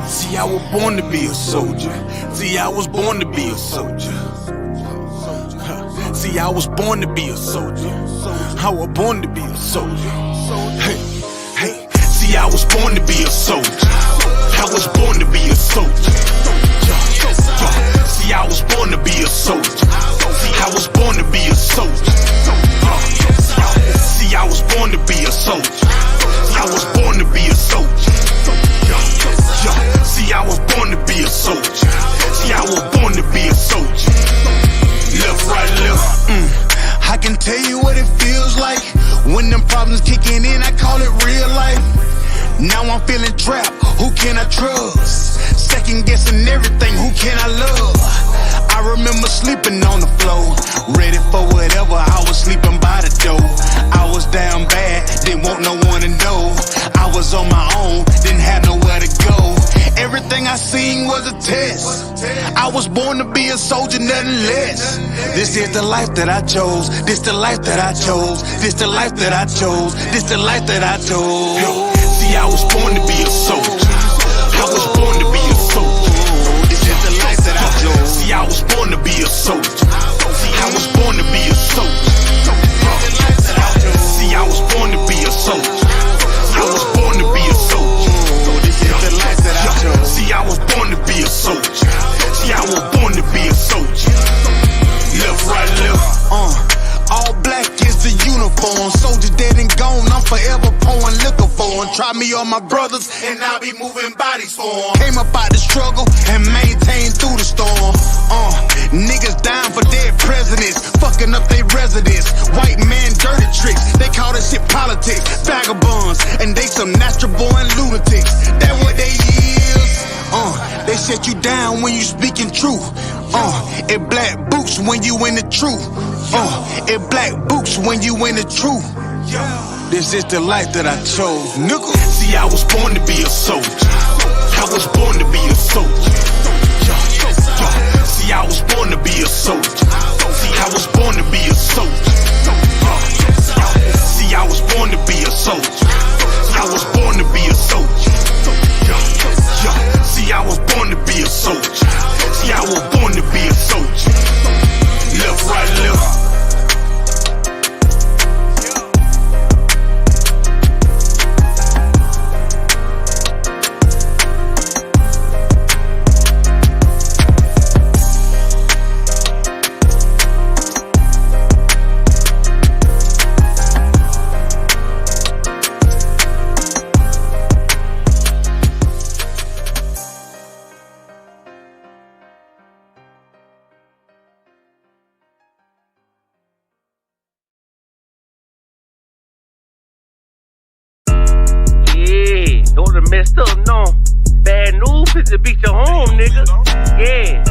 See, I was born to be a soldier. See, I was born to be a soldier. See, I was born to be a soldier. I was born to be a soldier. Hey, hey. See, I was born to be a soldier. I was born to be a soldier. See, I was born to be a soldier. See, I was born to be a soldier. See, I was born to be a soldier. See, I was born to be a soldier. See, I was born to be a soldier. See, I was born to be a soldier. Left, right, left. I can tell you what it feels like when them problems kicking in. I call it real life. Now I'm feeling trapped. Who can I trust? Second guessing everything. Who can I love? I remember sleeping on the floor, ready for whatever. I was sleeping by the door. I was down bad, didn't want no one to know. I was on my own, didn't have nowhere to go. Everything I seen was a test. I was born to be a soldier, nothing less. This is the life that I chose. This the life that I chose. This the life that I chose. This the life that I chose. See, I was born to be a soldier. I was born to be a soldier. This is the life that I chose. See, I was born to be a soldier. See, I was born to be a soldier. See, I was born to be a soldier. I was born to be a soldier. This is the life that I chose. See, I was born to be a soldier. See, I was born to be a soldier. Left, right, left. All black is the uniform. Soldiers dead and gone, I'm forever pouring liquor for them. Try me on my brothers, and I'll be moving bodies for them. Came up out the struggle and maintained through the storm. Niggas dying for dead presidents, fucking up their residence. White man dirty tricks, they call that shit politics. Vagabonds, and they some natural born lunatics. That what they is. They shut you down when you speaking truth. It black boots when you in the truth. It black boots when you in the truth. This is the life that I chose, nigga. See, I was born to be a soldier. I was born to be a soldier. See, I was born to be a soldier. See, I was born to be a soldier. See, I was born to be a soldier. See, I was born to be a soldier. See, I was born to be a soldier. See, I was born to be a soldier. Left, right, left. Messed up, no. Bad news, fit to beat your home, nigga. Yeah.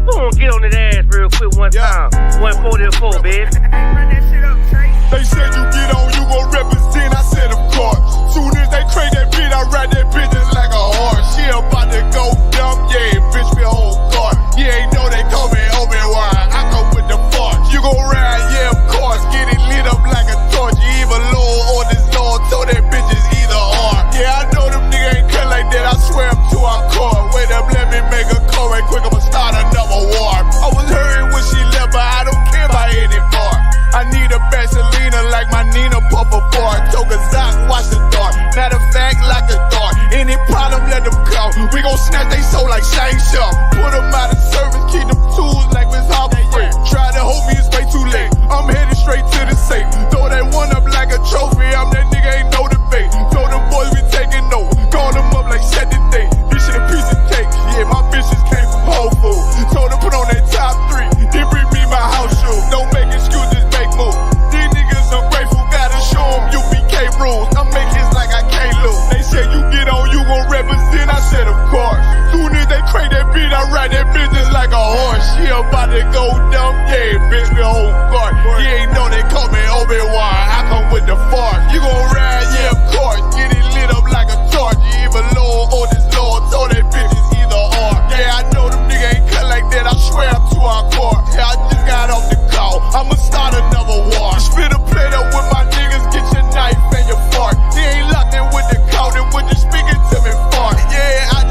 Go on, get on that ass real quick one time. 144, baby. Run that shit up, Trey. They said you get on, you gon' represent. I said, of course. Soon as they crank that beat, I ride that bitch just like a horse. She about to go dumb, yeah, bitch, me a whole car. You ain't know they call me Obi-Wan. I come with the force. You gon' ride, yeah, of course. Get it lit up like a torch. You even low on this Lord, so that bitch is either or. Yeah, I know them niggas ain't cut like that. I swear I'm to our core. Wait up, let me make a call right quick. I'ma start another war. I was hurting when she left, but I don't care about anymore. I need a Vaselina like my Nina Puffer bar. Took a Zoc, watch the dark. Matter of fact, like a dart. Any problem, let them come. We gon' snatch they soul like Shang Tsung. Put them out of service, keep them tools like Miss Harper Free. Try to hold me, it's way too late. I'm headed straight to the safe. Throw that one up like a trophy. I'm that nigga, ain't no debate. Told them boys we taking over. Call them up like set the date. This shit a piece of cake. Yeah, my bitches came from Whole Foods. Told them put on that top 3. Then bring me my house shoes. Don't make excuses, make moves. These niggas ungrateful, gotta show them UPK rules. I'm making hits like I can't lose. They said you get on, you gon' represent. I said of course. Soon as they crank that beat, I ride that bitch just like a horse. She about to go dumb, yeah, bitch, me a whole guard. You ain't know they call me Obi-Wan. I come with the force. You gon' ride, yeah, of course. Get it lit up like a torch. You even low on this Lord, so that bitch is either or. Yeah, I know them niggas ain't cut like that. I swear I'm to our core. Yeah, I just got off the call. I'ma start another war. Spit a plate up with my niggas. Get your knife and your fork. They ain't locked in with the count and with the speaking to me fart. Yeah, I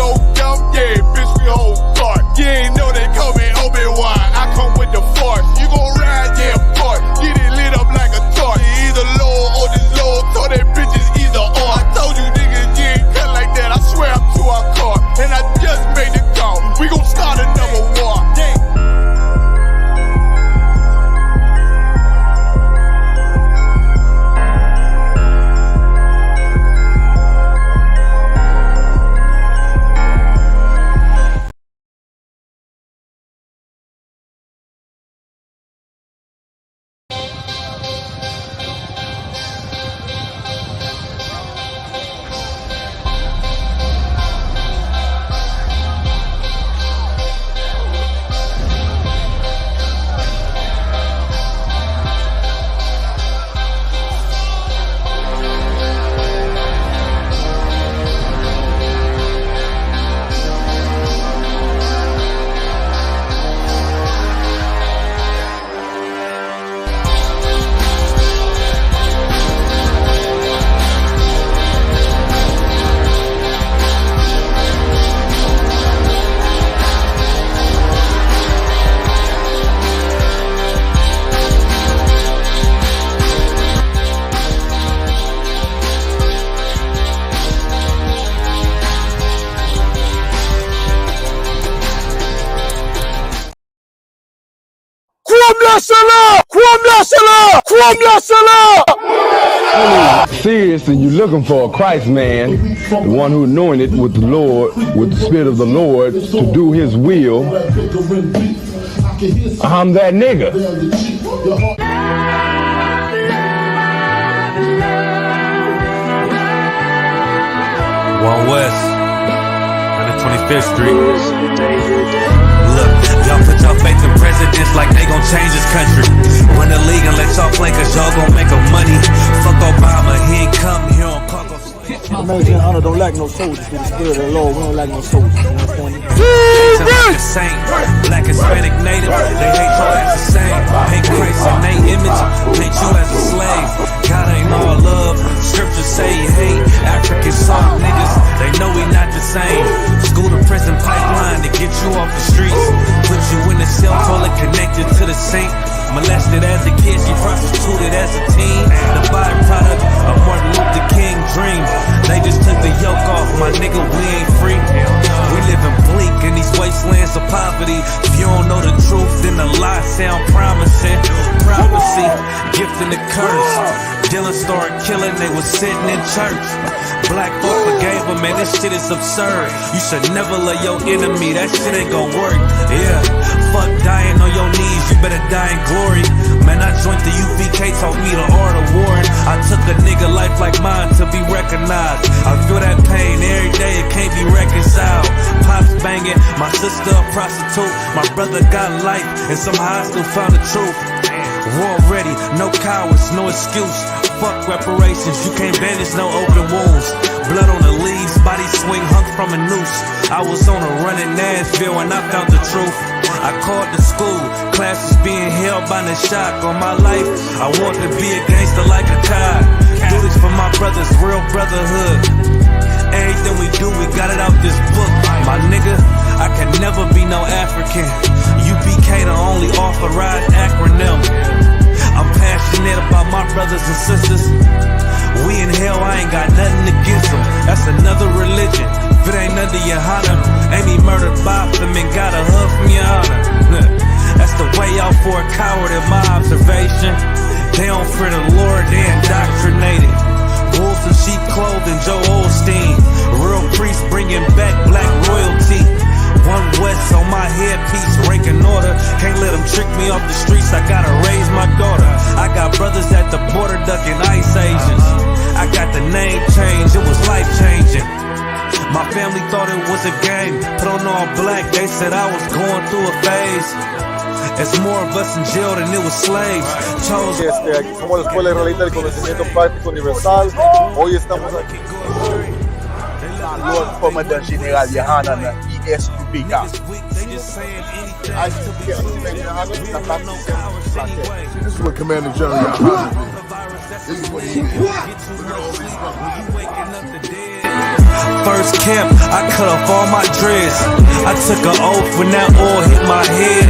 go dumb, yeah, bitch, we whole cart. You ain't know they call me Obi-Wan, I come with the force. You gon' ride, yeah, part, get it lit up like a tart. Either low or this low, told that bitches either or. I told you niggas, you ain't cut like that, I swear I'm to our car. And I just made the call, we gon' start another war. Seriously, you're looking for a Christ man, the one who anointed with the Lord, with the Spirit of the Lord, to do His will. I'm that nigga. One West, 125th Street. Look, y'all put your faith in presidents like they gon' change this country. Win the league and let y'all play cause y'all gon' make them money. Fuck Obama, he ain't come here on cargo. American Yahanna don't like no soldiers through the spirit of the Lord. We don't like no soldiers. You understand me? Like a saint, black, Hispanic, native, they hate your ass the same. Hate Christ and they image, paint you as a slave. God ain't all love, scriptures say he hate African soft niggas, they know we not the same. School to prison pipeline to get you off the streets. Put you in the cell toilet connected to the sink. Molested as a kid, she prostituted as a teen. The byproduct of Martin Luther King dream. They just took the yoke off, my nigga, we ain't free. We living bleak in these wastelands of poverty. If you don't know the truth, then the lie sound promising. Prophecy, gift and the curse. Dylan started killing, they was sitting in church. Black folk forgave him, man, this shit is absurd. You should never love your enemy, that shit ain't gon' work. Yeah, fuck dying on your knees, you better die in glory. Man, I joined the ISUPK, taught me the art of warring. I took a nigga life like mine to be recognized. I feel that pain every day, it can't be reconciled. Pops banging, my sister a prostitute. My brother got life, and somehow I still found the truth. War ready, no cowards, no excuse. Fuck reparations, you can't bandage no open wounds. Blood on the leaves, body swing hung from a noose. I was on a run in Nashville when I found the truth. I called the school, classes being held by the shock on my life. I want to be a gangster like a cop. Do this for my brothers, real brotherhood. Everything we do, we got it out this book. My nigga, I can never be no African. UPK the only authorized acronym. I'm passionate about my brothers and sisters. We in hell, I ain't got nothing against them. That's another religion. If it ain't under Yahanna, ain't he murdered by them and got a hug from Yahanna. That's the way out for a coward in my observation. They don't fear the Lord, they indoctrinated. Wolves in sheep clothing, Joe Osteen. Real priests bringing back black royalty. One West on my headpiece, ranking order. Can't let them trick me off the streets, I gotta raise my daughter. I got brothers at the border ducking ICE agents. I got the name change, it was life changing. My family thought it was a game, put on all black, they said I was going through a phase. It's more of us in jail than it was slaves. Aquí somos la Escuela Israelita del Conocimiento Práctico Universal. Hoy estamos aquí. Lord Commandant General Yahanna na ISUPK. This is what Commander General Yahanna did. This is what he did. Look at all these brothers. First camp, I cut off all my dreads. I took an oath when that oil hit my head.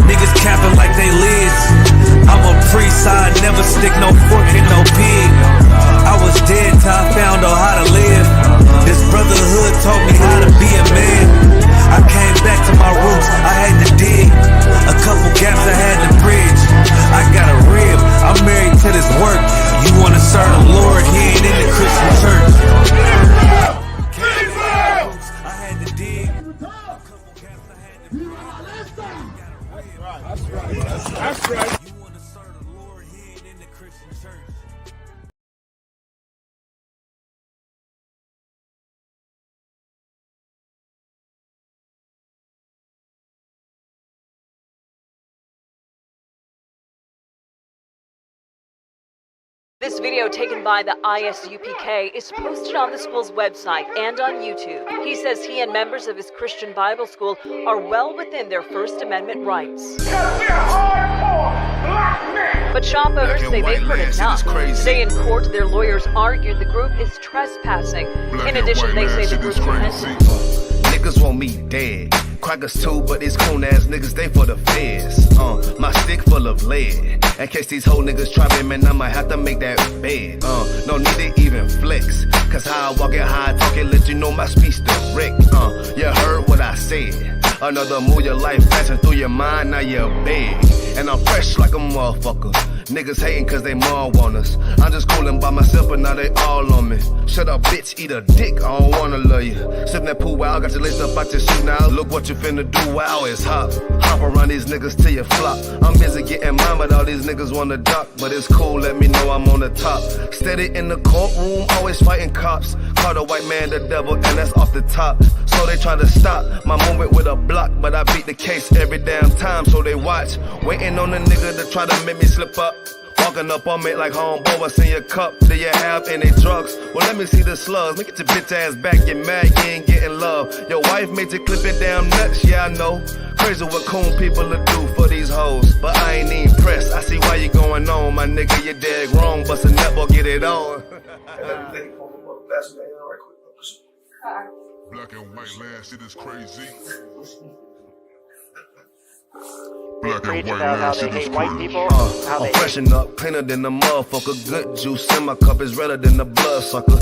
Niggas capping like they lids. I'm a priest, I never stick no fork in no pig. I was dead till I found out how to live. This brotherhood taught me how to be a man. I came back to my roots, I had to dig. A couple gaps I had to bridge. I got a rib, I'm married to this work. You wanna serve the Lord, he ain't in the Christian church. I had to dig. A couple gaps I had to bridge. That's right. You wanna serve the Lord, he ain't in the Christian church. This video taken by the ISUPK is posted on the school's website and on YouTube. He says he and members of his Christian Bible school are well within their First Amendment rights. But shop owners say they've heard enough. Today in court, their lawyers argued the group is trespassing. In addition, they say the group's repentant. Niggas want me dead. Crackers too, but these coon ass niggas, they for the feds. My stick full of lead. In case these whole niggas try me, man, I'ma have to make that bed. No need to even flex. Cause how I walk it, how I talk it, let you know my speech direct. You heard what I said. Another move, your life passing through your mind, now you're big. And I'm fresh like a motherfucker. Niggas hating cause they mom want us. I'm just coolin' by myself, but now they all on me. Shut up, bitch, eat a dick, I don't wanna love you. Sippin' that pool, wow, got you laced up out your shoe now. Look what you finna do, wow, it's hot. Hop around these niggas till you flop. I'm busy getting mine, but all these niggas wanna duck. But it's cool, let me know I'm on the top. Steady in the courtroom, always fighting cops. Call the white man the devil, and that's off the top. So they try to stop my movement with a block, but I beat the case every damn time, so they watch. Waiting on the nigga to try to make me slip up. Walking up on me like homeboy, what's in your cup? Do you have any drugs? Well, let me see the slugs. Make it your bitch ass back, get mad, you ain't getting love. Your wife made you clip it damn nuts, yeah I know. Crazy what coon people will do for these hoes. But I ain't even pressed, I see why you going on. My nigga, you dead wrong, bust a nut, boy, get it on. Black and white land, shit is crazy. Preach about how they hate white people. I'm freshen up, cleaner than the motherfucker. Good juice in my cup is redder than the blood sucker.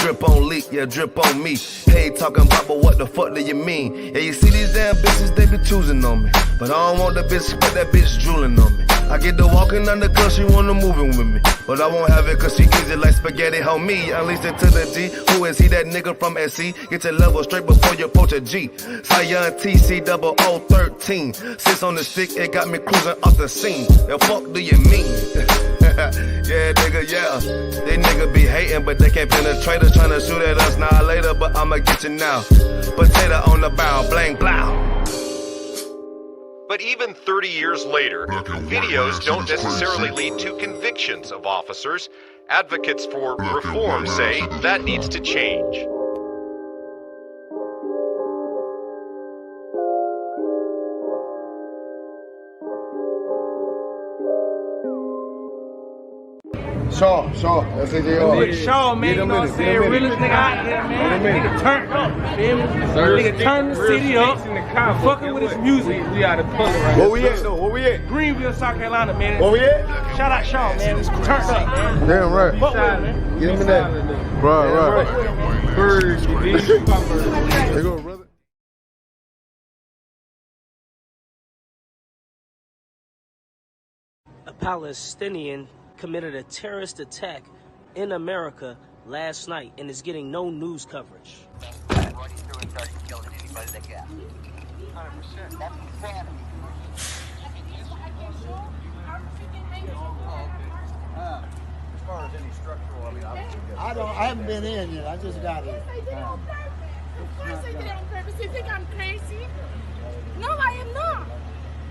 Drip on leak, yeah, drip on me. Hey, talking about, but what the fuck do you mean? Yeah, you see these damn bitches, they be choosing on me. But I don't want the bitch, but that bitch drooling on me. I get to walking under cause she wanna moving with me. But I won't have it cause she easy like spaghetti, homie. Unleash it to the G. Who is he, that nigga from SC? Get your level straight before you approach a G. Cyan TC 0013. Sits on the stick, it got me cruising off the scene. The fuck do you mean? Yeah, nigga, yeah. They nigga be hating, but they can't penetrate us. Trying to shoot at us now later, but I'ma get you now. Potato on the bow, blang, blow. But even 30 years later, videos don't necessarily lead to convictions of officers. Advocates for reform say that needs to change. Shaw, that's it. Shaw, man, you know what I'm saying? Realest nigga out there, man. Nigga turned up, feel me? Nigga turned the city up, fucking with his music. We out of public right now. Where we at, though? Where we at? Greenville, South Carolina, man. Where we at? Shout out Shaw, man. Turned up, man. Damn right. Fuck with him, man. Get him in that. Right. Birds, you dig? There go, brother. A Palestinian committed a terrorist attack in America last night and is getting no news coverage. I haven't been in yet. I just got here. Of course I did it on purpose. You think I'm crazy? No, I am not.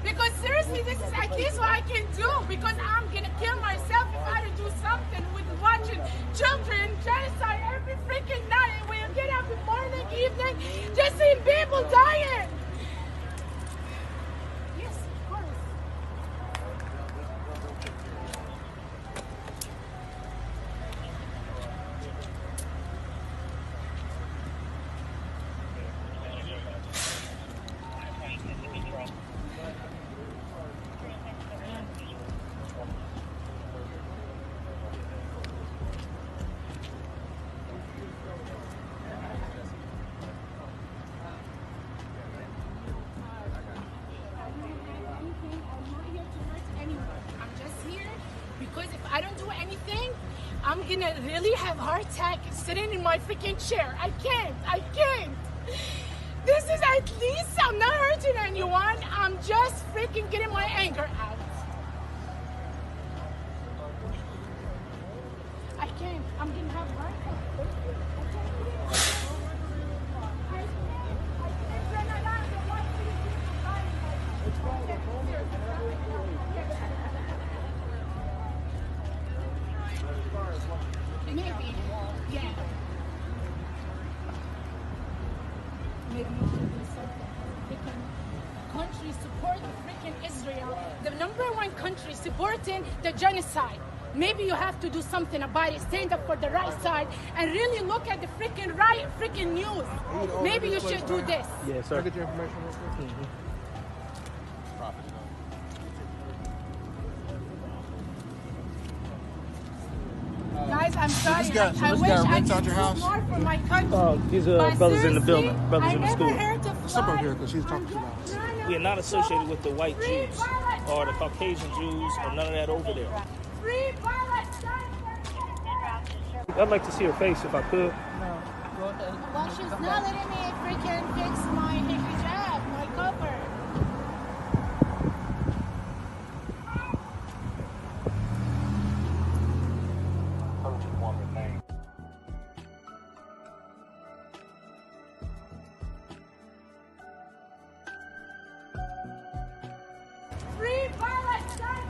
Because seriously, this is like this what I can do. Because I'm gonna kill myself if I don't do something with watching children genocide every freaking night. And we'll get up in morning, evening, just seeing people dying. Yes, of course. I'm gonna really have a heart attack sitting in my freaking chair. I can't. This is at least, I'm not hurting anyone. I'm just freaking getting my anger out. I can't. I'm gonna have a heart attack. Maybe, yeah. Maybe you should do something. Freaking country support freaking Israel. The #1 country supporting the genocide. Maybe you have to do something about it. Stand up for the right side and really look at the freaking right freaking news. Maybe you should do this. Yes, sir. Can I get your information real quick? Guys, I'm sorry. this guy- so I this wish guy I rents could out your do house? more for my country. These are But brothers in the seriously, building, brothers in the I school. never heard of Step over here because she's talking too loud. We are not associated with the white Jews or the Caucasian Jews or none of that over there. Free Palestine! I'd like to see her face if I could. Well, she's not letting me freaking fix my hijab, my cover. Free Palestine!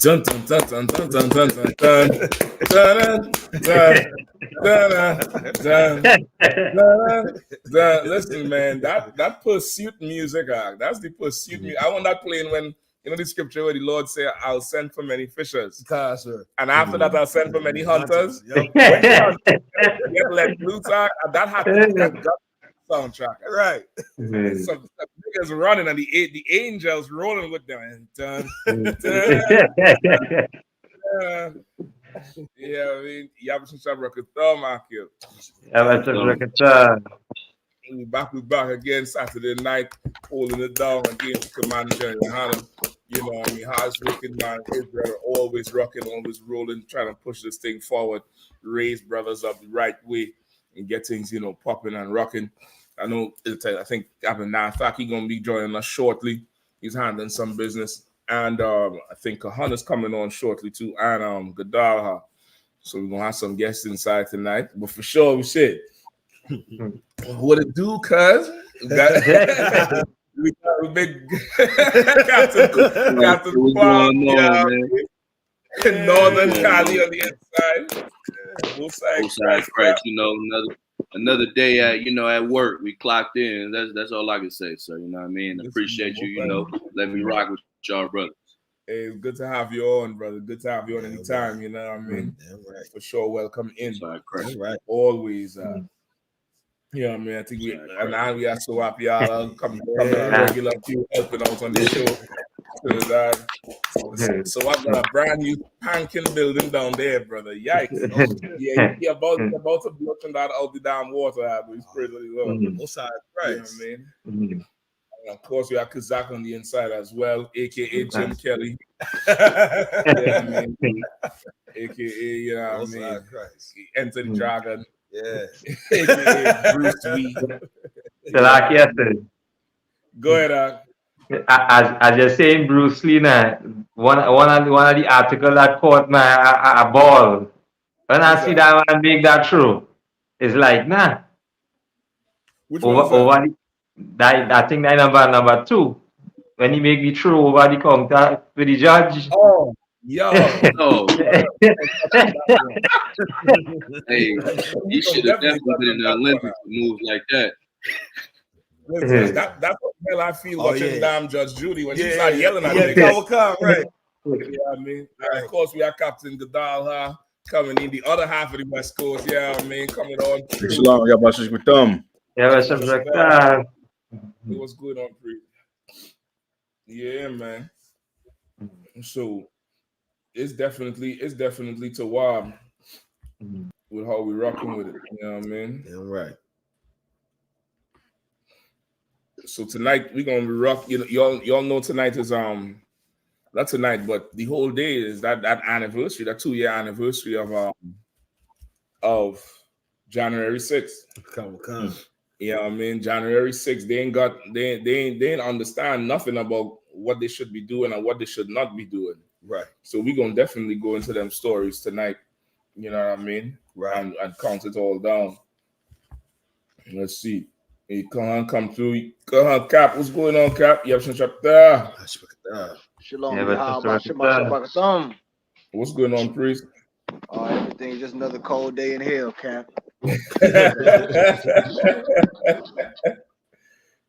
Dun dun dun dun dun dun dun dun dun dun dun dun dun. Listen, man, that pursuit music, that's the pursuit music. I want that playing when you know the scripture where the Lord say, "I'll send for many fishers," and after that, I'll send for many hunters. When you get let loose, that had to be that soundtrack, right? Some niggas running and the angels rolling with them. And dun, yeah, I mean, Yabba Shabra thumb akil. We back again Saturday night, holding it down against Commander Yahanna. You know, I mean, hard working man, Israel, always rocking, always rolling, trying to push this thing forward, raise brothers up the right way, and get things, you know, popping and rocking. I know, I think Captain Nafaki gonna be joining us shortly. He's handling some business, and I think Yahanna's coming on shortly too, and Gadalha. So we're gonna have some guests inside tonight. But for sure, we said, what it do, cuz? We got big Captain Bob, Northern Cali on the inside. Both sides Christ. You know, another day at work. We clocked in. That's all I can say, sir. You know what I mean? Appreciate you. You know, let me rock with y'all, brother. Hey, it's good to have you on, brother. Good to have you on anytime. You know what I mean? For sure, welcome in. Always. Yeah, man. I think we are so happy y'all come regular people helping out on the show. So I've got a brand new panking building down there, brother. Yikes! Yeah, you're about to block that out the damn water. But it's pretty well. Both sides, right? You know what I mean? Of course, we have Kazak on the inside as well, aka Jim Kelly. Yeah, I mean, aka, you know what I mean, Enter the Dragon. Yeah. aka Bruce Lee. Like yesterday. Go ahead, As you're saying, Bruce Lee, now, one of the article that caught my a ball. When I see that one make that throw, it's like, nah. Which over that I think that number 2. When he make the throw over the counter to the judge. Oh, yo. Hey, he should have definitely been in the Olympics for moves like that. Listen, that's what the hell I feel watching damn Judge Judy when he started yelling at me. Right. Yeah, I mean, and of course we have Captain Gadal coming in the other half of the West Coast. Yeah, I mean, coming on. Shalom, Yabashish Mitam. What's good on pre? Yeah, man. So it's definitely to Wab with how we rocking with it. You know what I mean? Yeah, right. So tonight we're gonna be rock. You know, y'all know tonight is not tonight, but the whole day is that anniversary, that 2-year anniversary of January 6th. Come. Yeah, I mean January 6th, they ain't understand nothing about what they should be doing and what they should not be doing. Right. So we're gonna definitely go into them stories tonight. You know what I mean? Right. And count it all down. Let's see. Hey, come through. Go on, Cap. What's going on, Cap? You have some chapter. Shalom, What's going on, priest? Oh, everything just another cold day in hell, Cap.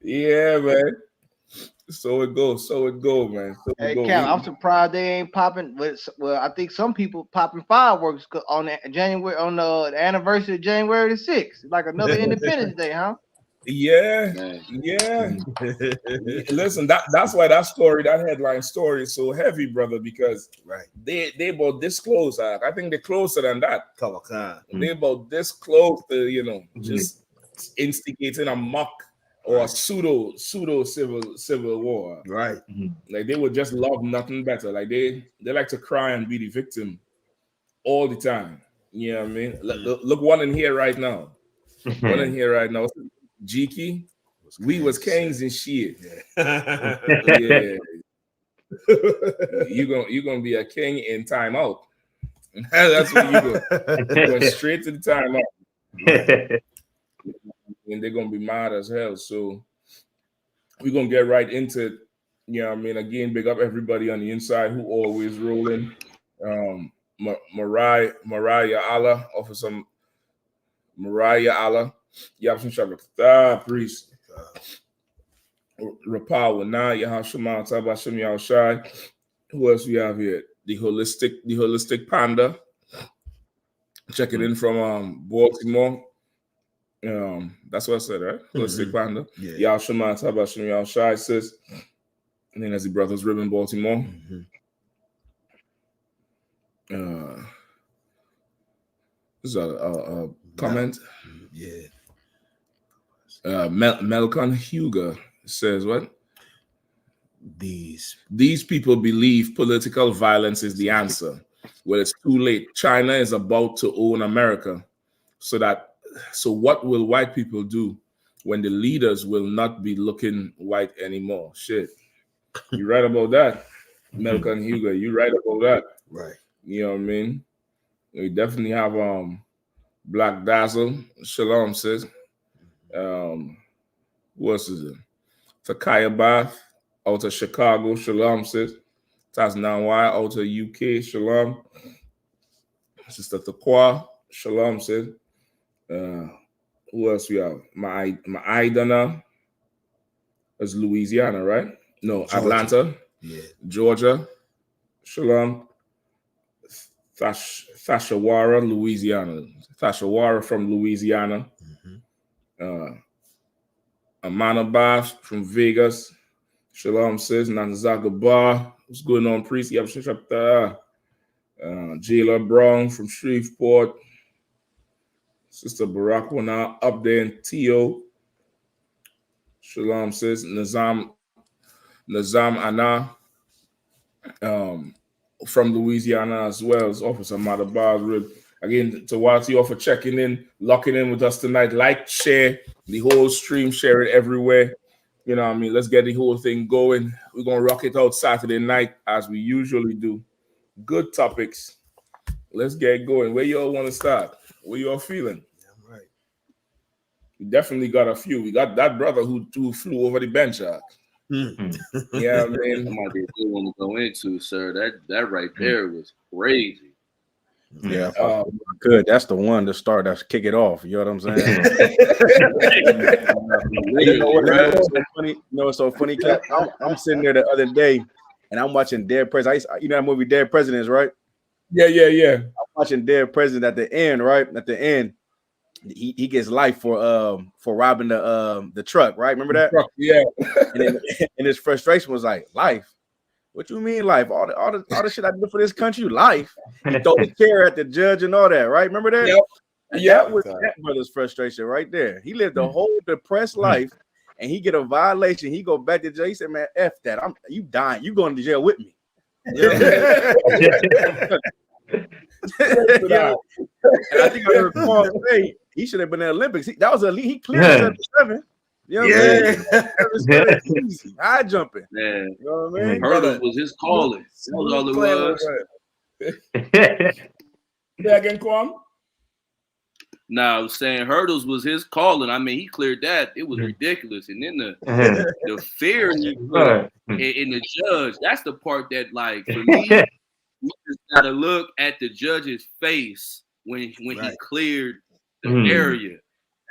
Yeah, man. So it goes, man. Hey, Cap, I'm surprised they ain't popping. Well, I think some people popping fireworks on the anniversary of January the 6th, like another Independence Day, huh? Yeah. Listen, that's why that headline story is so heavy, brother, because they about this close. I think they're closer than that. They about this close to, just instigating a mock or a pseudo civil war. Right. Like they would just love nothing better. Like they like to cry and be the victim all the time. You know what I mean? Look one in here right now. One in here right now. Jiki, we was kings and shit. Yeah. You're gonna be a king in timeout. That's what you go. You're going straight to the timeout. And they're gonna be mad as hell. So we're gonna get right into it. You know what I mean? Again, big up everybody on the inside who always rolling. Mariah Allah, offer some Mariah Allah. Yapson Shabbat, priest. Rapawa now, Yahanna, Tabashim Yahushai. Who else we have here? The holistic panda. Check it in from Baltimore. That's what I said, right? Holistic panda. Yeah. Yahushua, Tabashim Yahushai says. And then as the brothers Ribbon Baltimore. This is a comment. Yeah. Melcon Huger says what? These people believe political violence is the answer. Well, it's too late. China is about to own America. So what will white people do when the leaders will not be looking white anymore? Shit. You right about that, Melcon Huger. You right about that. Right. You know what I mean? We definitely have Black Dazzle. Shalom says. Who else is it? Takaya Bath out of Chicago. Shalom says. Taznanwai out of UK. Shalom. Sister Takwa. Shalom says. Who else we have? My Idana. That's Louisiana, right? No, Georgia. Atlanta. Yeah. Georgia. Shalom. Thashawara, Louisiana. Thashawara from Louisiana. Amana Bath from Vegas. Shalom says. Nanzaga Bar. What's going on, priest? Jayla Brown from Shreveport. Sister Barack Wana up there in T.O. Shalom says Nazam Anna from Louisiana as well as Officer Mother Barbara. Again, to Walty for checking in, locking in with us tonight. Like, share the whole stream, share it everywhere. You know what I mean? Let's get the whole thing going. We're going to rock it out Saturday night as we usually do. Good topics. Let's get going. Where y'all want to start? Where y'all feeling? Yeah, right. We definitely got a few. We got that brother who flew over the bench. Yeah, man. That might be a good one to go into, sir. That right there was crazy. Yeah, if I could. That's the one to start. That's kick it off. You know what I'm saying? You know what's so funny? You know what's so funny, Cap? I'm sitting there the other day, and I'm watching Dead President. You know that movie Dead Presidents, right? Yeah. I'm watching Dead President at the end, right? At the end, he gets life for robbing the truck, right? Remember that? Yeah. and his frustration was like, life. What you mean life? All the shit I did for this country, life. He throw the chair at the judge and all that, right? Remember that? Yep. That was that brother's frustration right there. He lived a whole depressed life, and he get a violation. He go back to jail. He said, "Man, F that. You dying. You going to jail with me." And I think I heard Paul say he should have been in the Olympics. That was he cleared 77. You know what I mean? Easy. High jumping. Yeah. You know what I mean? Hurdles was his calling. That was all it was. Say again, Kwam? Nah, I was saying hurdles was his calling. I mean, he cleared that. It was ridiculous. And then the fear he put in the judge, that's the part that, like, for me, you just gotta look at the judge's face when he cleared the area.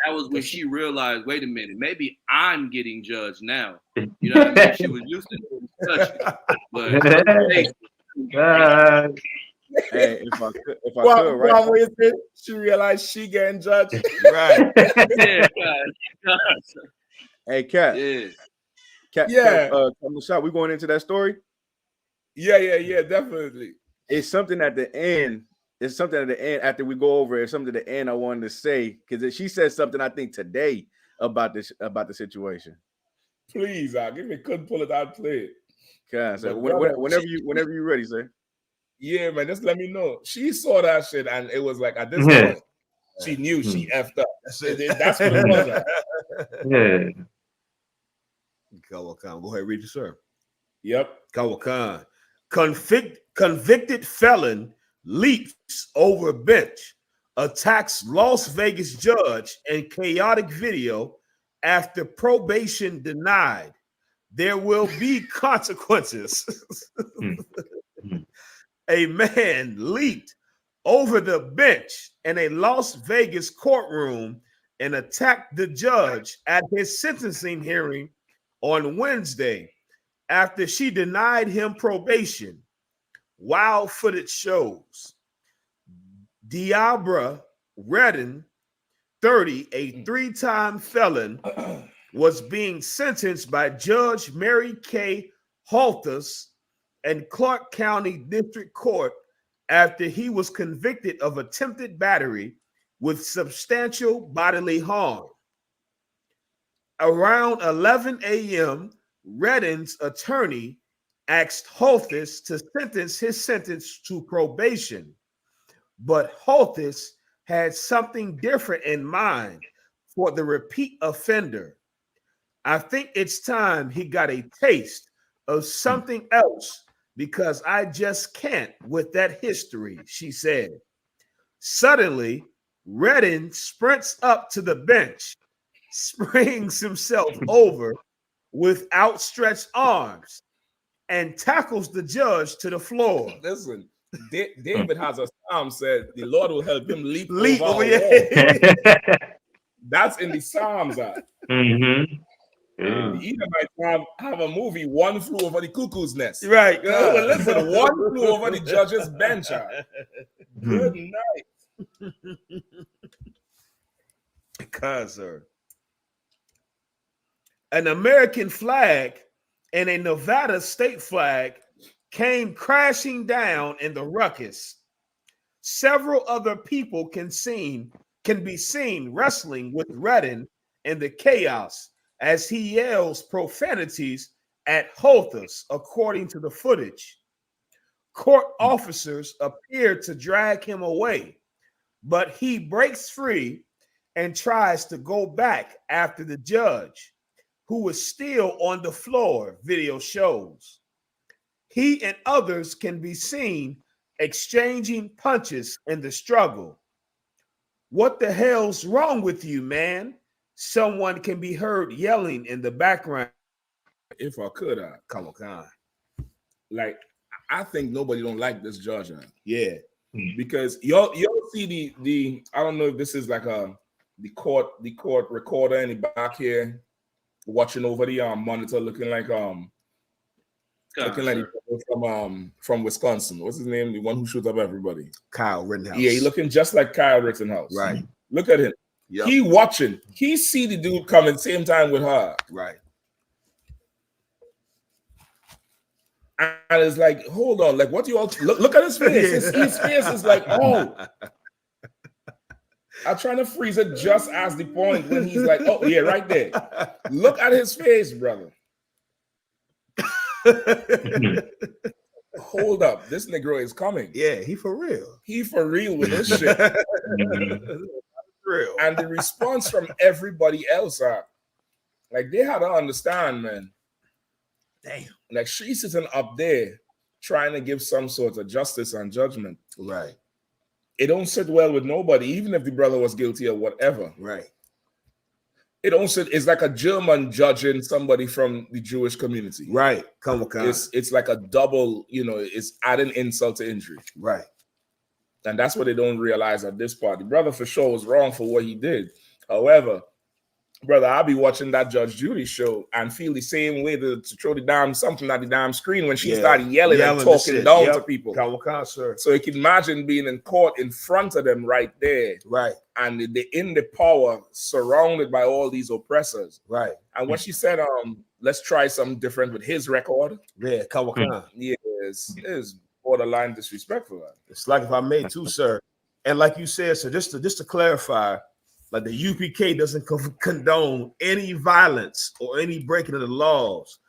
That was when she realized, wait a minute, maybe I'm getting judged now. You know what I mean? She was used to touching, but hey, if I could, right? She realized she getting judged. Right. Hey, Cat. Yeah. Cat, we going into that story? Yeah, definitely. It's something at the end. It's something at the end after we go over it. It's something at the end I wanted to say because she said something I think today about the situation. Please, give me couldn't pull it out, play it. Okay, so whenever you're ready, sir. Yeah, man, just let me know. She saw that shit and it was like at this point, she knew she effed up. That's what it was. Kawakan, go ahead, read it, sir. Yep. Kawakan. Convicted felon leaps over bench, attacks Las Vegas judge, and chaotic video after probation denied. There will be consequences. A man leaped over the bench in a Las Vegas courtroom and attacked the judge at his sentencing hearing on Wednesday after she denied him probation. Wild footage shows Diabra Redden, 30, a three-time felon, was being sentenced by Judge Mary K. Haltas and Clark County District Court after he was convicted of attempted battery with substantial bodily harm. Around 11 a.m., Redden's attorney asked Haltas to sentence his sentence to probation, but Haltas had something different in mind for the repeat offender. I think it's time he got a taste of something else because I just can't with that history, she said. Suddenly, Redden sprints up to the bench, springs himself over with outstretched arms, and tackles the judge to the floor. Listen, David has a psalm said the Lord will help him leap over. That's in the Psalms. The Edomites have a movie, One Flew Over the Cuckoo's Nest. Right. Well, listen, one flew over the judge's bench. Good night. Sir. An American flag and a Nevada state flag came crashing down in the ruckus. Several other people can be seen wrestling with Redden in the chaos as he yells profanities at Holthus, according to the footage. Court officers appear to drag him away, but he breaks free and tries to go back after the judge, who is still on the floor, video shows. He and others can be seen exchanging punches in the struggle. What the hell's wrong with you, man? Someone can be heard yelling in the background. If I could, come on. Like, I think nobody don't like this judge. Yeah. Because y'all see the I don't know if this is like the court recorder in the back here watching over the monitor, looking like from Wisconsin. What's his name? The one who shoots up everybody. Kyle Rittenhouse. Yeah, he looking just like Kyle Rittenhouse. Right. Look at him. Yep. He watching. He see the dude coming same time with her. Right. And it's like, hold on, like what do you all look at his face? His face is like, oh. I'm trying to freeze it just as the point when he's like, oh yeah, right there. Look at his face, brother. Hold up, this Negro is coming. Yeah, he for real. He for real with this shit. Real. And the response from everybody else are like, they had to understand, man. Damn. Like, she's sitting up there trying to give some sort of justice and judgment. Right. It don't sit well with nobody, even if the brother was guilty or whatever. Right. It don't sit. It's like a German judging somebody from the Jewish community. Right. Come on. It's like a double, it's adding insult to injury. Right. And that's what they don't realize at this part. The brother for sure was wrong for what he did. However, brother, I'll be watching that Judge Judy show and feel the same way to throw the damn something at the damn screen when she started yelling and talking down to people. Sir. So you can imagine being in court in front of them right there. Right. And they're in the power, surrounded by all these oppressors. Right. And when she said, let's try something different with his record. Yeah, Yes, it is borderline disrespectful. It's like if I may too, sir. And like you said, so just to clarify, like the UPK doesn't condone any violence or any breaking of the laws.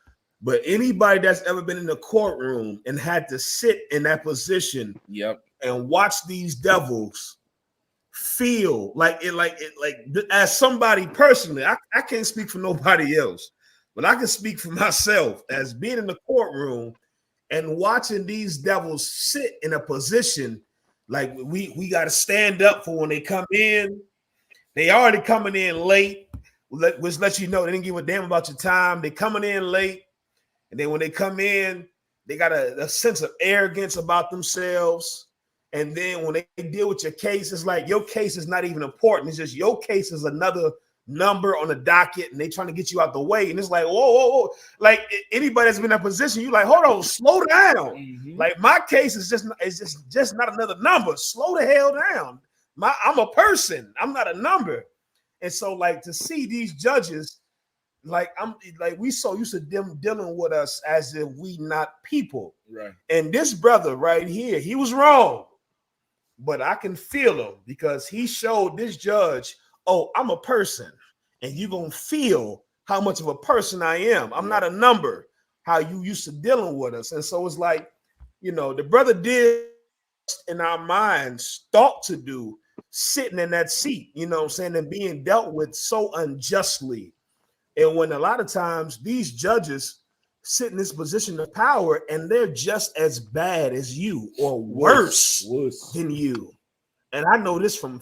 But anybody that's ever been in the courtroom and had to sit in that position and watch these devils feel like as somebody personally, I can't speak for nobody else, but I can speak for myself as being in the courtroom and watching these devils sit in a position like we got to stand up for when they come in. They already coming in late, which lets you know they didn't give a damn about your time. They coming in late, and then when they come in, they got a sense of arrogance about themselves. And then when they deal with your case, it's like your case is not even important. It's just your case is another number on the docket, and they trying to get you out the way. And it's like, whoa. Like anybody that's been in that position, you like, hold on, slow down. Mm-hmm. Like my case is just not another number. Slow the hell down. I'm a person. I'm not a number. And so, like, to see these judges, we so used to them dealing with us as if we not people. Right. And this brother right here, he was wrong, but I can feel him because he showed this judge, oh, I'm a person, and you're gonna feel how much of a person I am. I'm not a number. How you used to dealing with us, and so it's like, the brother did in our minds thought to do, sitting in that seat, and being dealt with so unjustly. And when a lot of times these judges sit in this position of power and they're just as bad as you or worse than you. And I know this from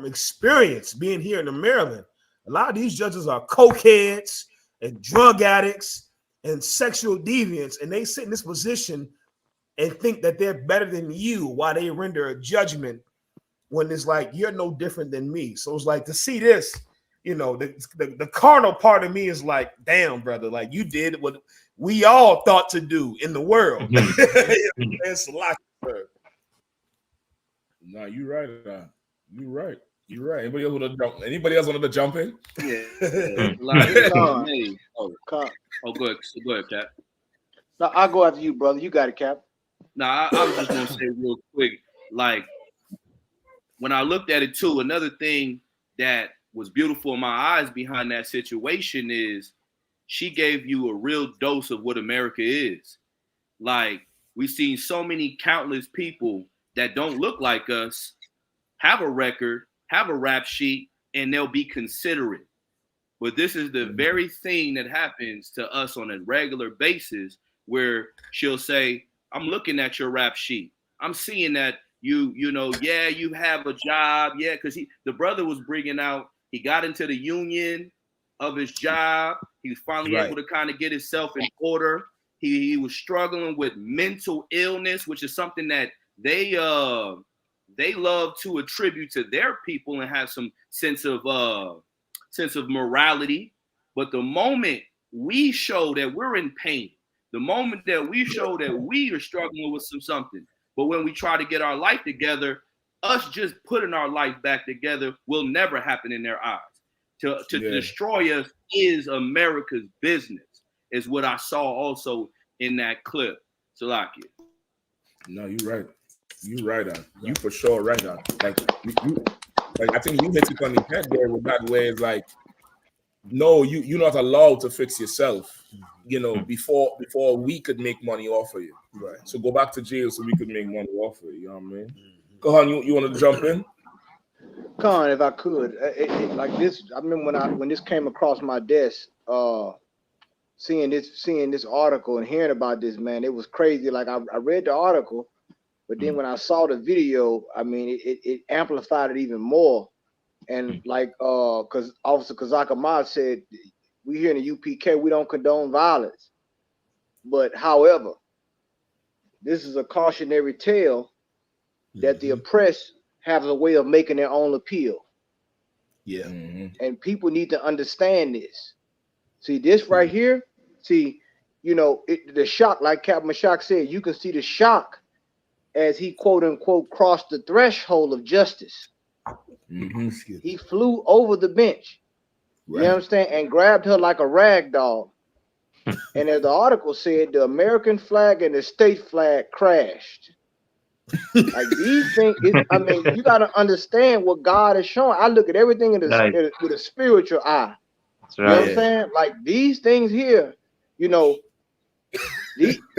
experience being here in Maryland. A lot of these judges are cokeheads and drug addicts and sexual deviants, and they sit in this position and think that they're better than you while they render a judgment when it's like, you're no different than me. So it's like, to see this, the carnal part of me is like, damn, brother, like you did what we all thought to do in the world. It's a lot. No, you're right. You're right. You're right. Anybody else wanted to jump in? Yeah. Go ahead, Cap. No, I'll go after you, brother. You got it, Cap. No, I was just gonna say real quick, like when I looked at it too, another thing that was beautiful in my eyes behind that situation is she gave you a real dose of what America is. Like, we've seen so many countless people that don't look like us have a record, have a rap sheet, and they'll be considerate. But this is the very thing that happens to us on a regular basis, where she'll say, I'm looking at your rap sheet. I'm seeing that you know, yeah, you have a job. Yeah, because the brother was bringing out, he got into the union of his job. He was finally able to kind of get himself in order. He was struggling with mental illness, which is something that they love to attribute to their people and have some sense of morality. But the moment we show that we're in pain, the moment that we show that we are struggling with something, but when we try to get our life together, us just putting our life back together will never happen in their eyes. To destroy us is America's business, is what I saw also in that clip. Salakia. No, you're right. You're right. You for sure right. Like, I think you hit it on the head there with that way. It's like, no, you're not allowed to fix yourself. You know, before we could make money off of you. Right. So go back to jail so we could make money off of you. You know what I mean? Go on, you want to jump in? Con, if I could, like this. I remember when this came across my desk, seeing this article and hearing about this, man, it was crazy. Like I read the article, but then when I saw the video, I mean, it amplified it even more. And like, because Officer Kazak Ahmad said, we here in the UPK, we don't condone violence. But however, this is a cautionary tale that the oppressed have a way of making their own appeal. Yeah. And people need to understand this. See, this right here, you know, the shock, like Captain Mashak said, you can see the shock as he quote unquote crossed the threshold of justice. He flew over the bench. You know what I'm saying? And grabbed her like a rag doll. And as the article said, the American flag and the state flag crashed. Like these things, I mean, you got to understand what God is showing. I look at everything with a spiritual eye. That's right. You know what I'm saying? Like these things here, you know,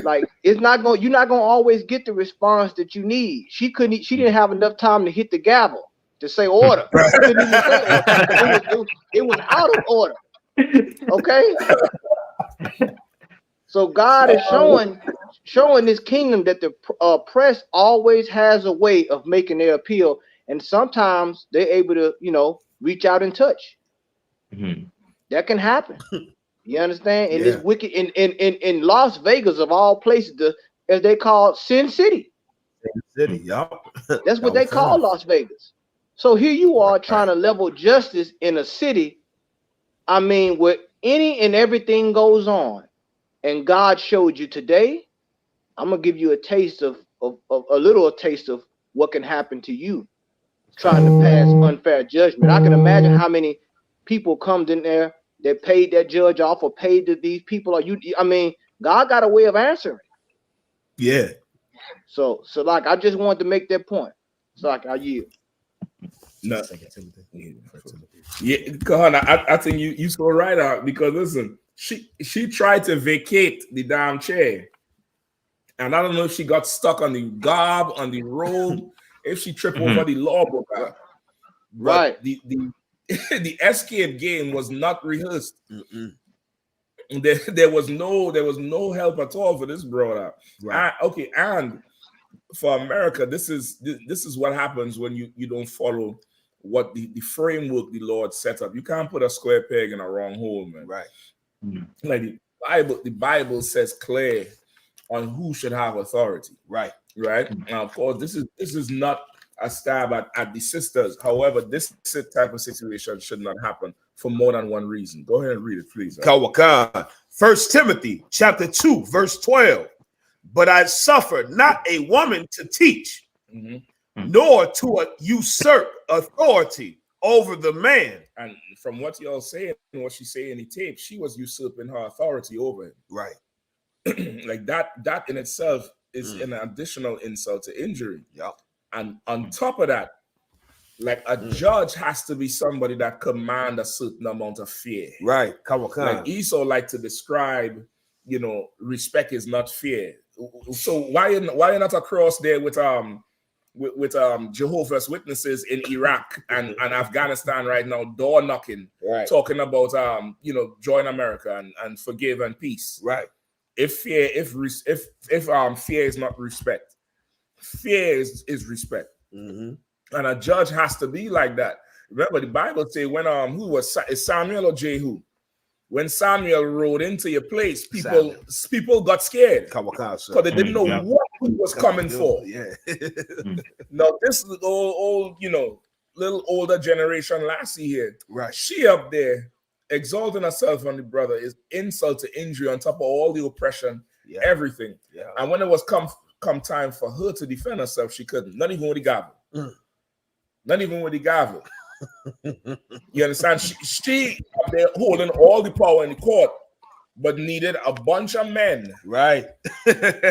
like it's not going. You're not going to always get the response that you need. She didn't have enough time to hit the gavel to say order. She couldn't even say order. It was out of order. Okay. So God is showing this kingdom that the press always has a way of making their appeal, and sometimes they're able to, you know, reach out and touch. That can happen. You understand? And it's wicked in Las Vegas of all places, as they call Sin City. Sin City, y'all. That's what they call Las Vegas. So here you are trying to level justice in a city, I mean, where any and everything goes on. And God showed you today, I'm gonna give you a taste of a little taste of what can happen to you trying to pass unfair judgment. I can imagine how many people come in there that paid that judge off or paid these people. I mean, God got a way of answering. Yeah. So like I just wanted to make that point. So like I yield. No. Yeah, Yahanna, I think you so right out, because listen, she tried to vacate the damn chair. And I don't know if she got stuck on the garb, on the robe, if she tripped over the law book. Right. The the escape game was not rehearsed. There was no help at all for this brother. Right. And for America, this is what happens when you don't follow what the framework the Lord set up. You can't put a square peg in a wrong hole, man. Right. Like the Bible says clear on who should have authority. Right. Now, of course, this is not a stab at the sisters. However, this type of situation should not happen for more than one reason. Go ahead and read it, please. Kawakan. 1 Timothy chapter 2, verse 12. But I suffered not a woman to teach, nor to usurp authority over the man. And from what y'all saying, what she say in the tape, she was usurping her authority over him. Right. Like that in itself is an additional insult to injury. Yeah. And on top of that, Like a judge has to be somebody that command a certain amount of fear. Right. Like Esau like to describe, respect is not fear. So why you not across there with Jehovah's Witnesses in Iraq and Afghanistan right now, door knocking, talking about join America and forgive and peace. Right. If fear is not respect, fear is respect. And a judge has to be like that. Remember, the Bible say when is Samuel or Jehu? When Samuel rode into your place, people got scared because they didn't know what he was coming for. Yeah. Now this is the old, little older generation lassie here. Right. She up there exalting herself on the brother is insult to injury on top of all the oppression, everything. Yeah. And when it was come time for her to defend herself, she couldn't. Not even with the gavel. Not even with the gavel. You understand? She up there holding all the power in the court, but needed a bunch of men. Right.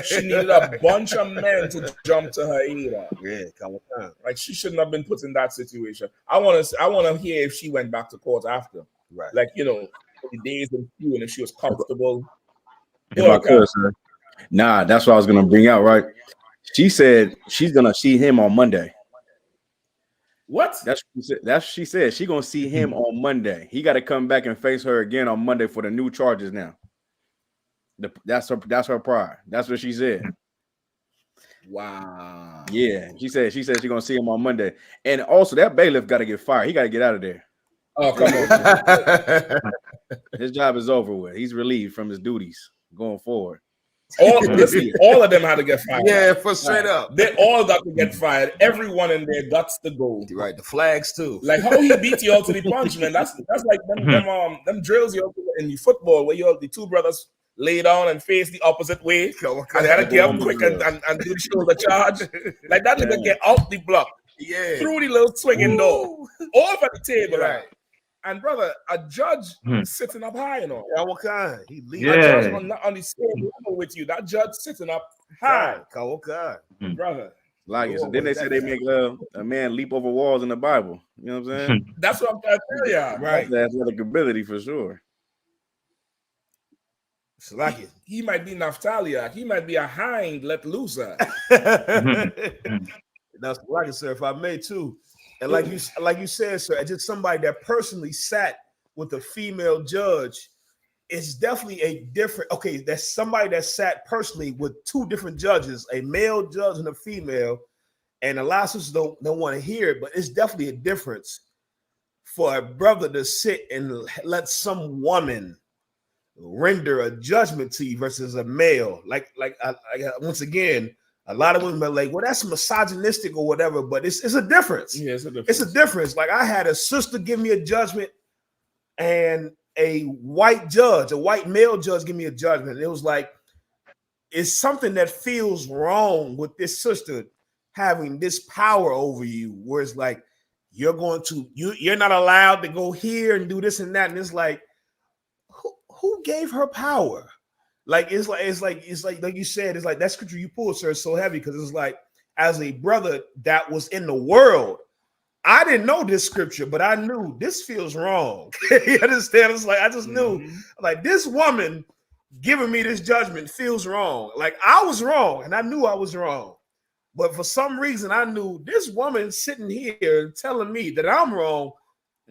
She needed a bunch of men to jump to her aid. Yeah, come on. Like she shouldn't have been put in that situation. I want to hear if she went back to court after. Right. Like the days in few and if she was comfortable. If I could, sir. Nah, that's what I was gonna bring out. Right. She said she's gonna see him on Monday. What? That's what she said. She gonna see him on Monday. He got to come back and face her again on Monday for the new charges. Now, that's her pride. That's what she said. Wow. Yeah, she said she's gonna see him on Monday, and also that bailiff got to get fired. He got to get out of there. Oh, come on. His job is over with. He's relieved from his duties going forward. All of them had to get fired. Yeah, for straight up. They all got to get fired. Everyone in there got to go. Right, the flags too. Like how he beat you all to the punch, man. That's like them drills you in the football where the two brothers lay down and face the opposite way. And they had to get up quick and do the shoulder charge. Like that nigga get out the block. Yeah. Through the little swinging door. Over the table. Right. And brother, a judge sitting up high, Yeah, what kind? He leaves. A judge on the same level with you. That judge sitting up high. What kind? Brother. Like it. So then they say they make a man leap over walls in the Bible. You know what I'm saying? That's what I'm trying to tell you. Right. That's athletic ability for sure. It's like it. He might be Naphtali. He might be a hind let loose. That's like it, sir. If I may too. And like you said, sir, just somebody that personally sat with a female judge is definitely a different. Okay, that's somebody that sat personally with two different judges, a male judge and a female. And a lot of sisters don't want to hear it, but it's definitely a difference for a brother to sit and let some woman render a judgment to you versus a male. Like once again. A lot of women are like, well, that's misogynistic or whatever, but it's a difference. Yeah, it's a difference. It's a difference. Like I had a sister give me a judgment and a white male judge give me a judgment. And it was like, it's something that feels wrong with this sister having this power over you, where it's like, you're not allowed to go here and do this and that. And it's like, who gave her power? Like it's like you said, it's like that scripture you pulled, sir, is so heavy because it's like, as a brother that was in the world, I didn't know this scripture, but I knew this feels wrong. You understand? It's like I just knew, like this woman giving me this judgment feels wrong. Like I was wrong, and I knew I was wrong, but for some reason I knew this woman sitting here telling me that I'm wrong.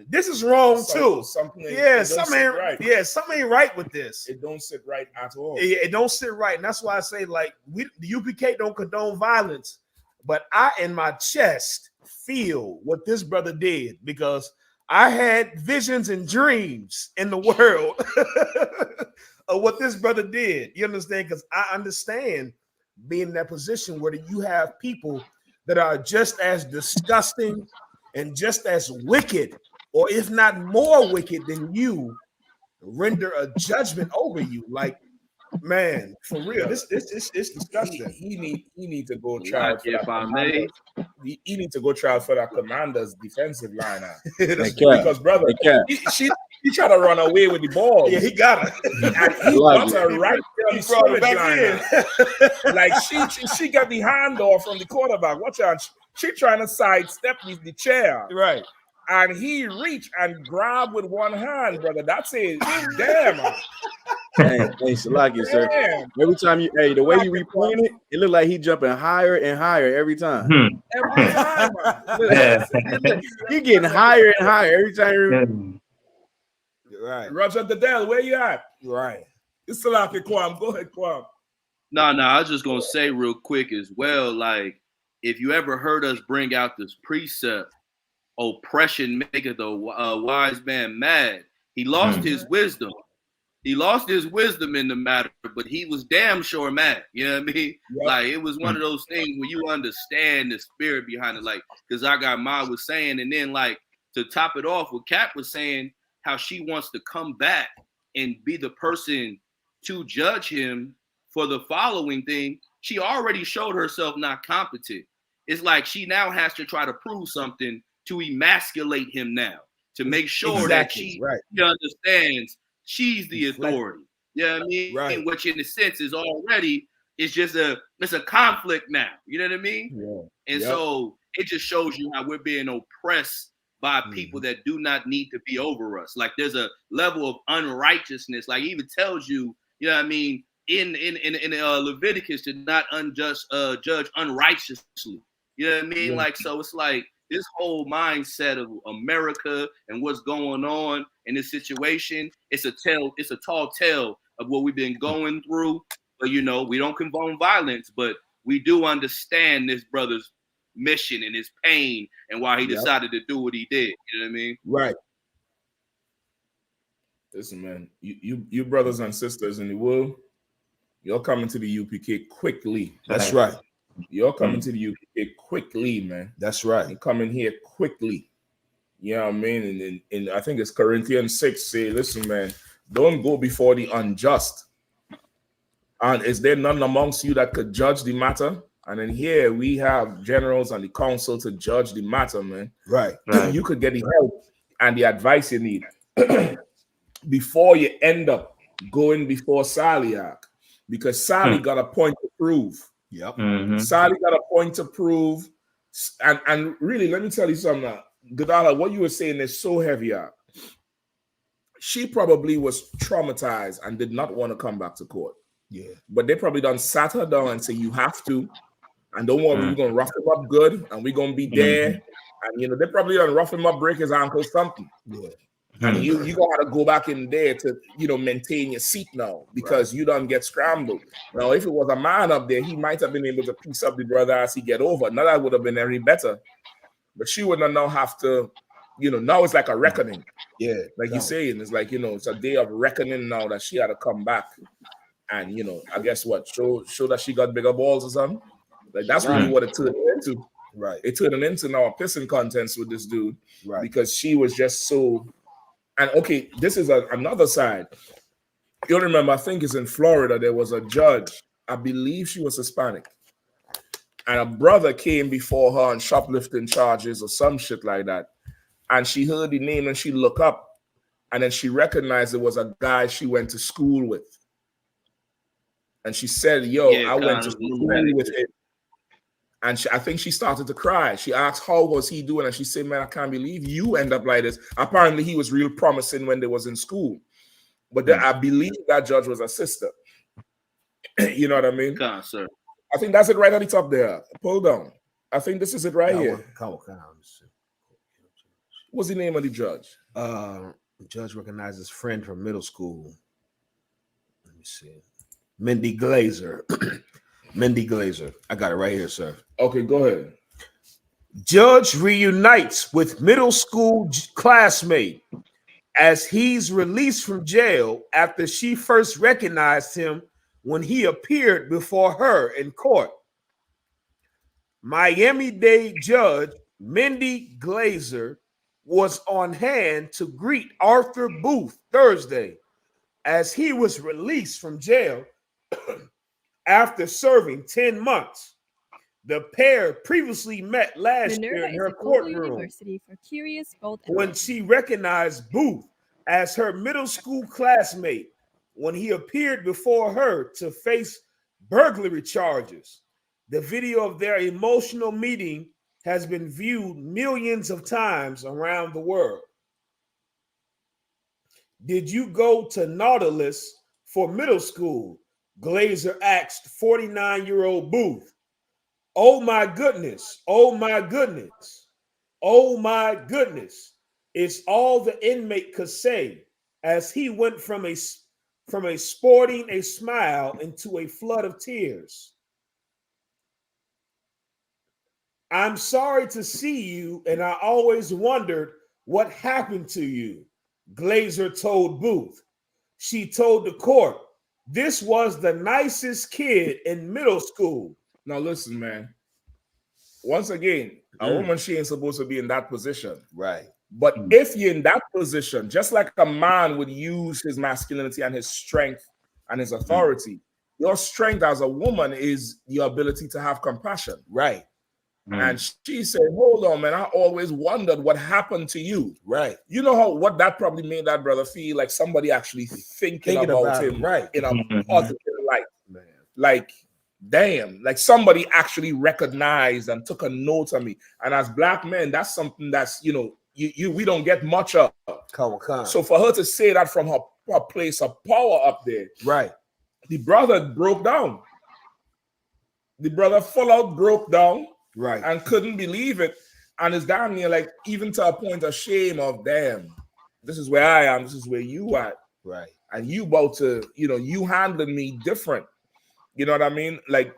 This is wrong too. Something ain't right with this. It don't sit right at all. It don't sit right, and that's why I say, like, the UPK don't condone violence, but I in my chest feel what this brother did because I had visions and dreams in the world of what this brother did. You understand? Because I understand being in that position where you have people that are just as disgusting and just as wicked, or if not more wicked than you, render a judgment over you. Like, man, for real, it's disgusting. He need to go trial. If I may, he need to go trial for that commander's defensive line. Because brother, she tried to run away with the ball. Yeah, he got her. And he got her right on the scrimmage line. Like she got the handoff from the quarterback. Watch out. She trying to sidestep the chair. Right. And he reach and grab with one hand, brother. That's it. Damn. Hey, Salaki, sir. Damn. Every time the way you replaying it, it look like he jumping higher and higher every time. Every time, He getting higher and higher every time. Right. Roger Goodell, where you at? Right. It's Salaki Kwam. Go ahead, Kwam. No, I was just gonna say real quick as well, like if you ever heard us bring out this precept, oppression maketh a wise man mad. He lost his wisdom. He lost his wisdom in the matter, but he was damn sure mad. You know what I mean? Yep. Like it was one of those things where you understand the spirit behind it. Like, because I got Ma was saying, and then like to top it off, what Cap was saying, how she wants to come back and be the person to judge him for the following thing. She already showed herself not competent. It's like she now has to try to prove something to emasculate him now, to make sure that she understands she's the authority. You know what I mean? Right. Which in a sense is already, it's a conflict now. You know what I mean? Yeah. And so it just shows you how we're being oppressed by people that do not need to be over us. Like there's a level of unrighteousness. Like it even tells you, you know what I mean, in Leviticus to not judge unrighteously. You know what I mean? Yeah. Like, so it's like this whole mindset of America and what's going on in this situation, it's a tall tale of what we've been going through. But you know, we don't condone violence, but we do understand this brother's mission and his pain and why he decided to do what he did. You know what I mean? Right. Listen, man, you brothers and sisters in the world, you're coming to the UPK quickly. That's right. You're coming to the UPK quickly, man. That's right. You're coming here quickly. You know what I mean? And I think it's Corinthians 6 say, listen, man, don't go before the unjust. And is there none amongst you that could judge the matter? And then here we have generals and the council to judge the matter, man. Right. You could get the help and the advice you need before you end up going before Saliak, because Sally got a point to prove. Yep. Sally got a point to prove. And really, let me tell you something. Godala, what you were saying is so heavy. She probably was traumatized and did not want to come back to court. Yeah. But they probably done sat her down and say, you have to. And don't worry, we're going to rough him up good. And we're going to be there. And, you know, they probably done rough him up, break his ankle, something. Yeah. And you going to have to go back in there to, you know, maintain your seat now because you don't get scrambled. Now, if it was a man up there, he might have been able to piece up the brother as he get over. Now that would have been any better. But she would not now have to, you know, now it's like a reckoning. Yeah. Like you're saying, it's like, you know, it's a day of reckoning now that she had to come back. And, you know, I guess what? Show that she got bigger balls or something. Like, that's really what it turned into. Right. It turned into now a pissing contest with this dude. Right. Because she was just so... And, okay, this is another side. You'll remember, I think it's in Florida, there was a judge. I believe she was Hispanic. And a brother came before her on shoplifting charges or some shit like that. And she heard the name and she looked up. And then she recognized it was a guy she went to school with. And she said, yo, I went to school with him. And I think she started to cry. She asked, how was he doing? And she said, man, I can't believe you end up like this. Apparently, he was real promising when they was in school. But I believe that judge was a sister. You know what I mean? Sir. I think that's it right at the top there. Pull down. I think this is it right here. What's the name of the judge? The judge recognized his friend from middle school. Let me see. Mindy Glazer. Mindy Glazer. I got it right here, sir. Okay, go ahead. Judge reunites with middle school classmate as he's released from jail after she first recognized him when he appeared before her in court. Miami-Dade judge Mindy Glazer was on hand to greet Arthur Booth Thursday as he was released from jail after serving 10 months. The pair previously met last year in her courtroom when she recognized Booth as her middle school classmate when he appeared before her to face burglary charges. The video of their emotional meeting has been viewed millions of times around the world. Did you go to Nautilus for middle school? Glazer asked 49-year-old Booth. Oh my goodness. Oh my goodness. Oh my goodness. It's all the inmate could say as he went from a sporting a smile into a flood of tears. I'm sorry to see you, and I always wondered what happened to you, Glazer told Booth. She told the court, this was the nicest kid in middle school. Now listen, man. Once again, a woman, she ain't supposed to be in that position. Right. But if you're in that position, just like a man would use his masculinity and his strength and his authority, your strength as a woman is your ability to have compassion. Right. And she said, hold on, man, I always wondered what happened to you. Right. You know what that probably made that brother feel like somebody actually thinking about him right. in a positive light. Man. Like, damn, like somebody actually recognized and took a note of me. And as black men, that's something that's, we don't get much of. Come on. So for her to say that from her place of power up there, right, the brother broke down. The brother full out broke down, right, and couldn't believe it. And it's down here, like, even to a point of shame of, damn, this is where I am, this is where you at. Right. And you about to, you handling me different. You know what I mean? Like,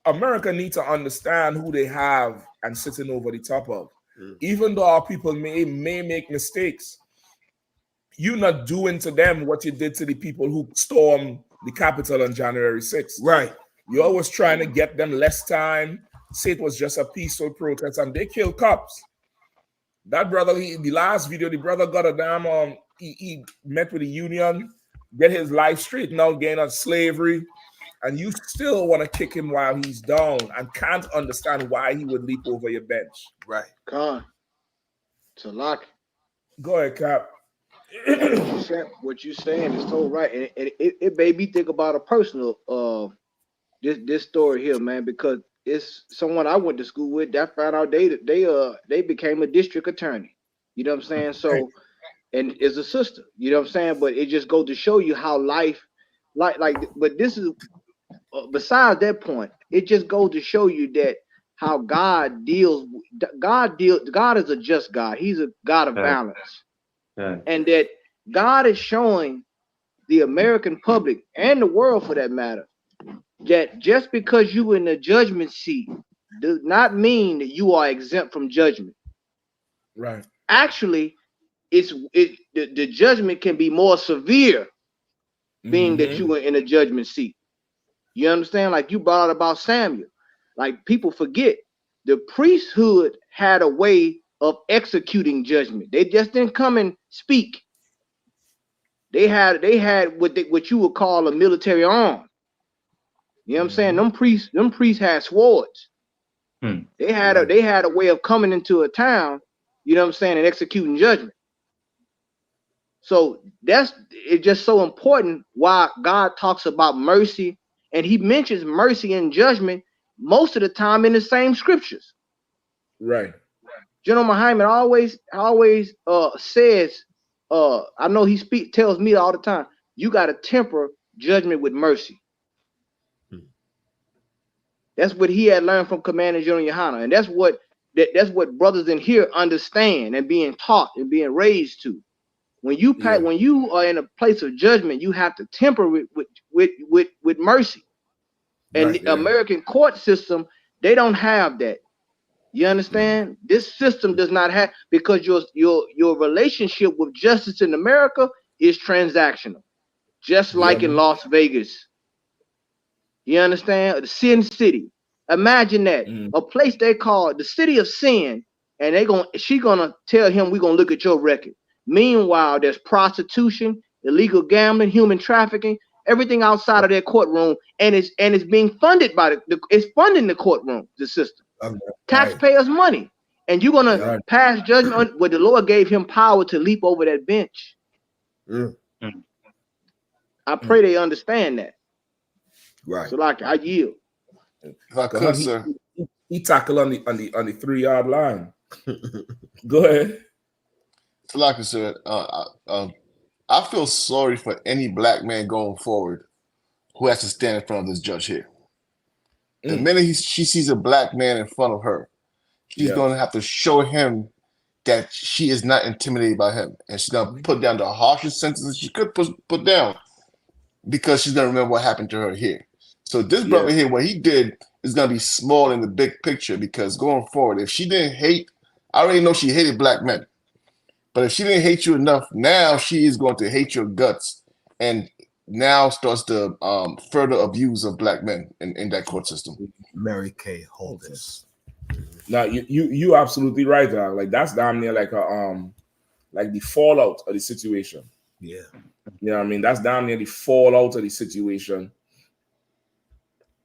America needs to understand who they have and sitting over the top of. Even though our people may make mistakes, you're not doing to them what you did to the people who stormed the Capitol on January 6th. Right. You're always trying to get them less time, say it was just a peaceful protest, and they kill cops. That brother, the last video, the brother got a damn, he met with the union, get his life straightened out, getting on slavery, and you still want to kick him while he's down and can't understand why he would leap over your bench. Right. Con. Talak. Go ahead, Cap. What you saying is so right. And it made me think about a personal this story here, man, because it's someone I went to school with that found out they became a district attorney. You know what I'm saying? So, and is a sister, you know what I'm saying? But it just goes to show you how life, but this is, besides that point, it just goes to show you that how God is a just God. He's a God of balance. Right. And that God is showing the American public and the world for that matter, that just because you in the judgment seat does not mean that you are exempt from judgment. Right. Actually, the judgment can be more severe being that you were in a judgment seat. You understand? Like you brought out about Samuel. Like people forget the priesthood had a way of executing judgment. They just didn't come and speak. They had what you would call a military arm. You know what I'm saying? Them priests had swords. They had a way of coming into a town, you know what I'm saying, and executing judgment. So it's just so important why God talks about mercy, and he mentions mercy and judgment most of the time in the same scriptures. Right. General Muhammad always says, I know he tells me all the time, you got to temper judgment with mercy. That's what he had learned from Commander General Yahanna, and that's what brothers in here understand and being taught and being raised to. When you are in a place of judgment, you have to temper with mercy. And the American court system, they don't have that. You understand? This system does not have, because your relationship with justice in America is transactional, just like in Las Vegas. You understand? The Sin City. Imagine that. A place they call the city of sin, and she gonna tell him, we're gonna look at your record. Meanwhile, there's prostitution, illegal gambling, human trafficking, everything outside of their courtroom, and it's being funded by it's funding the courtroom, the system. Taxpayers' money. And you're gonna pass judgment on what the Lord gave him power to leap over that bench. I pray they understand that. Right. So like I yield. If I could, sir. He tackled on the 3-yard line. Go ahead. So like I said, I feel sorry for any black man going forward who has to stand in front of this judge here. The minute she sees a black man in front of her, she's going to have to show him that she is not intimidated by him, and she's going to put down the harshest sentences she could put down, because she's going to remember what happened to her here. So this brother here, what he did is going to be small in the big picture, because going forward, if she didn't hate, I already know she hated black men, but if she didn't hate you enough, now she is going to hate your guts, and now starts the further abuse of black men in that court system. Mary Kay Holders. Now you absolutely right, dog. Like that's damn near like a like the fallout of the situation. Yeah. You know what I mean? That's damn near the fallout of the situation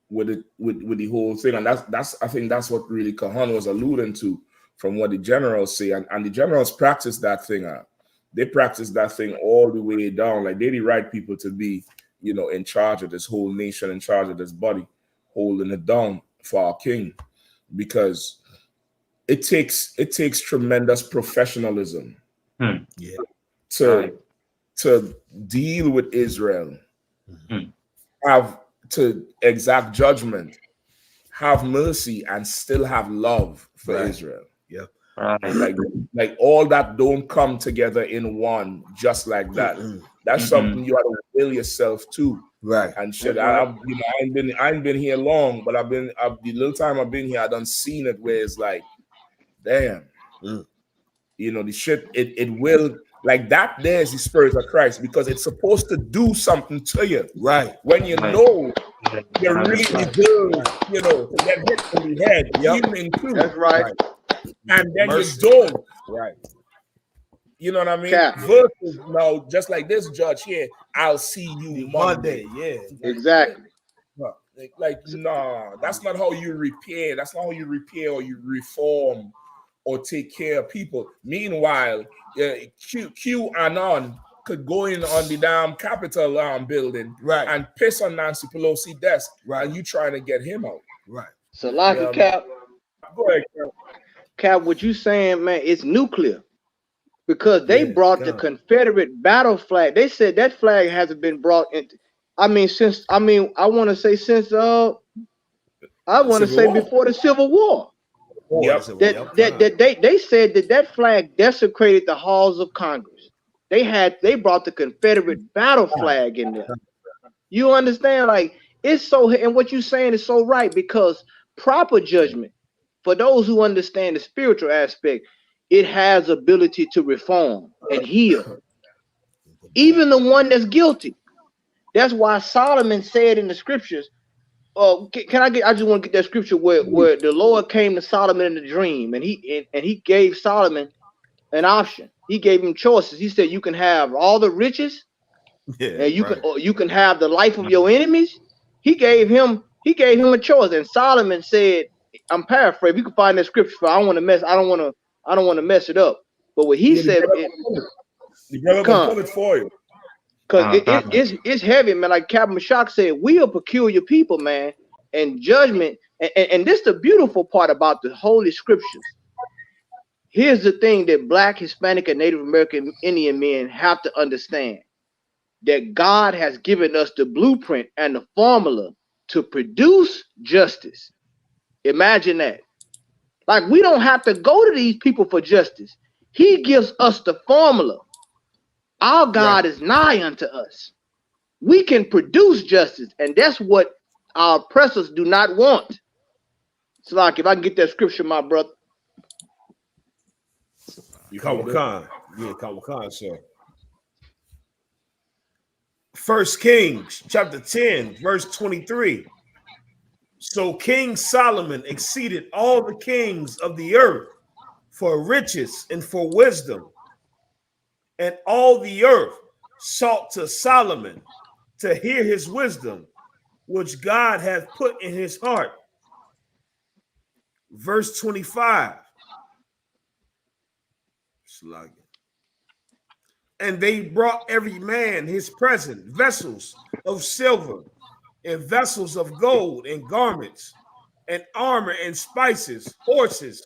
with it with the whole thing. And that's I think that's what really Yahanna was alluding to from what the generals say. And the generals practice that thing out. They practice that thing all the way down. Like they're the right people to be, you know, in charge of this whole nation, in charge of this body, holding it down for our king. Because it takes tremendous professionalism to deal with Israel, have to exact judgment, have mercy, and still have love for Israel. Yep. Like all that don't come together in one just like that. That's something you have to will yourself to. Right. And shit. I ain't been here long, but the little time I've been here, I done seen it where it's like, damn. You know, the shit, it will, like that there's the spirit of Christ, because it's supposed to do something to you. Right. When you know you really deserve, you know, to get hit in the head, evening too. That's right. And then you don't. Right. You know what I mean? Versus now, just like this judge here, I'll see you Monday. Yeah. Exactly. Like, nah, that's not how you repair. That's not how you repair or you reform or take care of people. Meanwhile, QAnon could go in on the damn Capitol building and piss on Nancy Pelosi's desk, and you trying to get him out. Right. So, like Cap, go ahead, Cap, what you saying, man, it's nuclear. Because they brought the Confederate battle flag. They said that flag hasn't been brought into, I want to say since before the Civil War. They said that flag desecrated the halls of Congress. They brought the Confederate battle flag in there. You understand? Like, it's so, and what you're saying is so right, because proper judgment, for those who understand the spiritual aspect, it has ability to reform and heal. Even the one that's guilty. That's why Solomon said in the scriptures, I just want to get that scripture where the Lord came to Solomon in a dream, and he gave Solomon an option. He gave him choices. He said, you can have all the riches, and you can have the life of your enemies. He gave him a choice. And Solomon said, I'm paraphrasing, you can find that scripture, I don't want to mess it up. But what he said, the brother will pull it for you. Because it's heavy, man. Like Captain Mashak said, we are peculiar people, man. And judgment, and this is the beautiful part about the Holy Scriptures. Here's the thing that Black, Hispanic, and Native American Indian men have to understand. That God has given us the blueprint and the formula to produce justice. Imagine that. Like, we don't have to go to these people for justice. He gives us the formula. Our God is nigh unto us. We can produce justice, and that's what our oppressors do not want. So, like, if I can get that scripture, my brother. Kawakan. Yeah, Kawakan, sir. 1 Kings chapter 10, verse 23. So King Solomon exceeded all the kings of the earth for riches and for wisdom. And all the earth sought to Solomon to hear his wisdom, which God hath put in his heart. Verse 25. And they brought every man his present, vessels of silver and vessels of gold and garments and armor and spices, horses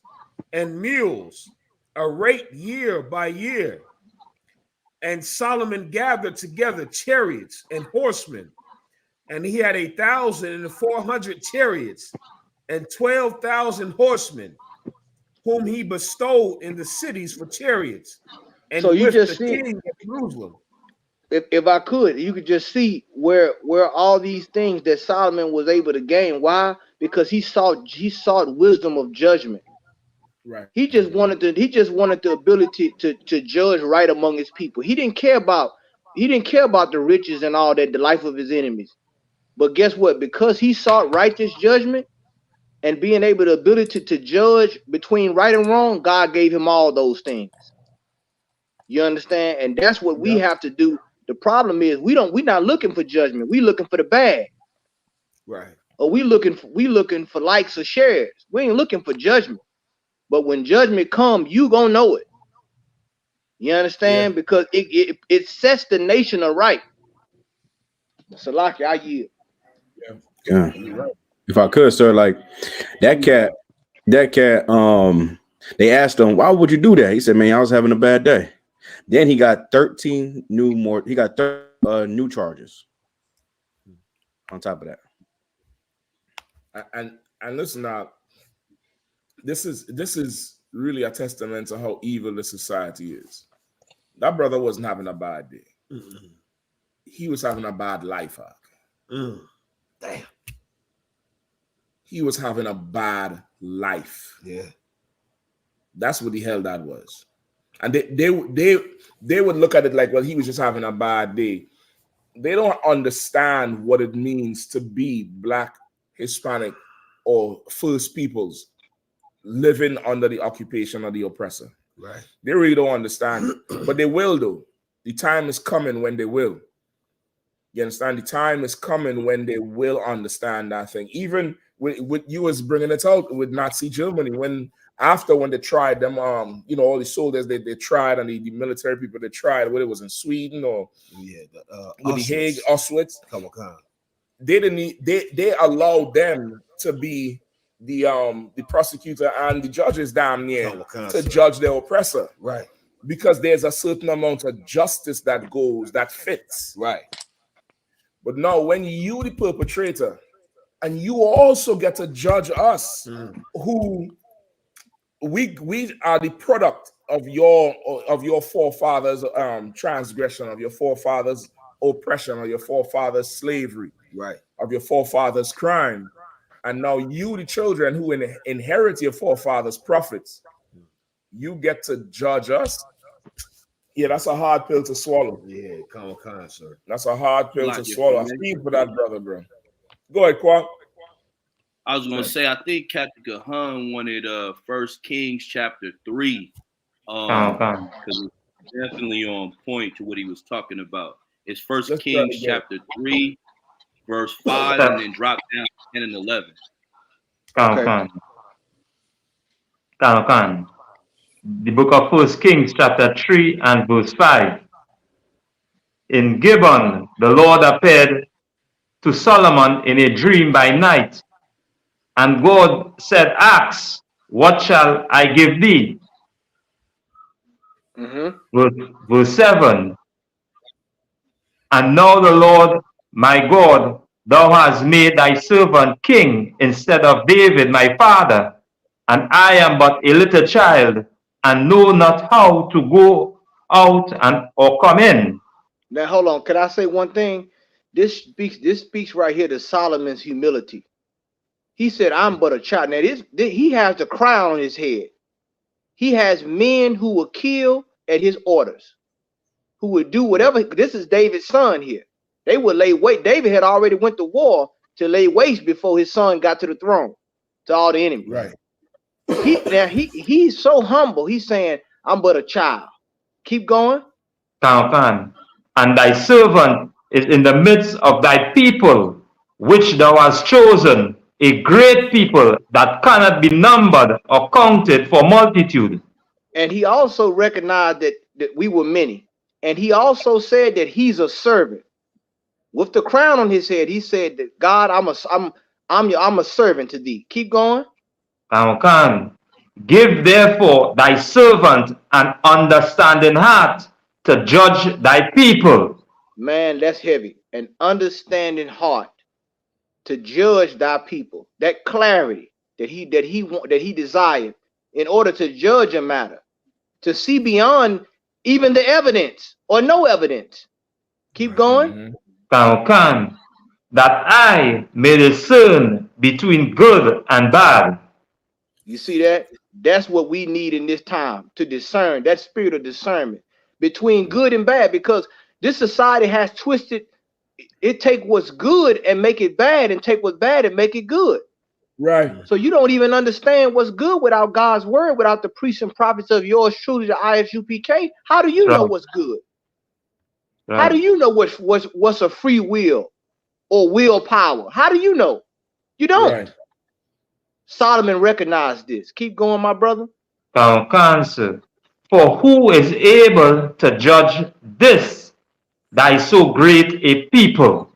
and mules, a rate year by year. And Solomon gathered together chariots and horsemen, and he had 1,400 chariots and 12,000 horsemen, whom he bestowed in the cities for chariots, and So you with just the see, king of Jerusalem. if I could, you could just see where all these things that Solomon was able to gain. Why? Because he sought wisdom of judgment. Right. He just wanted the ability to judge right among his people. He didn't care about the riches and all that, the life of his enemies. But guess what? Because he sought righteous judgment and being able the ability to judge between right and wrong, God gave him all those things. You understand? And that's what we have to do. The problem is we're not looking for judgment. We looking for the bad. Right. Or we looking for likes or shares. We ain't looking for judgment. But when judgment comes, you gonna know it. You understand? Yeah. Because it sets the nation aright. Salaki, I yield. Yeah. If I could, sir, like that cat, they asked him, why would you do that? He said, man, I was having a bad day. Then he got 13 new charges on top of that. And listen now, this is really a testament to how evil the society is. That brother wasn't having a bad day. Mm-hmm. He was having a bad life. Damn. He was having a bad life. Yeah. That's what the hell that was. And they would look at it like, well, he was just having a bad day. They don't understand what it means to be Black, Hispanic, or First Peoples living under the occupation of the oppressor. Right. They really don't understand it. But they will, though. The time is coming when they will. You understand? The time is coming when they will understand that thing. Even with you was bringing it out with Nazi Germany, when they tried them, all the soldiers they tried, and the military people they tried, whether it was in Sweden or with the Hague, Auschwitz. They allowed them to be the prosecutor and the judges down near to judge their oppressor. Right. Because there's a certain amount of justice that fits. Right. But now when you the perpetrator and you also get to judge us, who we are the product of your forefathers transgression, of your forefathers oppression, of your forefathers slavery, right, of your forefathers crime. And now you, the children who inherit your forefathers' profits, you get to judge us. Yeah, that's a hard pill to swallow. Yeah, come on, sir. That's a hard pill to swallow. I feel for that brother, bro. Go ahead, Quack. I was gonna say, I think Captain Yahanna wanted 1 Kings chapter 3. Because it's definitely on point to what he was talking about. It's 1 Kings chapter 3, verse 5, and then drop down 10 and 11. The book of 1 Kings chapter 3 and verse 5. In Gibeon, the Lord appeared to Solomon in a dream by night. And God said, ask, what shall I give thee? Verse 7. And now the Lord, my God, thou hast made thy servant king instead of David, my father. And I am but a little child, and know not how to go out or come in. Now hold on. Can I say one thing? This speaks right here to Solomon's humility. He said, I'm but a child. Now he has the crown on his head. He has men who will kill at his orders, who would do whatever. This is David's son here. They would lay waste. David had already went to war to lay waste before his son got to the throne, to all the enemies. Right. He's so humble. He's saying, I'm but a child. Keep going. And thy servant is in the midst of thy people, which thou hast chosen, a great people that cannot be numbered or counted for multitude. And he also recognized that we were many. And he also said that he's a servant. With the crown on his head, he said that God, I'm a servant to thee. Keep going. Can. Give therefore thy servant an understanding heart to judge thy people. Man, that's heavy. An understanding heart to judge thy people. That clarity that he desired in order to judge a matter, to see beyond even the evidence or no evidence. Keep going. Can. That I may discern between good and bad. You see that? That's what we need in this time, to discern, that spirit of discernment between good and bad, because this society has twisted. It take what's good and make it bad, and take what's bad and make it good. Right. So you don't even understand what's good without God's word, without the priests and prophets of yours truly, the ISUPK. How do you know what's good? How do you know what's a free will or willpower? How do you know? You don't. Right. Solomon recognized this. Keep going, my brother. Answer. For who is able to judge this, thy so great a people?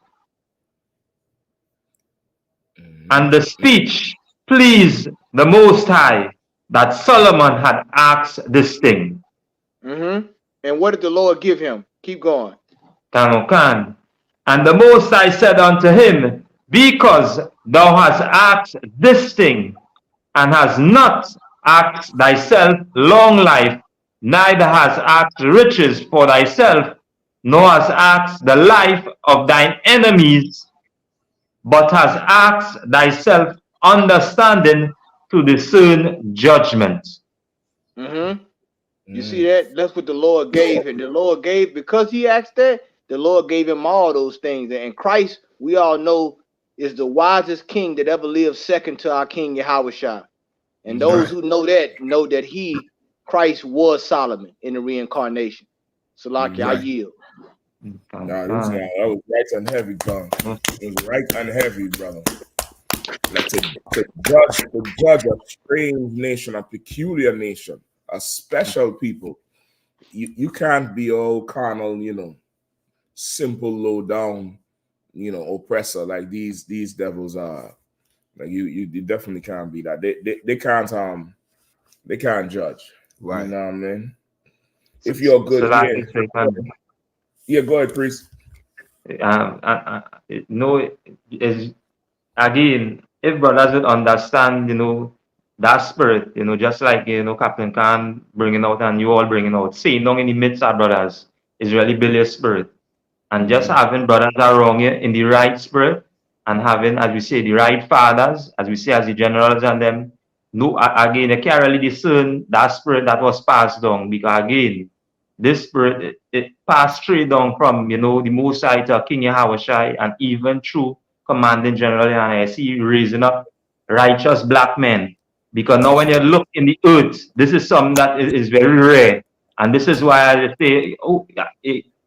And the speech pleased the Most High that Solomon had asked this thing. And what did the Lord give him? Keep going. And the Most High said unto him, because thou hast asked this thing, and hast not asked thyself long life, neither hast asked riches for thyself, nor hast asked the life of thine enemies, but hast asked thyself understanding to discern judgment. You see that? That's what the Lord gave him. The Lord gave, because he asked that, the Lord gave him all those things. And Christ, we all know, is the wisest king that ever lived, second to our King Yahushua. And those who know that he, Christ, was Solomon in the reincarnation. Salaki, I yield. Nah, that was right and heavy, Tom. It was right and heavy, brother. Like to judge a strange nation, a peculiar nation, a special people. You can't be all carnal, simple, low down, oppressor like these devils are. Like you definitely can't be that. They can't judge. Right. You know what I mean? If you're good yeah, go ahead, priest. Again, if brothers would understand, that spirit, just like, Captain Khan bringing out and you all bringing out, seeing down in the midst of brothers is really build your spirit. And just having brothers around you in the right spirit and having, as we say, the right fathers, as we say, as the generals and them, again, you can't really discern that spirit that was passed down, because again, this spirit, it passed straight down from, the Most High to King Yahushua, and even through commanding general, and I see raising up righteous black men. Because now when you look in the earth, this is something that is very rare. And this is why I say,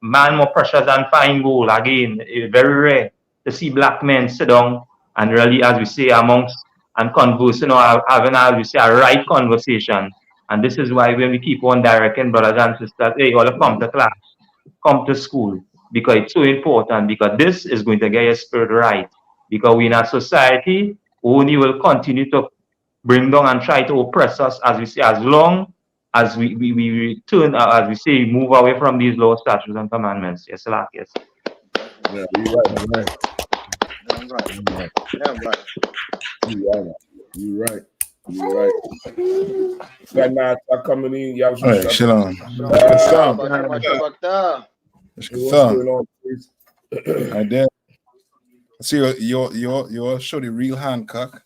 man more precious than fine gold. Again, very rare to see black men sit down and really, as we say, amongst and conversing or having, as we say, a right conversation. And this is why when we keep on directing brothers and sisters, hey, all come to class, come to school, because it's so important, because this is going to get your spirit right. Because we in a society only will continue to bring down and try to oppress us, as we say, as long as we return, as we say, move away from these laws, statutes, and commandments. Yes, sir. Yes. Yeah, you're right. You're right. That night I coming in, y'all. All right, shalom. I did. See, you show the real Hancock.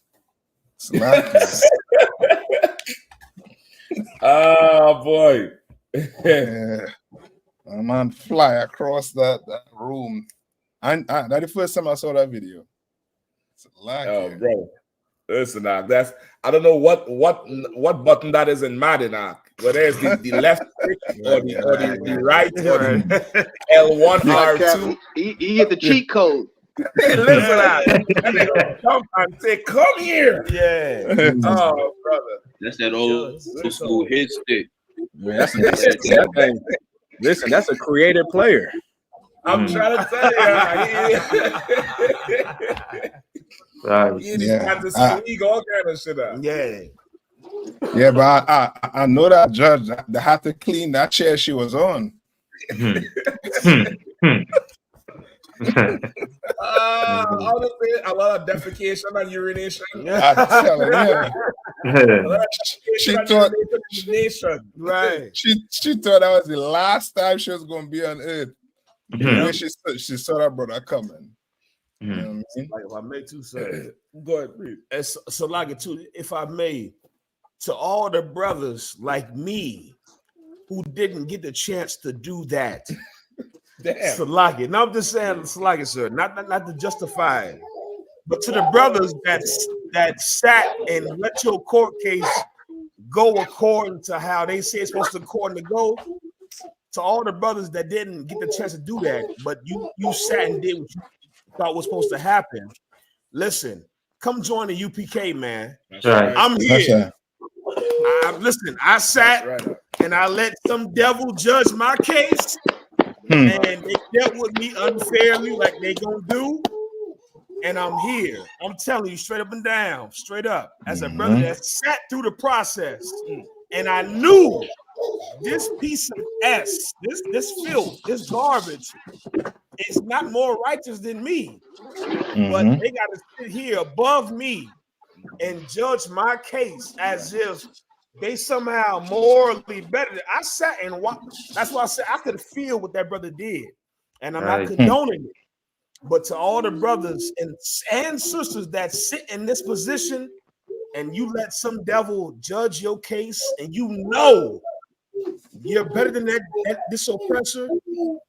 Oh boy. Yeah. A man fly across that room. And that's the first time I saw that video. Bro. Listen, that's I don't know what button that is in Madden, but there's the left or the right or the L1 R2. He hit the cheat code. Listen, come and say, come here. Yeah. Oh, brother. That's that old school hit stick. Man, listen, that's a creative player. I'm trying to tell you. Right. In the Yeah. fantasy league, all kind of shit up. Yeah. Yeah, but I know that judge, they had to clean that chair she was on. Honestly, a lot of defecation and urination. I'm telling you. A lot of defecation and thought urination in the nation. Right. She thought that was the last time she was going to be on earth. The way she saw that brother coming. You know what I mean? Like if I may too, sir. Go ahead, please. So like it too, if I may, to all the brothers like me who didn't get the chance to do that. Damn. Salaki. No, I'm just saying, Salaki, sir. Not to justify it, but to the brothers that sat and let your court case go according to how they say it's supposed to go. To all the brothers that didn't get the chance to do that, but you sat and did what you thought was supposed to happen. Listen, come join the UPK, man. That's right. I'm here. Listen, I sat and I let some devil judge my case, and they dealt with me unfairly like they gonna do. And I'm here. I'm telling you straight up and down, straight up, as a brother that sat through the process, and I knew this piece of this filth, this garbage is not more righteous than me. But they got to sit here above me and judge my case as if they somehow morally better. I sat and watched. That's why I said I could feel what that brother did, and I'm not condoning it. But to all the brothers and sisters that sit in this position, and you let some devil judge your case, and you know you're better than this oppressor,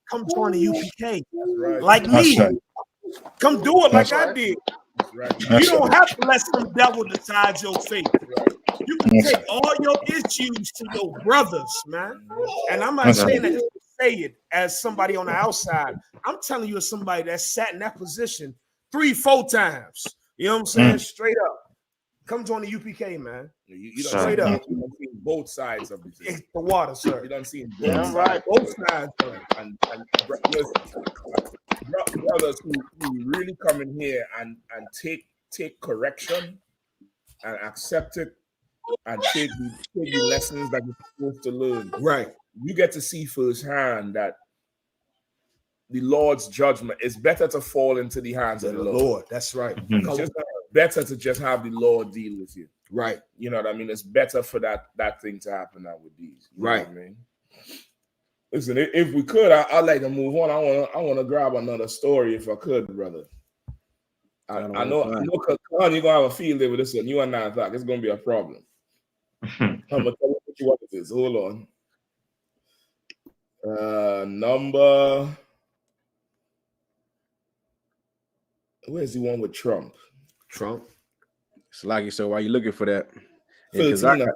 come join the UPK. Right. Like me. Right. Come do it like I did. You don't have to let some devil decide your fate. You can take all your issues to your brothers, man. And I'm not saying that just to say it as somebody on the outside. I'm telling you as somebody that sat in that position 3-4 times. You know what I'm saying? Straight up. Come join the UPK, man. You don't straight up. You don't see both sides of the water, sir. You don't see both sides of it. And brothers who really come in here and take correction and accept it and take the lessons that you're supposed to learn. Right. You get to see firsthand that the Lord's judgment is better to fall into the hands of the Lord. That's right. It's just better to just have the Lord deal with you. Right. You know what I mean? It's better for that thing to happen now with these. You know what I mean? Listen, if we could, I'd like to move on. I want to grab another story if I could, brother. I know, Khan, you're gonna have a field day with this one. You and I thought it's gonna be a problem. I'm gonna tell you what it is. Hold on. Number. Where's the one with Trump? Slaki, so why you looking for that? 13.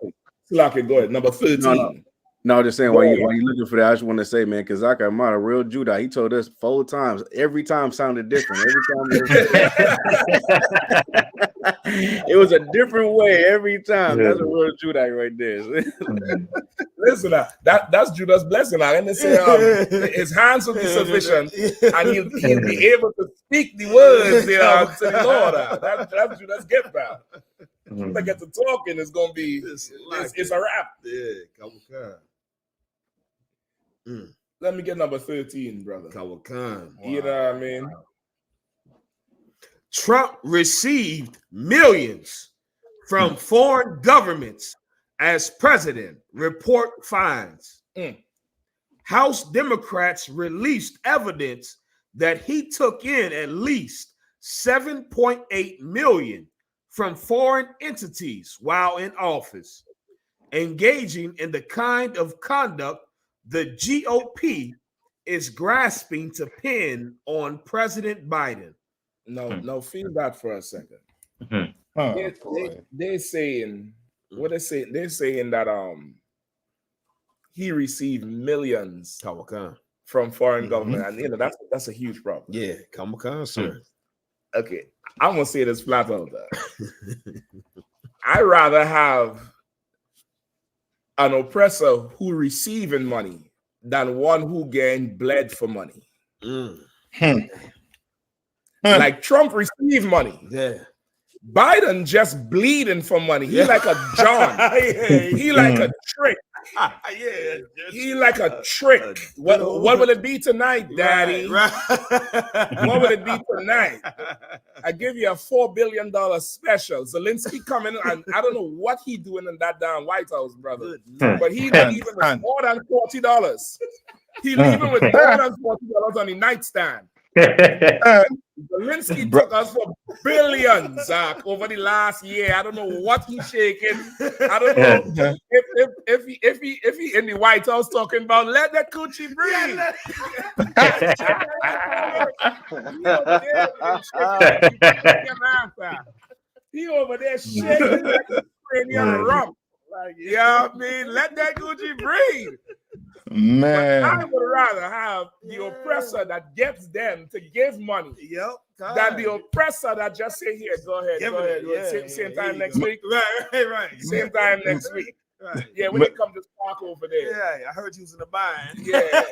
Slaki, go ahead. Number 13. No, just saying, why you looking for that? I just want to say, man, Kazaka Amad, a real Judah, he told us 4 times. Every time sounded different. It was a different way every time. That's a real Judah right there. Listen, that's Judah's blessing. I didn't say his hands will be sufficient, and he'll be able to speak the words to the Lord. That's Judah's gift, pal. When I get to talking, it's gonna be it's a wrap. Yeah, Let me get number 13, brother. Kawakan. You know what I mean? Trump received millions from foreign governments as president, report finds. House Democrats released evidence that he took in at least $7.8 million from foreign entities while in office, engaging in the kind of conduct the GOP is grasping to pin on President Biden. No, feel that for a second. They're saying what they say. They're saying that he received millions from foreign government, and you know that's a huge problem. Yeah, Kamakan, sir. Okay, I'm gonna say this flat out there. I'd rather have an oppressor who receiving money than one who getting bled for money. Like Trump received money. Yeah. Biden just bleeding for money. He like a John. He like a trick. He like a trick. What will it be tonight, Daddy? Right. What will it be tonight? I give you a $4 billion special. Zelensky coming, and I don't know what he doing in that damn White House, brother. But he leaving with more than $40. He leaving with more than $40 on the nightstand. Zelensky took us for billions, Zach, over the last year. I don't know what he's shaking. I don't know if he in the White House talking about let that coochie breathe. He over there shaking like a Ukrainian rump. Like, yeah, I mean, let that Gucci breathe. Man, but I would rather have the oppressor that gets them to give money than the oppressor that just say, here, go ahead. Same time next week. Right. Same time next week. Right. Yeah, we can come just park over there. Yeah, I heard you was in the bind. Yeah.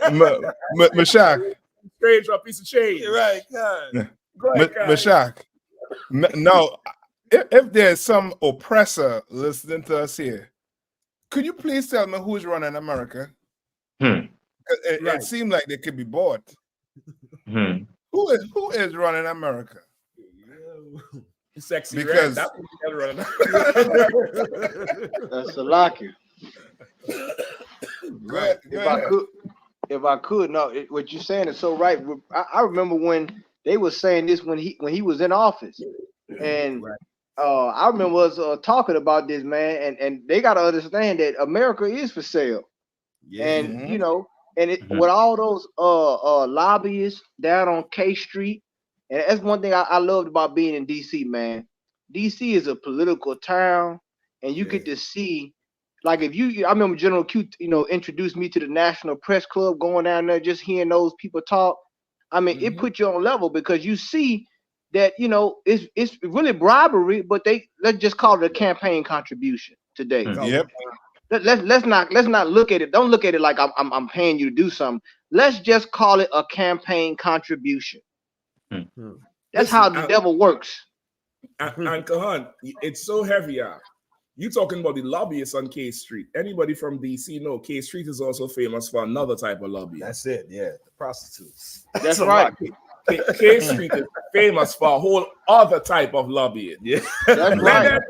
Mashak. Trade for a piece of change. Right, God. Go ahead, Mashak. No, if there's some oppressor listening to us here, could you please tell me who's running America? It seemed like they could be bought. Who is running America? Sexy because red. That's Salakia. Right. If I could, no, what you're saying is so right. I remember when they were saying this when he was in office, and I remember us talking about this, man, and they got to understand that America is for sale, and you know, and with all those lobbyists down on K Street, and that's one thing I loved about being in DC, man. DC is a political town, and you get to see. Like I remember General Q, introduced me to the National Press Club, going down there, just hearing those people talk. I mean, it put you on level because you see that, it's really bribery, but let's just call it a campaign contribution today. Yep. Let's not look at it. Don't look at it like I'm paying you to do something. Let's just call it a campaign contribution. That's how the devil works. And Kahan, it's so heavy out. You talking about the lobbyists on K Street. Anybody from DC know K Street is also famous for another type of lobby. That's it, the prostitutes. That's right. K Street is famous for a whole other type of lobbying. Yeah, that's right.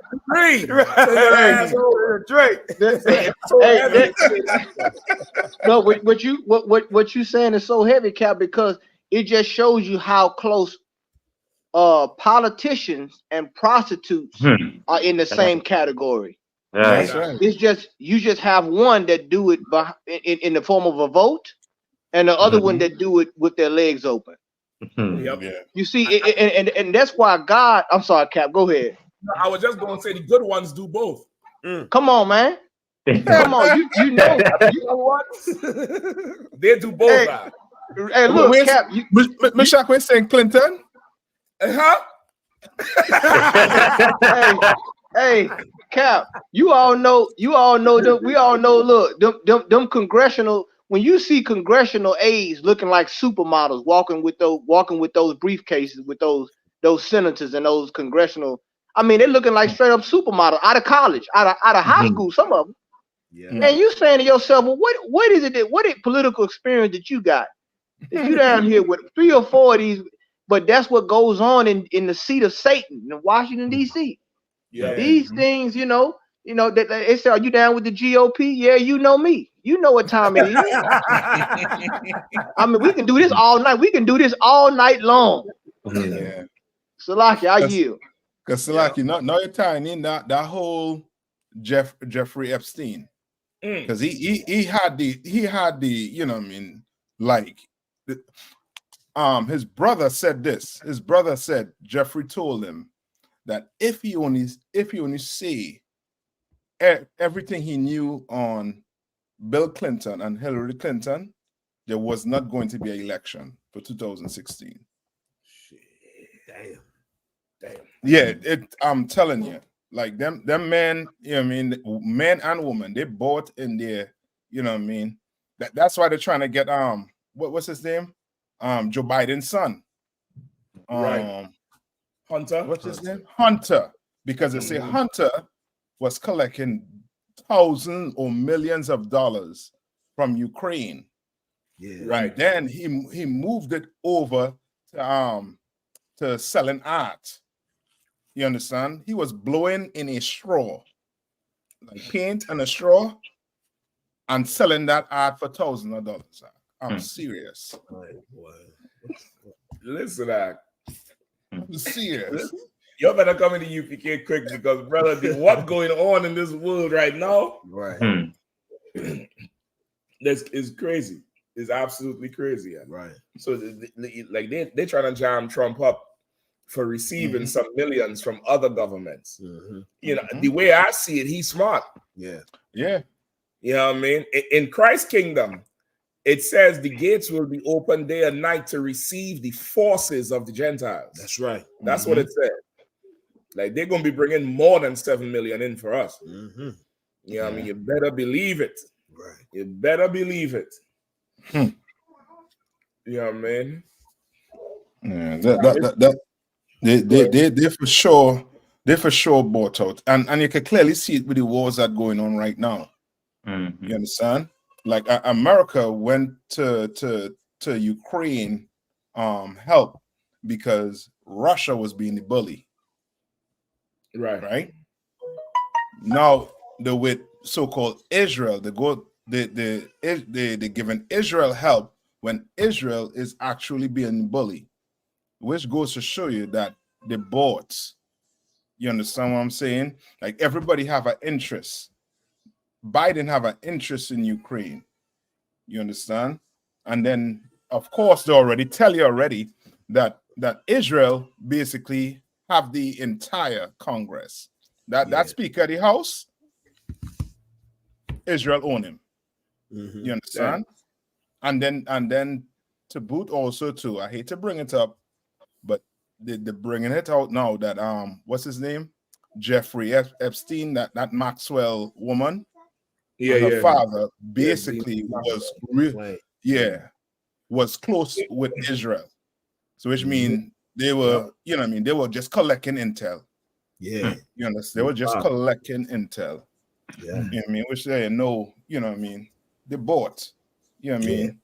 No, what you saying is so heavy, Cap, because it just shows you how close politicians and prostitutes are in the same category. That's right. It's just you just have one that do it in the form of a vote, and the other one that do it with their legs open. Yep. You see, and that's why God. I'm sorry, Cap. Go ahead. I was just going to say the good ones do both. Come on, man. Come on, you know what? They do both. Hey, look, Cap. Mashak, we're saying Clinton. Hey, Cap. You all know. We all know. Look, them congressional. When you see congressional aides looking like supermodels walking with those briefcases with those senators and those congressional. I mean, they're looking like straight up supermodel out of college, out of high school. Some of them. Yeah. And you saying to yourself, well, what is it? What political experience that you got? That you down here with 3 or 4 of these? But that's what goes on in the seat of Satan in Washington, D.C. Yeah. These things, that they say, are you down with the GOP? Yeah, you know me. You know what time it is. I mean, we can do this all night. We can do this all night long. Yeah. Salaki, I yield. Because Salaki, now you're tying in that whole Jeffrey Epstein. Because he had the his brother said this. His brother said Jeffrey told him that if he only say everything he knew on Bill Clinton and Hillary Clinton, there was not going to be an election for 2016. Damn. Yeah, I'm telling you, like them men, men and women, they bought in there, that's why they're trying to get what's his name? Joe Biden's son. Right. Hunter. What's his name? Hunter. Because they say Hunter was collecting thousands or millions of dollars from Ukraine. Yeah. Right. And then he moved it over to selling art. You understand? He was blowing in a straw, like paint and a straw, and selling that art for thousands of dollars. I'm serious. Listen, I'm serious. You better come into UPK quick because, brother, what's going on in this world right now? Right. This is crazy. It's absolutely crazy. Right. So, they're trying to jam Trump up for receiving some millions from other governments. You know, the way I see it, he's smart. Yeah. Yeah. You know what I mean? In Christ's kingdom, it says the gates will be open day and night to receive the forces of the Gentiles. That's right. That's what it said. Like, they're going to be bringing more than 7 million in for us. You know what I mean? You better believe it. Right. You better believe it. You know what I mean? Yeah, they for sure bought out. And you can clearly see it with the wars that are going on right now. You understand? Like America went to Ukraine help because Russia was being the bully. Right. Now the with so-called Israel, they giving Israel help when Israel is actually being bullied, which goes to show you that they bought. You understand what I'm saying? Like everybody have an interest. Biden have an interest in Ukraine. You understand? And then, of course, they already tell you already that Israel basically have the entire Congress. That Speaker of the House, Israel own him. You understand? And then to boot also too, I hate to bring it up, but they're bringing it out now that what's his name? Jeffrey Epstein, that Maxwell woman. Her father basically was close with Israel. So which means they were, you know what I mean, they were just collecting intel. Yeah. You understand? They were just collecting intel. Yeah. You know what I mean? Which they know, you know what I mean, they bought. You know what I mean?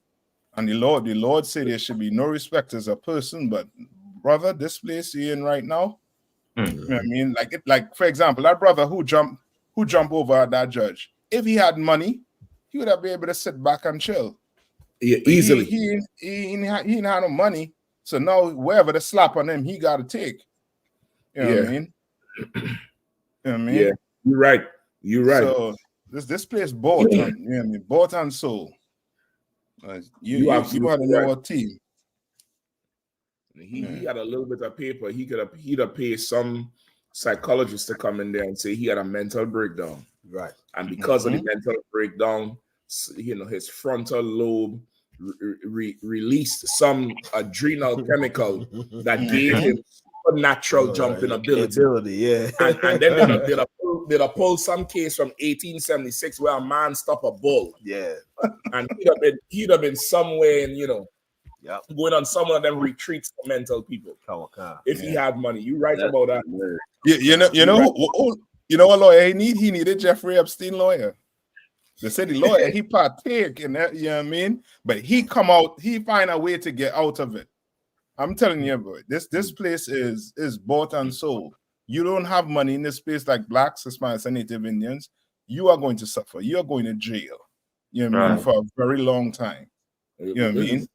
And the Lord said there should be no respect as a person, but brother, this place you're in right now, you know what I mean? Like for example, that brother who jumped over at that judge. If he had money, he would have been able to sit back and chill. Yeah, easily. He didn't have no money, so now wherever the slap on him, he got to take. You know what I mean? You know what I mean? Yeah, you're right. You're right. So this place bought, you know what I mean? Bought and sold. You had another team. He had a little bit of paper. He'd have paid some psychologist to come in there and say he had a mental breakdown. Right. And because of the mental breakdown, you know, his frontal lobe released some adrenal chemical that gave him supernatural jumping ability. And then they'd have pulled some case from 1876 where a man stopped a bull. Yeah. And he'd have been somewhere in, you know, going on some of them retreats for mental people. If he had money. You're right about that. You know what lawyer he need? He needed Jeffrey Epstein lawyer. They said the lawyer, he partake in that, you know what I mean? But he come out, he find a way to get out of it. I'm telling you, boy, this place is bought and sold. You don't have money in this place like blacks, Hispanics, and Native Indians, you are going to suffer. You are going to jail. You know what I mean? For a very long time. You know what I mean?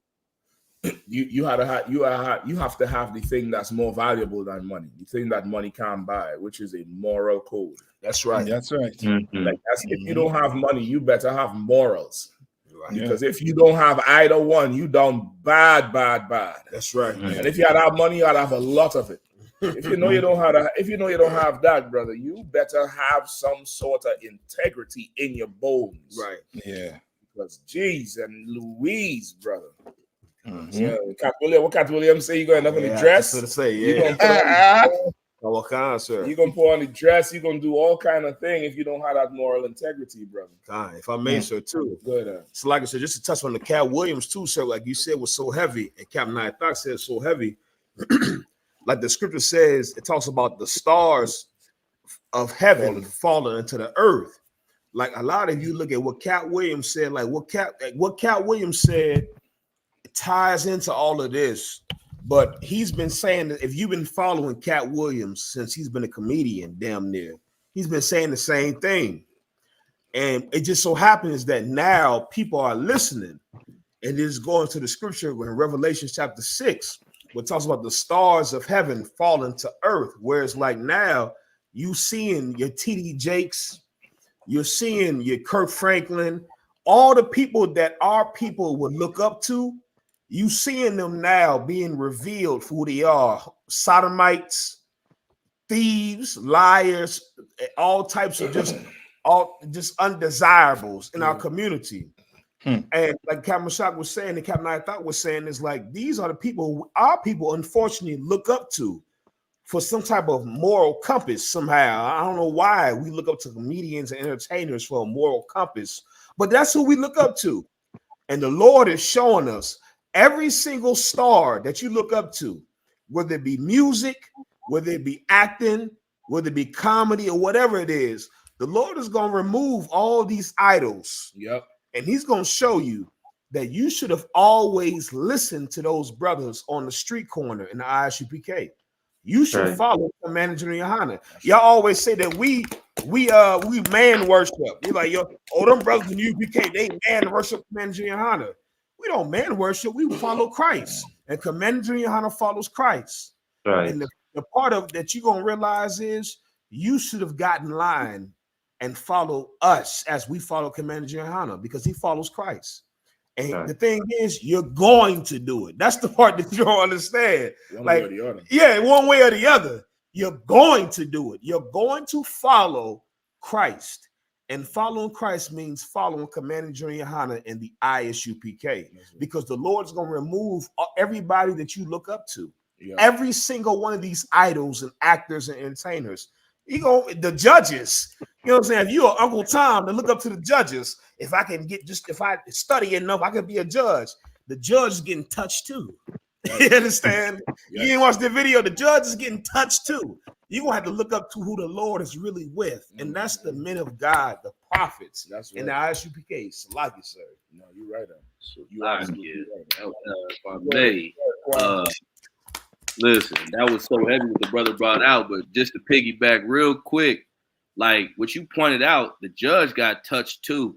You have to have the thing that's more valuable than money, the thing that money can't buy, which is a moral code. That's right. That's right. If you don't have money, you better have morals. Right. Because if you don't have either one, you done bad. That's right. And if you had have money, you gotta have a lot of it. If you know you don't have that, brother, you better have some sort of integrity in your bones. Right. Yeah. Because geez and Louise, brother. Yeah, what Cat Williams say? You gonna end up in the dress? That's what I say. You Yeah. You're gonna put on the dress. You're gonna do all kind of thing if you don't have that moral integrity, brother. If I may, sir, too. Good. So, like I said, just to touch on the Cat Williams too, sir. Like you said, was so heavy, and Captain Nyathak said so heavy. like the scripture says, it talks about the stars of heaven falling into the earth. Like a lot of you look at what Cat Williams said, like what Cat Williams said ties into all of this. But he's been saying that if you've been following Cat Williams since he's been a comedian, damn near, he's been saying the same thing. And it just so happens that now people are listening. And this is going to the scripture in Revelation chapter 6, where it talks about the stars of heaven falling to earth. Whereas like now, you seeing your T.D. Jakes, you're seeing your Kirk Franklin, all the people that our people would look up to, you seeing them now being revealed for who they are. Sodomites, thieves, liars, all types of just undesirables in our community. And like Captain Mashak was saying, and Captain I thought was saying, is like these are the people our people unfortunately look up to for some type of moral compass somehow. I don't know why we look up to comedians and entertainers for a moral compass, but that's who we look up to. And the Lord is showing us every single star that you look up to, whether it be music, whether it be acting, whether it be comedy or whatever it is, the Lord is going to remove all these idols. Yep. And he's going to show you that you should have always listened to those brothers on the street corner in the ISUPK. You should follow Commander General Yahanna. Y'all always say that we man worship. You're like, yo, them brothers in the UPK, they man worship Commander General Yahanna. We don't man worship, we follow Christ. And Commander General Yahanna follows Christ. Right. And the part of that you're going to realize is you should have gotten in line and follow us as we follow Commander Yahanna, because he follows Christ. And the thing is, you're going to do it. That's the part that you don't understand. One way or the other. Yeah, one way or the other. You're going to do it. You're going to follow Christ. And following Christ means following Commander General Yahanna and the ISUPK, because the Lord's going to remove everybody that you look up to. Yeah. Every single one of these idols and actors and entertainers. The judges, you know what I'm saying? If you're Uncle Tom, then look up to the judges. If I study enough, I could be a judge. The judge is getting touched too. You understand? You didn't watch the video. The judge is getting touched too. You're going to have to look up to who the Lord is really with. And that's the men of God, the prophets. That's right. And the ISUPK. Salaki, sir. No, you're right. You absolutely right. Listen, that was so heavy what the brother brought out, but just to piggyback real quick, like what you pointed out, the judge got touched too.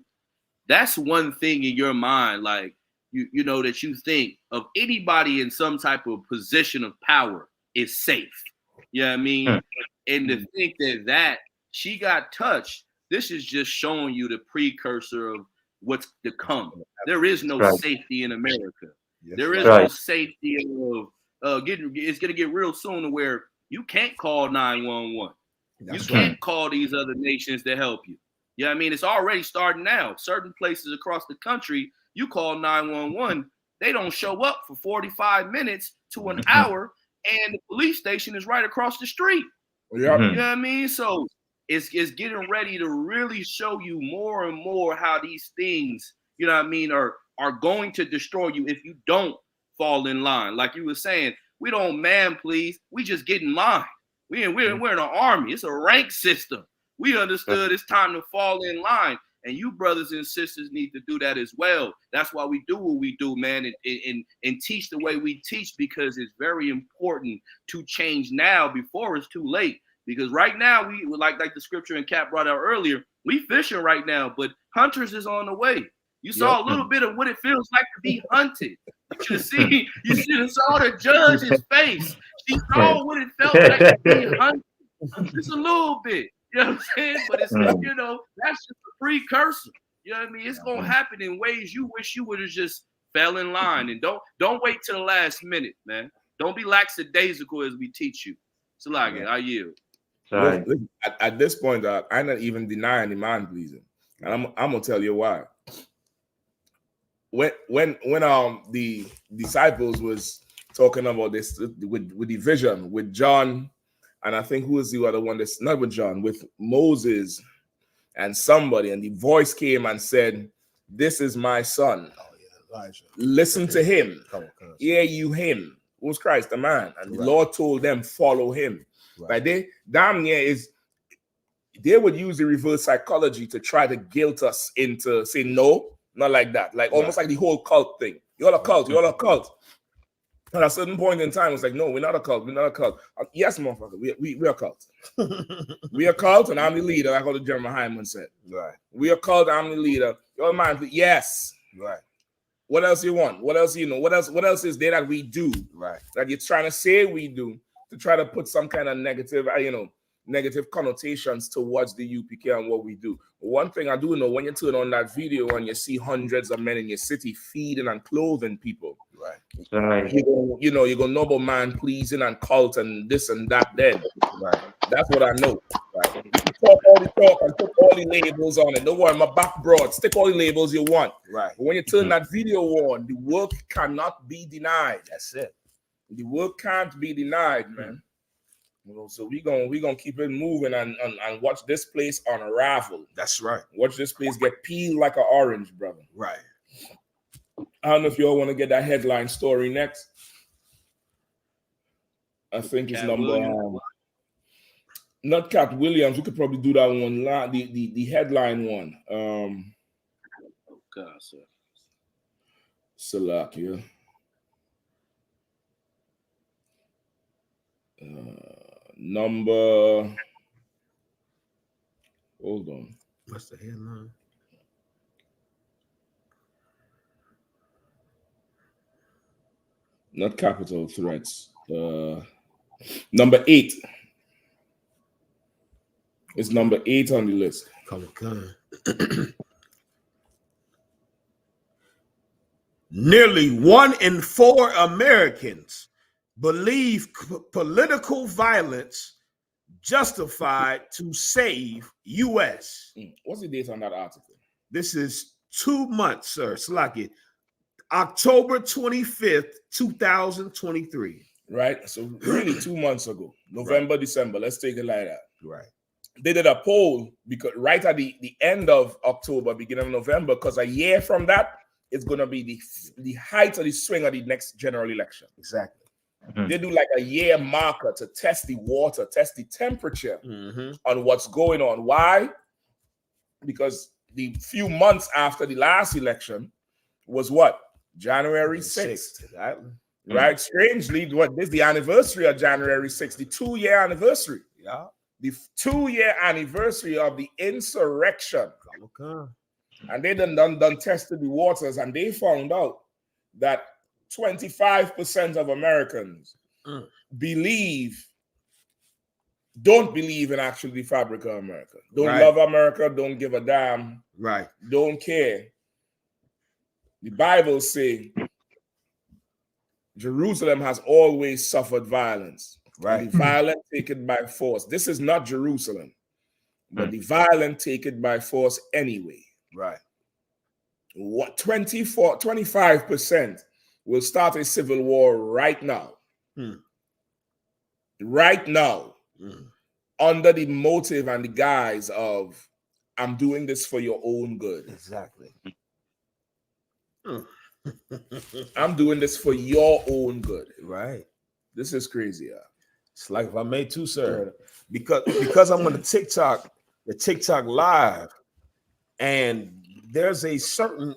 That's one thing in your mind, like you know, that you think of anybody in some type of position of power is safe. You know what I mean? And to think that she got touched, this is just showing you the precursor of what's to come. There is no safety in America. There is no safety of it's gonna get real soon to where you can't call 911. You can't call these other nations to help you. You know what I mean? It's already starting now. Certain places across the country, you call 911, they don't show up for 45 minutes to an hour, and the police station is right across the street. Yep. You know what I mean? So it's getting ready to really show you more and more how these things, you know what I mean, are going to destroy you if you don't fall in line. Like you were saying, we don't man please, we just get in line. We're in an army. It's a rank system. We understood it's time to fall in line. And you brothers and sisters need to do that as well. That's why we do what we do, man, and teach the way we teach, because it's very important to change now before it's too late. Because right now, we like the scripture and Cap brought out earlier, we fishing right now, but hunters is on the way. You saw a little bit of what it feels like to be hunted. You should have saw the judge's face. She saw what it felt like to be hunted. Just a little bit. You know what I'm saying? But it's, you know, that's just a precursor. You know what I mean? It's going to happen in ways you wish you would have just fell in line. And don't wait till the last minute, man. Don't be lackadaisical as we teach you. So like it, I yield. Listen, at this point, I'm not even denying the man pleasing. And I'm going to tell you why. When the disciples was talking about this with the vision with John, and I think who was the other one that's not with John, with Moses and somebody, and the voice came and said, "This is my son. Listen to him. Hear you him." Who's Christ? The man. And the Lord told them, follow him. Right? They damn near they would use the reverse psychology to try to guilt us into saying no, not like that. Like almost like the whole cult thing. You're a cult, you're a cult. At a certain point in time, it's like, no, we're not a cult, we're not a cult. Yes, motherfucker, we're a cult. We're a cult, and I'm the leader, like how the Jeremiah Hyman said. Right. We're a cult, I'm the leader. You're man, yes. Right. What else you want? What else you know? What else is there that we do? Right. That you're trying to say we do to try to put some kind of negative, negative connotations towards the UPK and what we do. One thing I do know, when you turn on that video and you see hundreds of men in your city feeding and clothing people, right? You're gonna know about man pleasing and cult and this and that. Then, right? That's what I know. Right? Talk all the talk and put all the labels on it. Don't worry, my back broad. Stick all the labels you want. Right. But when you turn that video on, the work cannot be denied. That's it. The work can't be denied, man. So we gonna keep it moving and watch this place unravel. That's right. Watch this place get peeled like an orange, brother. Right. I don't know if y'all want to get that headline story next. I think it's not Cat Williams. We could probably do that one. The headline one. God, sir. Salakia. Number. Hold on. What's the headline? Not capital threats. Number 8. It's number 8 on the list. Come on. Nearly 1 in 4 Americans believe political violence justified to save U.S. What's the date on that article? This is 2 months, sir. Slacky. October 25th, 2023. Right? So really 2 months ago. November, December. Let's take it like that. Right. They did a poll because right at the end of October, beginning of November, because a year from that, it's going to be the height of the swing of the next general election. Exactly. Mm-hmm. They do like a year marker to test the water, test the temperature on what's going on. Why? Because the few months after the last election was what? January 6th. Exactly. Right? Strangely, this is the anniversary of January 6th, the 2-year anniversary. Yeah. The 2-year anniversary of the insurrection. Okay. And they done tested the waters, and they found out that 25% of Americans don't believe in actually the fabric of America. Don't love America, don't give a damn. Right. Don't care. The Bible says Jerusalem has always suffered violence. Right. And the violent take it by force. This is not Jerusalem, but the violent take it by force anyway. Right. 25% will start a civil war right now. Right now. Under the motive and the guise of, I'm doing this for your own good. Exactly. I'm doing this for your own good. Right. This is crazy. It's like if I made two, sir, because I'm on the TikTok live, and there's a certain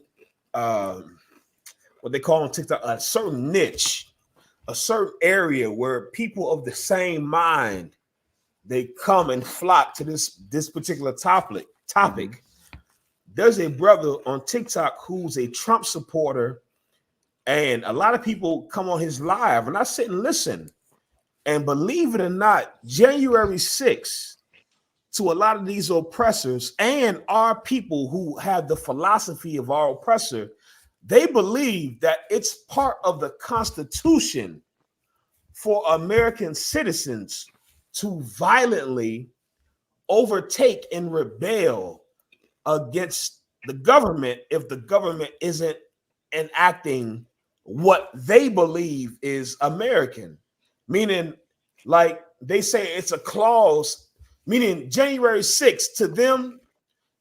what they call on TikTok, a certain niche, a certain area where people of the same mind, they come and flock to this particular topic. There's a brother on TikTok who's a Trump supporter, and a lot of people come on his live, and I sit and listen. And believe it or not, January 6th, to a lot of these oppressors and our people who have the philosophy of our oppressor, they believe that it's part of the Constitution for American citizens to violently overtake and rebel against the government if the government isn't enacting what they believe is American. Meaning, like they say it's a clause, meaning January 6th to them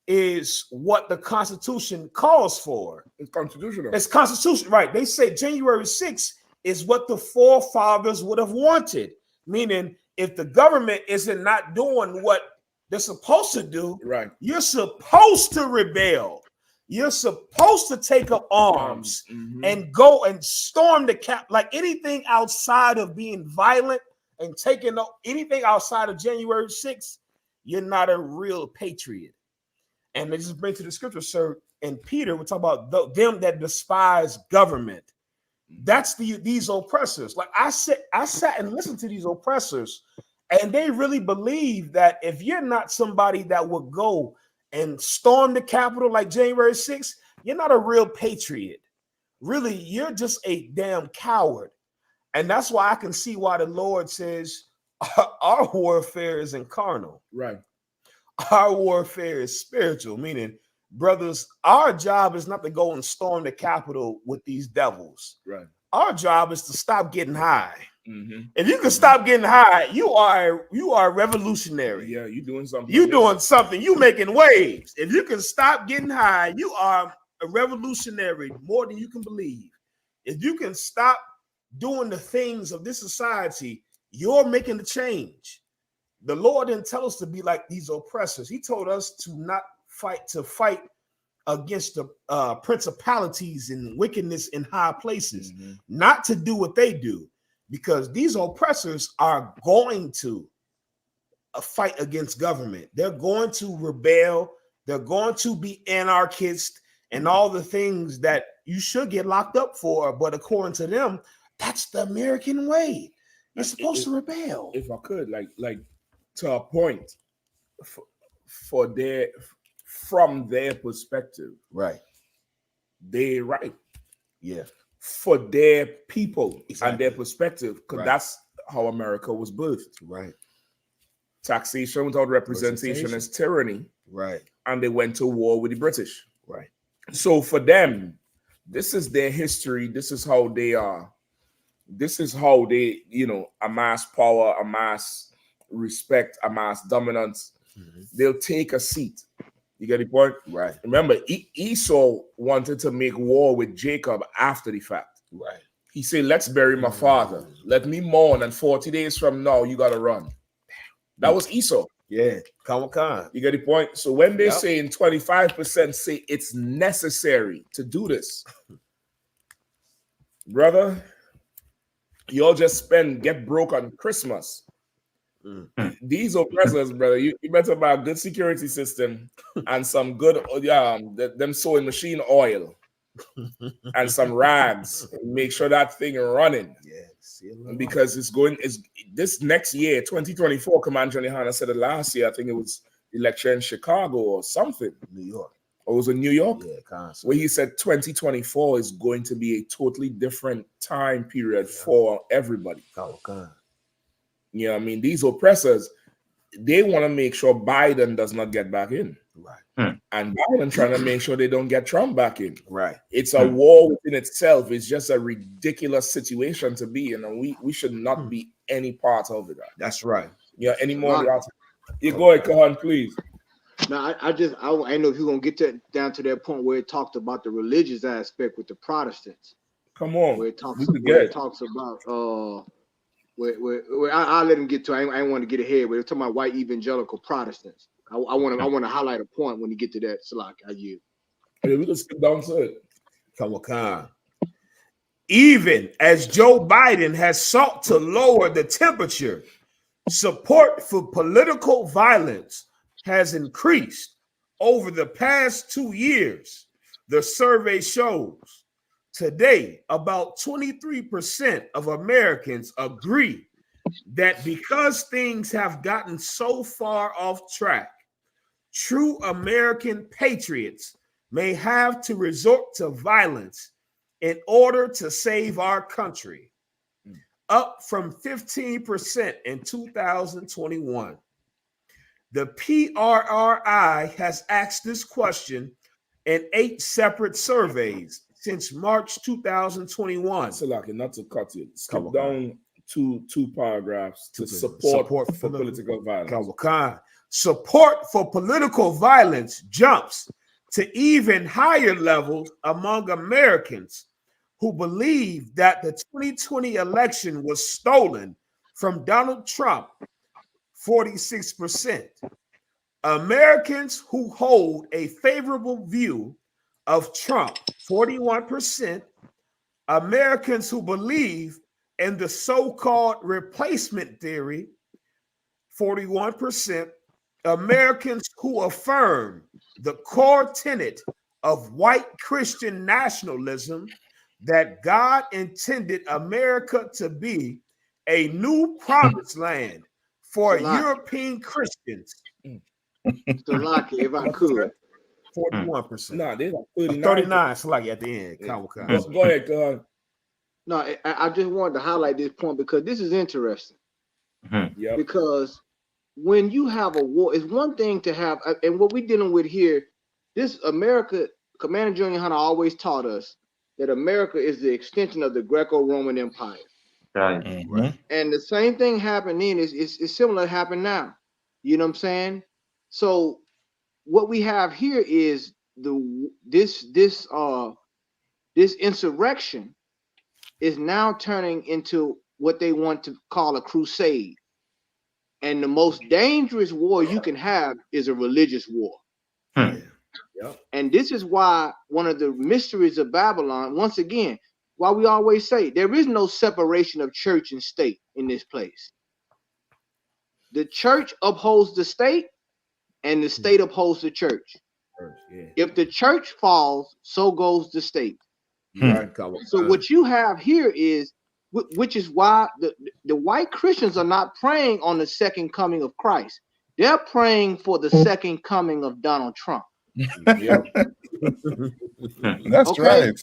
is what the Constitution calls for. It's constitutional. It's constitutional, right? They say January 6th is what the forefathers would have wanted. Meaning, if the government isn't not doing what they're supposed to do, right, you're supposed to rebel. You're supposed to take up arms and go and storm the cap. Like anything outside of being violent and taking anything outside of January 6th, you're not a real patriot. And they just bring to the scripture, sir, and Peter, we talk about them that despise government. That's these oppressors. Like I sat and listened to these oppressors, and they really believe that if you're not somebody that would go and storm the Capitol like January 6th, you're not a real patriot. Really, you're just a damn coward. And that's why I can see why the Lord says our warfare isn't carnal. Right. Our warfare is spiritual, meaning, brothers, our job is not to go and storm the Capitol with these devils. Right. Our job is to stop getting high. If you can stop getting high, you are revolutionary. Yeah, you're doing something. You're doing something. You making waves. If you can stop getting high, you are a revolutionary more than you can believe. If you can stop doing the things of this society, you're making the change. The Lord didn't tell us to be like these oppressors. He told us to not fight against the principalities and wickedness in high places, not to do what they do, because these oppressors are going to fight against government. They're going to rebel. They're going to be anarchist and all the things that you should get locked up for. But according to them, that's the American way. You're supposed to rebel. If I could, like to a point, from their perspective, right? They're right. Yeah. For their people and their perspective, because that's how America was birthed. Right. Taxation without representation is tyranny. Right. And they went to war with the British. Right. So for them, this is their history. This is how they are. This is how they, amass power, amass respect, amass dominance. They'll take a seat. You get the point? Right. Remember, Esau wanted to make war with Jacob after the fact. Right. He said, let's bury my father. Let me mourn, and 40 days from now, you got to run. That was Esau. Yeah. Khan. You get the point? So when they say in 25% say it's necessary to do this, brother, you'll just get broke on Christmas. These oppressors, brother, you better buy a good security system and some good them sewing machine oil and some rags. Make sure that thing is running. Yeah, because it's this next year, 2024. Commander Yahanna said it last year. I think it was election in Chicago or something. New York. Or was it New York? Yeah, where he said 2024 is going to be a totally different time period for everybody. You know what I mean? These oppressors, they want to make sure Biden does not get back in. Right. And Biden trying to make sure they don't get Trump back in. Right. It's a war within itself. It's just a ridiculous situation to be in. And we should not be any part of it. That's right. Yeah, any more? You go ahead, Kahan, please. No, I didn't know if you're going to get down to that point where it talked about the religious aspect with the Protestants. Come on. Where it talks about where I'll let him get to. I ain't want to get ahead. We're talking about white evangelical Protestants. I want to highlight a point when you get to that. Salak, we can skip down to it. Come on. Even as Joe Biden has sought to lower the temperature, support for political violence has increased over the past 2 years. The survey shows today, about 23% of Americans agree that because things have gotten so far off track, true American patriots may have to resort to violence in order to save our country, up from 15% in 2021. The PRRI has asked this question in 8 separate surveys since March 2021. Salaki, not to cut you. Skip down two paragraphs to support for political violence. Support for political violence jumps to even higher levels among Americans who believe that the 2020 election was stolen from Donald Trump, 46%. Americans who hold a favorable view of Trump, 41%. Americans who believe in the so-called replacement theory, 41%. Americans who affirm the core tenet of white Christian nationalism, that God intended America to be a new promised land for European Christians. Salaki, if I could. 41%. No, there's like 39. 39, Salaki at the end. Go ahead, God. No, I just wanted to highlight this point because this is interesting. Yep. Because when you have a war, it's one thing to have, and what we're dealing with here, this America, Commander Junior Yahanna always taught us that America is the extension of the Greco-Roman Empire. Right. And the same thing happened then is similar to happen now. You know what I'm saying? So what we have here is this insurrection is now turning into what they want to call a crusade. And the most dangerous war you can have is a religious war. And this is why one of the mysteries of Babylon, once again, why we always say there is no separation of church and state in this place. The church upholds the state and the state upholds the church. If the church falls, so goes the state. So what you have here is, which is why the white Christians are not praying on the second coming of Christ. They're praying for the second coming of Donald Trump. That's right.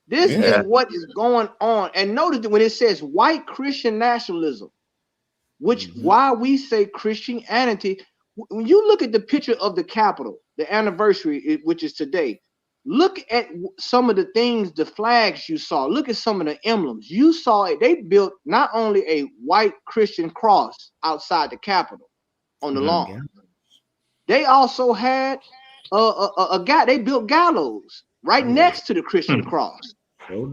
This is what is going on. And notice that when it says white Christian nationalism, which why we say Christianity, when you look at the picture of the Capitol, the anniversary, which is today, look at some of the things, the flags you saw. Look at some of the emblems. You saw it. They built not only a white Christian cross outside the Capitol on the lawn. They also had a guy. They built gallows right next to the Christian cross. So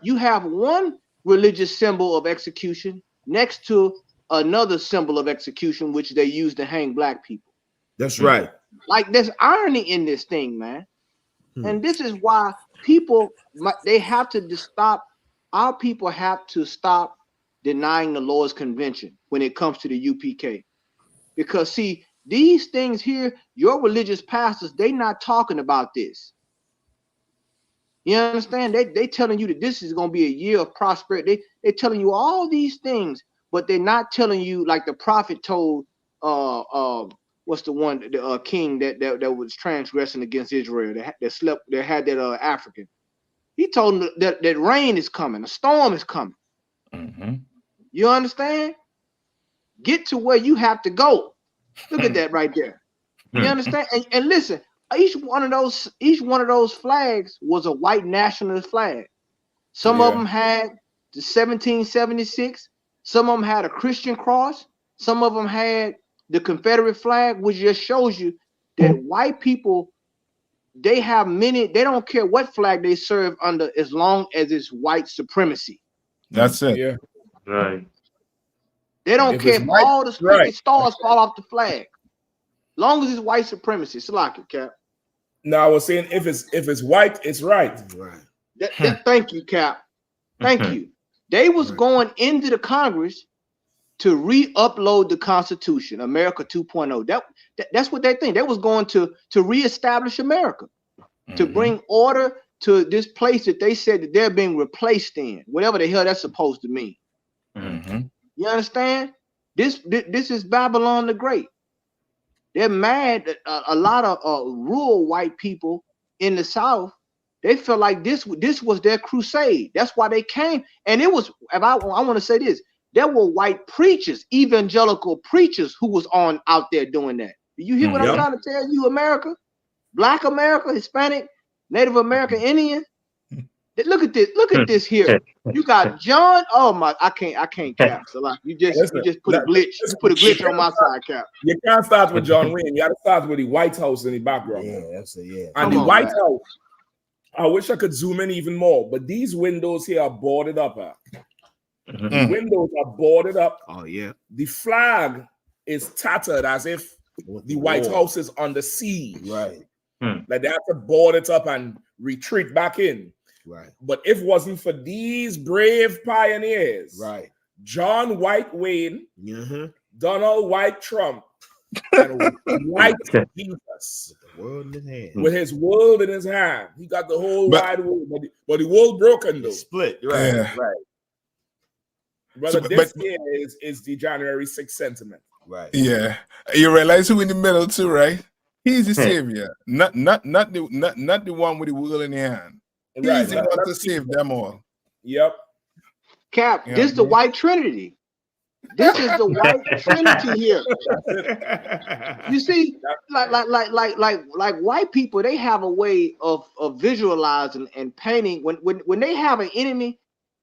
you have one religious symbol of execution next to another symbol of execution, which they use to hang black people. That's right. Like there's irony in this thing, man. And this is why people, they have to stop. Our people have to stop denying the Lord's convention when it comes to the UPK. Because see, these things here, your religious pastors, they not talking about this. You understand? They telling you that this is going to be a year of prosperity. They telling you all these things, but they're not telling you, like the prophet told what's the one, the king that was transgressing against Israel, that had that African. He told him that rain is coming, a storm is coming. You understand? Get to where you have to go. Look at that right there. You understand? And listen, each one of those flags was a white nationalist flag. Some of them had the 1776. Some of them had a Christian cross. Some of them had the Confederate flag, which just shows you that white people, they don't care what flag they serve under as long as it's white supremacy. That's it. Yeah. Right. They don't care if all the stars fall off the flag. Long as it's white supremacy. It's like it, Cap. No, I was saying if it's white, it's right. Thank you, Cap. Thank you. They was going into the Congress to re-upload the Constitution, America 2.0. That's what they think. They was going to reestablish America, to bring order to this place that they said that they're being replaced in, whatever the hell that's supposed to mean. You understand? This is Babylon the Great. They're mad that a lot of rural white people in the South, they felt like this was their crusade. That's why they came. And it was, I want to say this, there were white preachers, evangelical preachers who was out there doing that. Do you hear what I'm trying to tell you, America? Black America, Hispanic, Native American, Indian. Look at this. Look at this here. You got John. Oh my! I can't Cap. So like you just put a glitch. You put a glitch on my side, Cap. You can't start with John Wayne. You got to start with the White House in the background. Yeah, that's it. Yeah. And the White House I wish I could zoom in even more, but these windows here are boarded up. The windows are boarded up. Oh yeah. The flag is tattered as if the White House is under siege. Right. Like they have to board it up and retreat back in. Right. But if it wasn't for these brave pioneers, right, John White Wayne, Donald White Trump, and White Jesus, with his world in his hand, he got the whole wide world, but the world broken though, split. Right, right. Brother, this here is the January 6th sentiment. Right. Yeah, you realize who in the middle too, right? He's the savior, not the one with the wheel in the hand. He's the one to save them all. Yep. Cap, this is the white trinity. This is the white trinity here. You see, like white people, they have a way of visualizing and painting. When they have an enemy,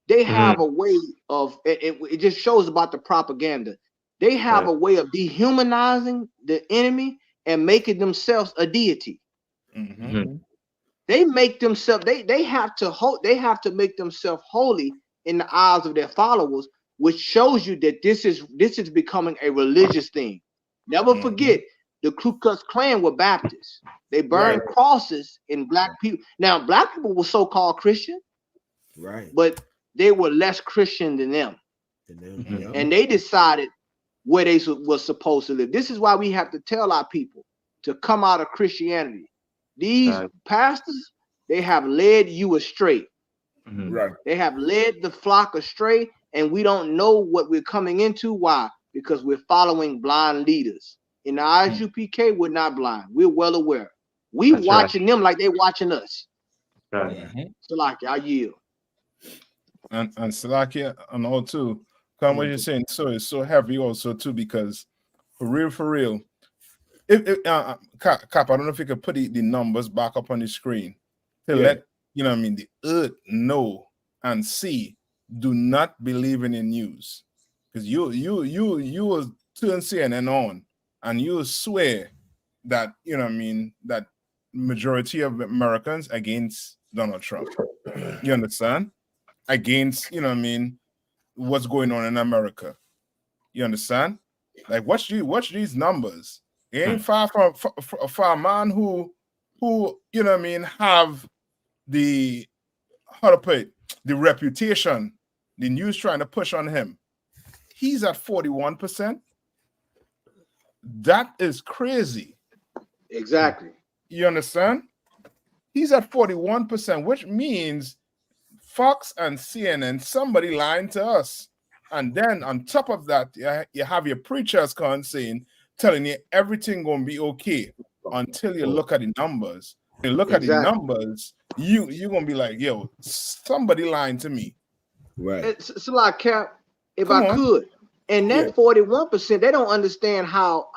they have a way of it just shows about the propaganda. They have a way of dehumanizing the enemy and making themselves a deity. They make themselves they have to make themselves holy in the eyes of their followers, which shows you that this is becoming a religious thing. Never forget, the Ku Klux Klan were Baptists. They burned crosses in black people. Now, black people were so-called Christian, right? But they were less Christian than them, and they decided where they were supposed to live. This is why we have to tell our people to come out of Christianity. These pastors, they have led you astray. Right. They have led the flock astray, and we don't know what we're coming into. Why? Because we're following blind leaders. In the ISUPK, we're not blind. We're well aware. We watching them like they're watching us. Salaki, I yield. And Salaki, and all too, come what you're saying, so it's so heavy also too, because for real, if Cap, I don't know if you could put the numbers back up on the screen to let the earth know and see. Do not believe in the news, because you will turn CNN on and you will swear that that majority of Americans against Donald Trump. You understand? Against what's going on in America. You understand? Like watch these numbers. It ain't far from for a man who have the, how to put it, the reputation the news trying to push on him. He's at 41%. That is crazy. Exactly. You understand? He's at 41%, which means Fox and CNN, somebody lying to us. And then on top of that, you have your preachers telling you everything gonna be okay until you look at the numbers. You look at the numbers, you're gonna be like, yo, somebody lying to me. Right. It's like, Cap, if I could, and that 41%, they don't understand how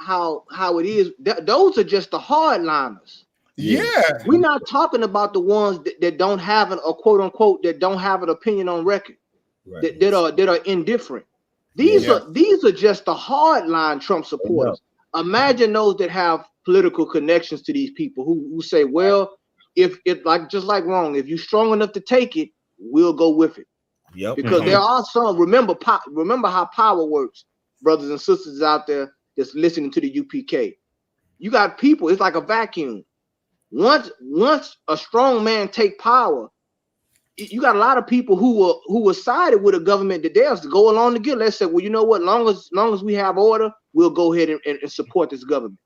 it is. Those are just the hardliners. Yeah, we're not talking about the ones that don't have an, or quote unquote, that don't have an opinion on record, that are indifferent. These are just the hardline Trump supporters. Imagine those that have political connections to these people who say, well, if like just like wrong, if you're strong enough to take it, we'll go with it. Yep. Because there are some, remember how power works, brothers and sisters out there that's listening to the UPK. You got people, it's like a vacuum. Once a strong man take power, you got a lot of people who were sided with a government that they'll go along together. Let's say, well, you know what, long as we have order, we'll go ahead and support this government.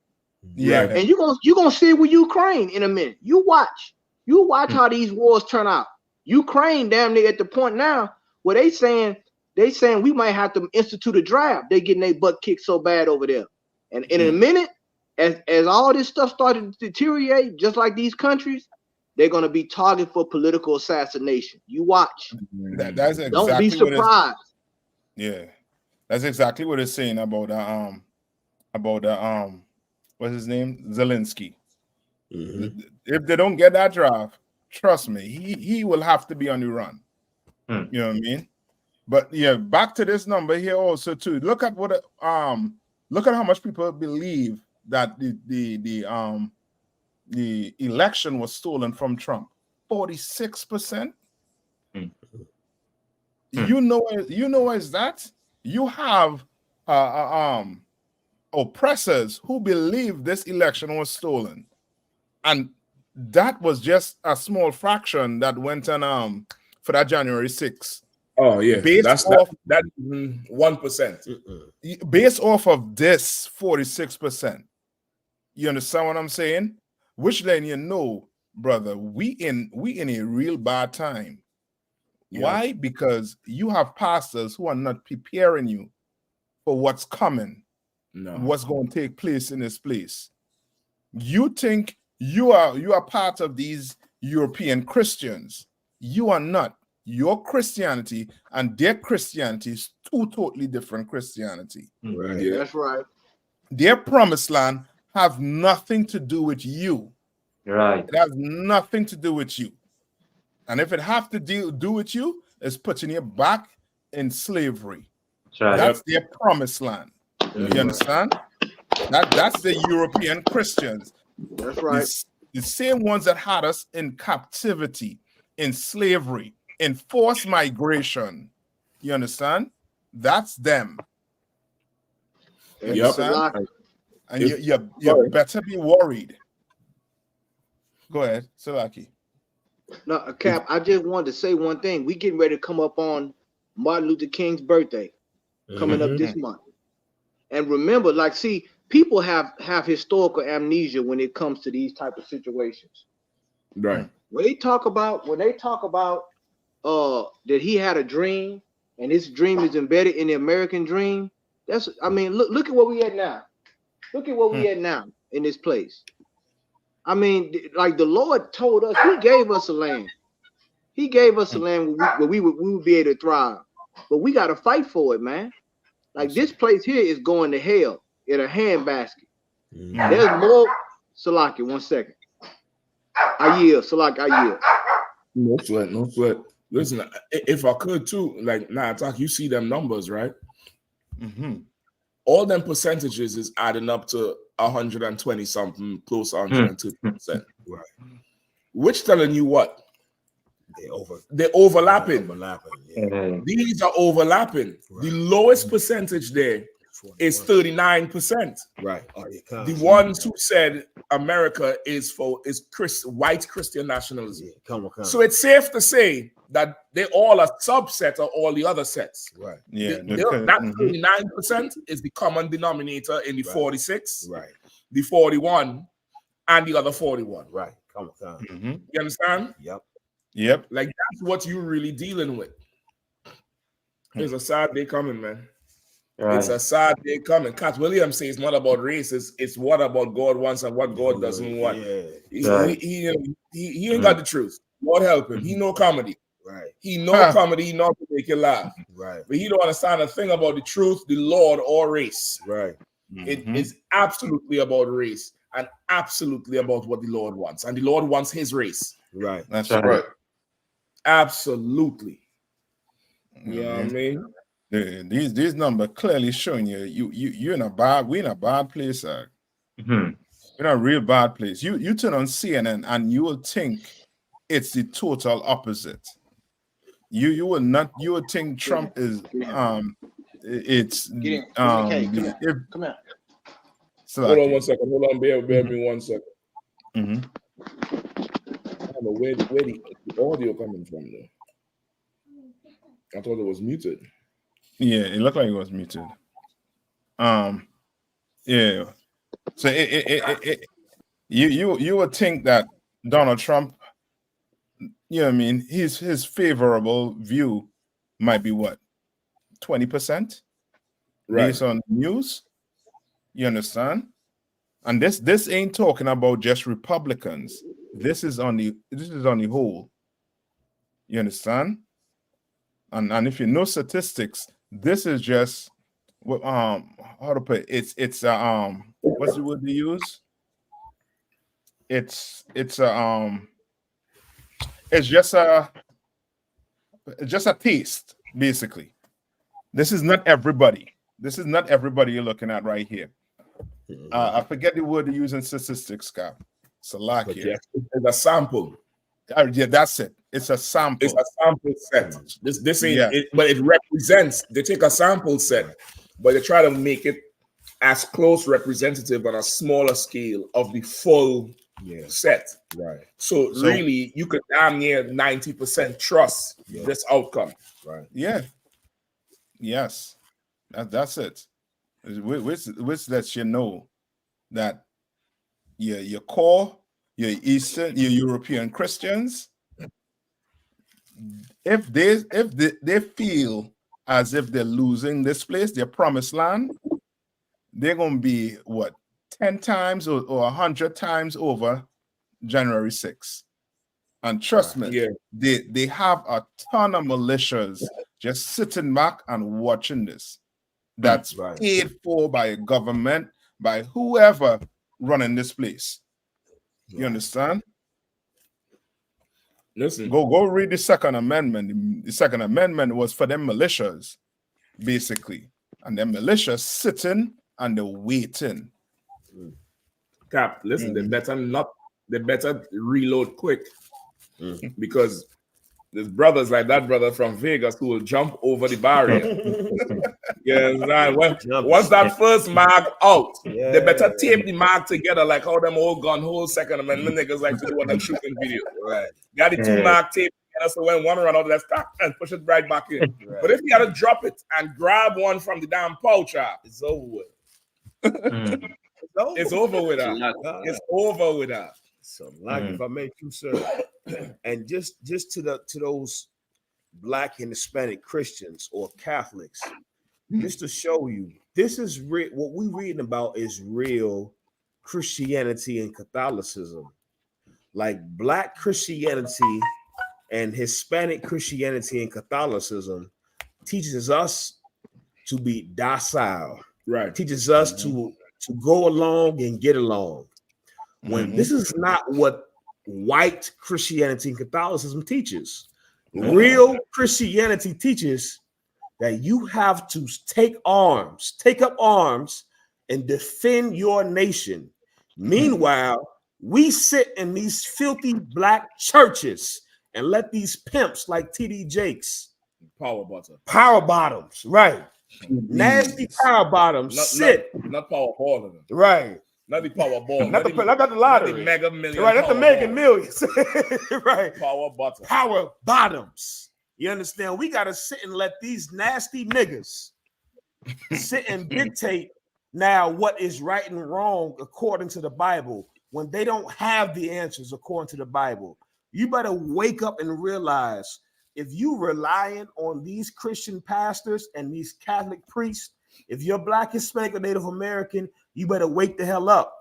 Yeah. And you're gonna see it with Ukraine in a minute. You watch how these wars turn out. Ukraine damn near at the point now where they saying we might have to institute a draft. They getting their butt kicked so bad over there. And in a minute, as all this stuff started to deteriorate, just like these countries, they're gonna be targeted for political assassination. You watch. That's exactly don't be surprised. That's exactly what it's saying about what's his name? Zelensky. If they don't get that draft, trust me, he will have to be on the run. You know what I mean? But yeah, back to this number here also too. Look at what look at how much people believe that the election was stolen from Trump. 46%. You know is that you have oppressors who believe this election was stolen, and that was just a small fraction that went on for that January 6th. Oh yeah, based that's off that 1%. based off of this 46%. You understand what I'm saying? Which then you know, brother, we in a real bad time. Yeah. Why? Because you have pastors who are not preparing you for what's coming, what's going to take place in this place. You think you are part of these European Christians. You are not. Your Christianity and their Christianity is two totally different Christianity. Right. Yeah. That's right. Their promised land have nothing to do with you. Right. It has nothing to do with you. And if it have to do with you, it's putting you back in slavery. Right. That's their promised land. You understand? That's the European Christians. That's right. The same ones that had us in captivity, in slavery, in forced migration. You understand? That's them. You understand? And you better be worried. Go ahead, Salaki. No, Cap, I just wanted to say one thing. We getting ready to come up on Martin Luther King's birthday coming up this month. And remember, like, see, people have historical amnesia when it comes to these type of situations. Right. When they talk about that he had a dream and his dream is embedded in the American dream, look at where we at now. Look at where we at now in this place. I mean, like the Lord told us, he gave us a land. He gave us a land where we would be able to thrive. But we got to fight for it, man. Like this place here is going to hell in a handbasket. There's more. Salaki, 1 second. I yield. Salaki, I yield. No sweat. Listen, if I could too, like talk, you see them numbers, right? All them percentages is adding up to 120 something, close to 102%. Right. Which telling you what? They're overlapping. Yeah. These are overlapping. Right. The lowest percentage there is 39%. Right. The ones who said America is white Christian nationalism. Yeah, come on. So it's safe to say that they all are subset of all the other sets. Right. Yeah. That 39% is the common denominator in the 46, right, the 41, and the other 41. Right. Come on. You understand? Yep. Like that's what you're really dealing with. It's a sad day coming, man. Right. It's a sad day coming. Cat Williams says it's not about race. It's what about God wants and what God doesn't want. Yeah. He ain't got the truth. Lord help him. He know comedy. Right. He know comedy. He know to make you laugh. Right. But he don't understand a thing about the truth, the Lord, or race. Right. It is absolutely about race and absolutely about what the Lord wants. And the Lord wants his race. Right. That's right. Absolutely. You know what I mean? These numbers clearly showing you're in a bad, we're in a bad place. We're in a real bad place. You turn on CNN and you will think it's the total opposite. You would think Trump is come here. Hold on 1 second. Hold on, bear me 1 second. I don't know where the audio coming from though. I thought it was muted. Yeah, it looked like it was muted. Yeah. So you would think that Donald Trump, you know what I mean, his favorable view might be what? 20%? Right. Based on news. You understand? And this ain't talking about just Republicans. This is on the whole. You understand? And if you know statistics, this is just how to put it. It's what's the word they use? It's just a taste, basically. This is not everybody. This is not everybody you're looking at right here. I forget the word they use in statistics, Scott. Salakia. It's a sample. Yeah, that's it. It's a sample. It's a sample set. This ain't it, but it represents. They take a sample set, but they try to make it as close representative on a smaller scale of the full set. Right. So really, you could damn near 90% trust this outcome. Right. Yeah. Yes. That's it. Which lets you know that your core, your Eastern, your European Christians, if they feel as if they're losing this place, their promised land, they're gonna be what 10 times or 100 times over January 6th. And trust me, they have a ton of militias just sitting back and watching this. That's paid for by a government, by whoever running this place. You understand? Listen. Go read the Second Amendment. The Second Amendment was for them militias, basically. And them militias sitting and they're waiting. Cap, listen, they better reload quick. Because there's brothers like that brother from Vegas who will jump over the barrier. Once that first mark out, they better tape the mark together like how them old gun hole Second Amendment niggas like to do on them shooting video. Right. Got the two mark tape together, so when one run out, let's stop and push it right back in. Right. But if you gotta drop it and grab one from the damn pouch, it's over with. It's over with that. It's over with that. So, like, if I make you, sir, and just to those Black and Hispanic Christians or Catholics, just to show you, this is real. What we're reading about is real Christianity and Catholicism. Like Black Christianity and Hispanic Christianity and Catholicism teaches us to be docile. Right. Teaches us to go along and get along. When this is not what white Christianity and Catholicism teaches. Real Christianity teaches that you have to take up arms, and defend your nation. Meanwhile, we sit in these filthy Black churches and let these pimps like TD Jakes, power bottoms, right? Nasty power bottoms not power balling them. Right. Not the Power Ball. Not the lottery. Not the Mega Million. Right, that's the Mega Millions. Right. Power bottoms. You understand? We got to sit and let these nasty niggas sit and dictate now what is right and wrong according to the Bible when they don't have the answers according to the Bible. You better wake up and realize if you relying on these Christian pastors and these Catholic priests, if you're Black, Hispanic, or Native American, you better wake the hell up.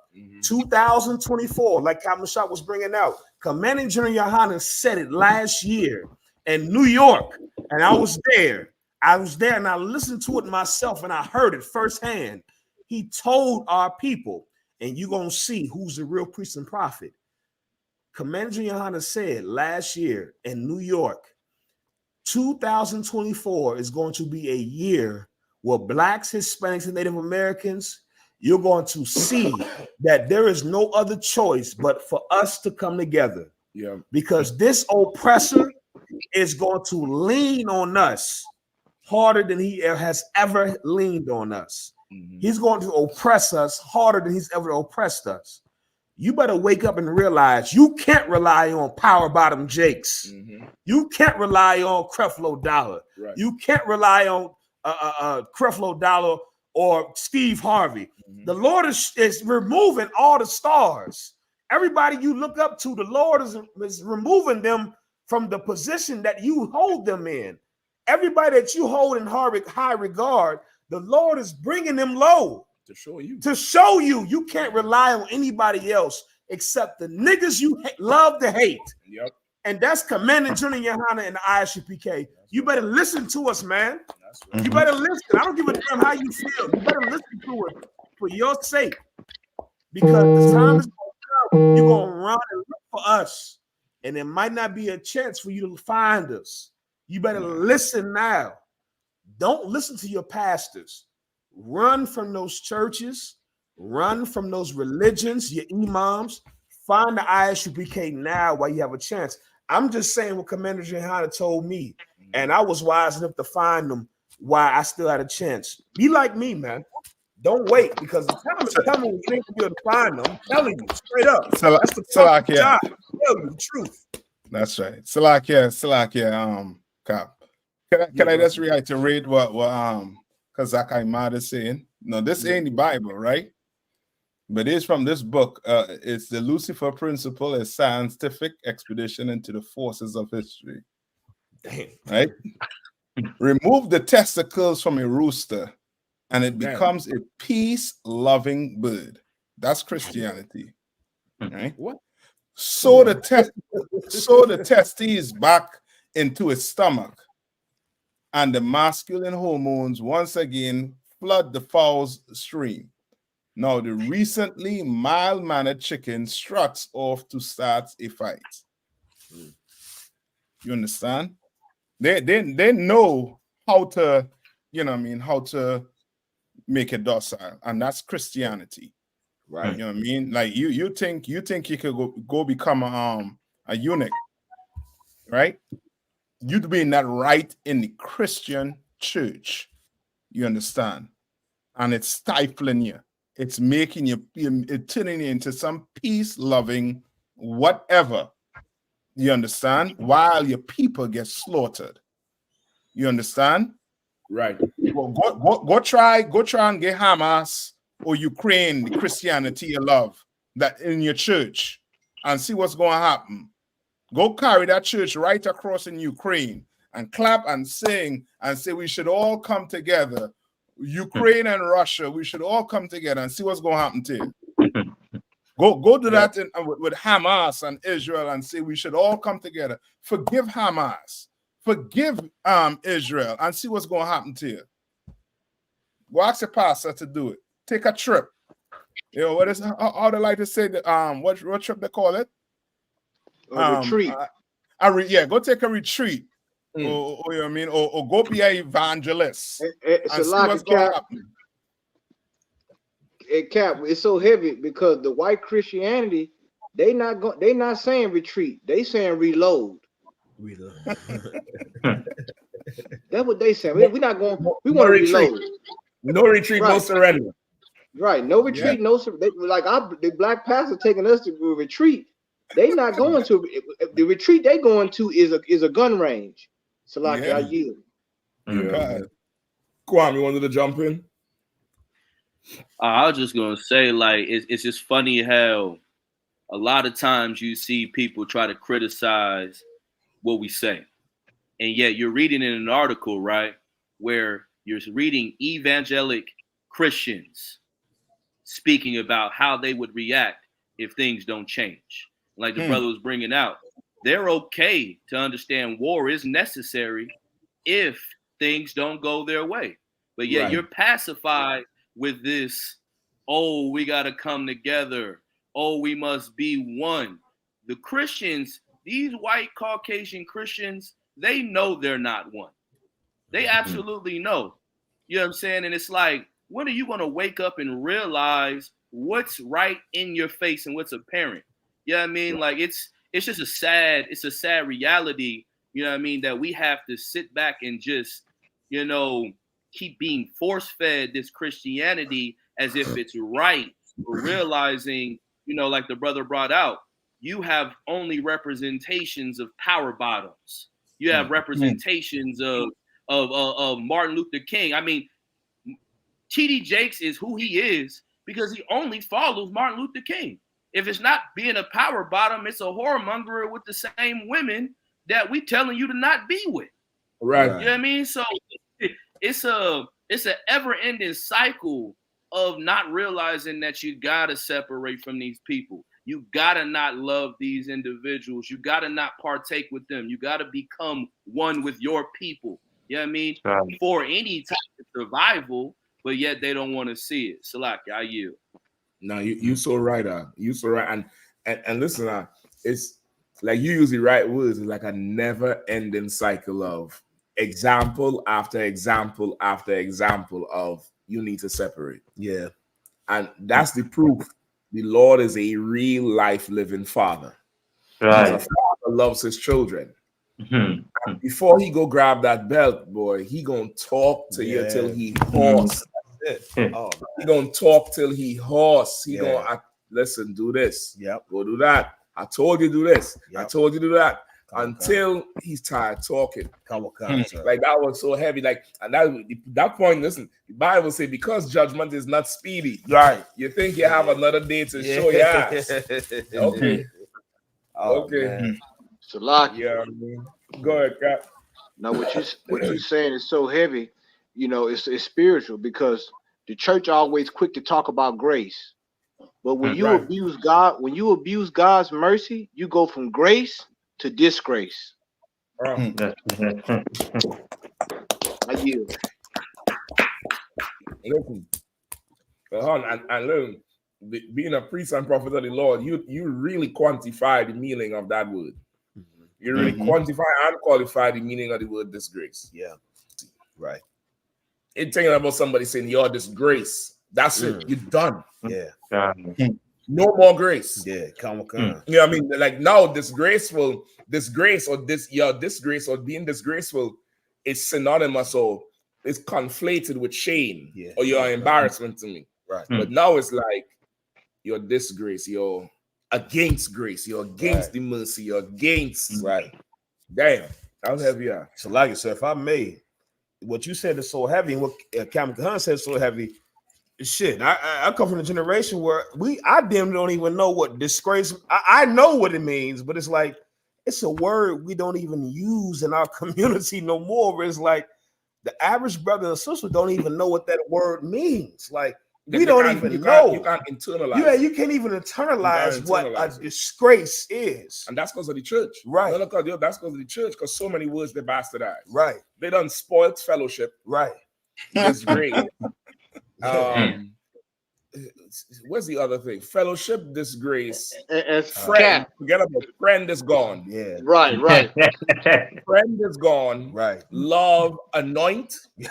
2024, like Captain Shot was bringing out, Commanding General Yahanna said it last year in New York, and I was there. And I listened to it myself, and I heard it firsthand. He told our people, and you're going to see who's the real priest and prophet. Commanding General Yahanna said last year in New York, 2024 is going to be a year where Blacks, Hispanics, and Native Americans, you're going to see that there is no other choice but for us to come together. Yeah. Because this oppressor is going to lean on us harder than he has ever leaned on us. He's going to oppress us harder than he's ever oppressed us. You better wake up and realize you can't rely on Power Bottom Jakes. You can't rely on Creflo Dollar. Right. You can't rely on Creflo Dollar or Steve Harvey. The Lord is removing all the stars. Everybody you look up to, the Lord is removing them from the position that you hold them in. Everybody that you hold in high regard, the Lord is bringing them low. To show you you can't rely on anybody else except the niggas you love to hate. Yep. And that's Commanding General Yahanna and the ISUPK. You better listen to us, man. You better listen. I don't give a damn how you feel. You better listen to it for your sake. Because the time is going to come, you're going to run and look for us. And it might not be a chance for you to find us. You better listen now. Don't listen to your pastors. Run from those churches. Run from those religions, your imams. Find the ISUPK now while you have a chance. I'm just saying what Commander Yahanna told me, and I was wise enough to find them while I still had a chance. Be like me, man. Don't wait, because the time is coming when you ain't gonna be able to find them. I'm telling you straight up. That's the fucking job. Tell you the truth. That's right. Salakia, Cap. Can I just reiterate what Kazak Ahmad is saying? No, this ain't the Bible, right? But it's from this book. It's the Lucifer Principle, a scientific expedition into the forces of history. Damn. Right? Remove the testicles from a rooster, and it becomes a peace-loving bird. That's Christianity. Right? What? Sew the testes back into its stomach, and the masculine hormones once again flood the fowl's stream. Now the recently mild-mannered chicken struts off to start a fight. You understand? They know how to, how to make it docile, and that's Christianity. Right. You know what I mean? Like you think you could go become a eunuch, right? You'd be not right in the Christian church. You understand? And it's stifling you. It's making you, it's turning you into some peace-loving whatever. You understand? While your people get slaughtered. You understand? Right. Well, go try and get Hamas or Ukraine, the Christianity you love, that in your church, and see what's going to happen. Go carry that church right across in Ukraine and clap and sing and say we should all come together. Ukraine and Russia, we should all come together and see what's going to happen to you. Go do that with Hamas and Israel and say we should all come together. Forgive Hamas. Forgive Israel and see what's going to happen to you. Go ask your pastor to do it. Take a trip. You know, how they like to say that, what trip they call it? Retreat. Go take a retreat. Or you know what I mean? Or go be an evangelist and see what's going to happen. Cap, it's so heavy because the white Christianity, they not saying retreat. They saying reload. That's what they say. We're not going. We want to reload. No retreat, no surrender. Right. No retreat, no surrender. Like the black pastor taking us to retreat. They not going to the retreat. They going to is a gun range. So like I yield. Kwame, you wanted to jump in? I was just gonna say, like, it's just funny how a lot of times you see people try to criticize what we say, and yet you're reading in an article, right, where you're reading evangelic Christians speaking about how they would react if things don't change. Like the brother was bringing out, they're okay to understand war is necessary if things don't go their way, but yet you're pacified with this, oh, we got to come together. Oh, we must be one. The Christians, these white Caucasian Christians, they know they're not one. They absolutely know. You know what I'm saying? And it's like, when are you going to wake up and realize what's right in your face and what's apparent? You know what I mean? Like, it's just a sad reality, you know what I mean, that we have to sit back and just, you know, keep being force-fed this Christianity as if it's right, realizing, you know, like the brother brought out, you have only representations of power bottoms. You have representations of Martin Luther King. I mean, T.D. Jakes is who he is because he only follows Martin Luther King. If it's not being a power bottom, it's a whoremonger with the same women that we telling you to not be with. Right. You know what I mean? So it's an ever-ending cycle of not realizing that you gotta separate from these people. You gotta not love these individuals. You gotta not partake with them. You gotta become one with your people. You know what I mean? Right. For any type of survival, but yet they don't want to see it. So like, I yield. No, you so right. You so right. And listen, it's like you use the right words. It's like a never-ending cycle of example after example after example of you need to separate. Yeah. And that's the proof. The Lord is a real life living Father. Right. He's a Father loves his children. Before he go grab that belt, boy, he gonna talk to you till he hoarse. He gonna talk till he hoarse. He gonna listen, do this. Go do that. I told you do this. I told you do that. Until he's tired talking. Like that was so heavy. Like, and that point, listen, the Bible say because judgment is not speedy. Right. You think you have another day to show your ass. Okay. Okay. Salaki. Yeah, go ahead, Cap. Now what you saying is so heavy, you know, it's spiritual, because the church always quick to talk about grace. But when you abuse God, when you abuse God's mercy, you go from grace to disgrace. I yield. Listen, and learn, being a priest and prophet of the Lord, you really quantify the meaning of that word. You really quantify and qualify the meaning of the word disgrace. Yeah, right. It's talking about somebody saying you're disgrace. That's it. You're done. Yeah. No more grace. Yeah, come. You know what I mean? Like now, disgrace or being disgraceful is synonymous or it's conflated with shame or your embarrassment to me. Right. But now it's like you're disgrace, you're against grace, you're against the mercy, you're against Damn, how heavy you are. So like I said, if I may, what you said is so heavy, and what Kahan said is so heavy. Shit, I come from a generation where I damn don't even know what disgrace. I know what it means, but it's like it's a word we don't even use in our community no more. Where it's like the average brother and sister don't even know what that word means. Like we don't even know. You can't internalize. Yeah, you can't even internalize what a disgrace is, and that's because of the church. Right. No, that's because of the church. Because so many words they bastardized. Right. They done spoiled fellowship. Right. Disgrace. What's the other thing? Fellowship, disgrace, friend. Forget about it. Friend is gone. Yeah. Right. Friend is gone. Right. Love, anointing is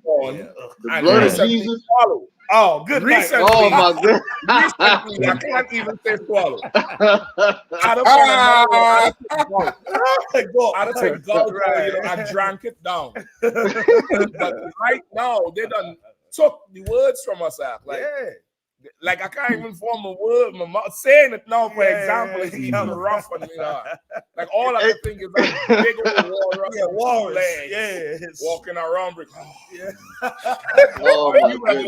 gone. The blood of Jesus. Swallow. Oh, good. Recently, oh my God. Recently, I can't even say swallow. I don't think God, I drank it down. But right now, they done took the words from us out. Like I can't even form a word. My mouth saying it now, for example, is even rough on me. Like all I can think is like big old walrus, walking around. Oh my goodness.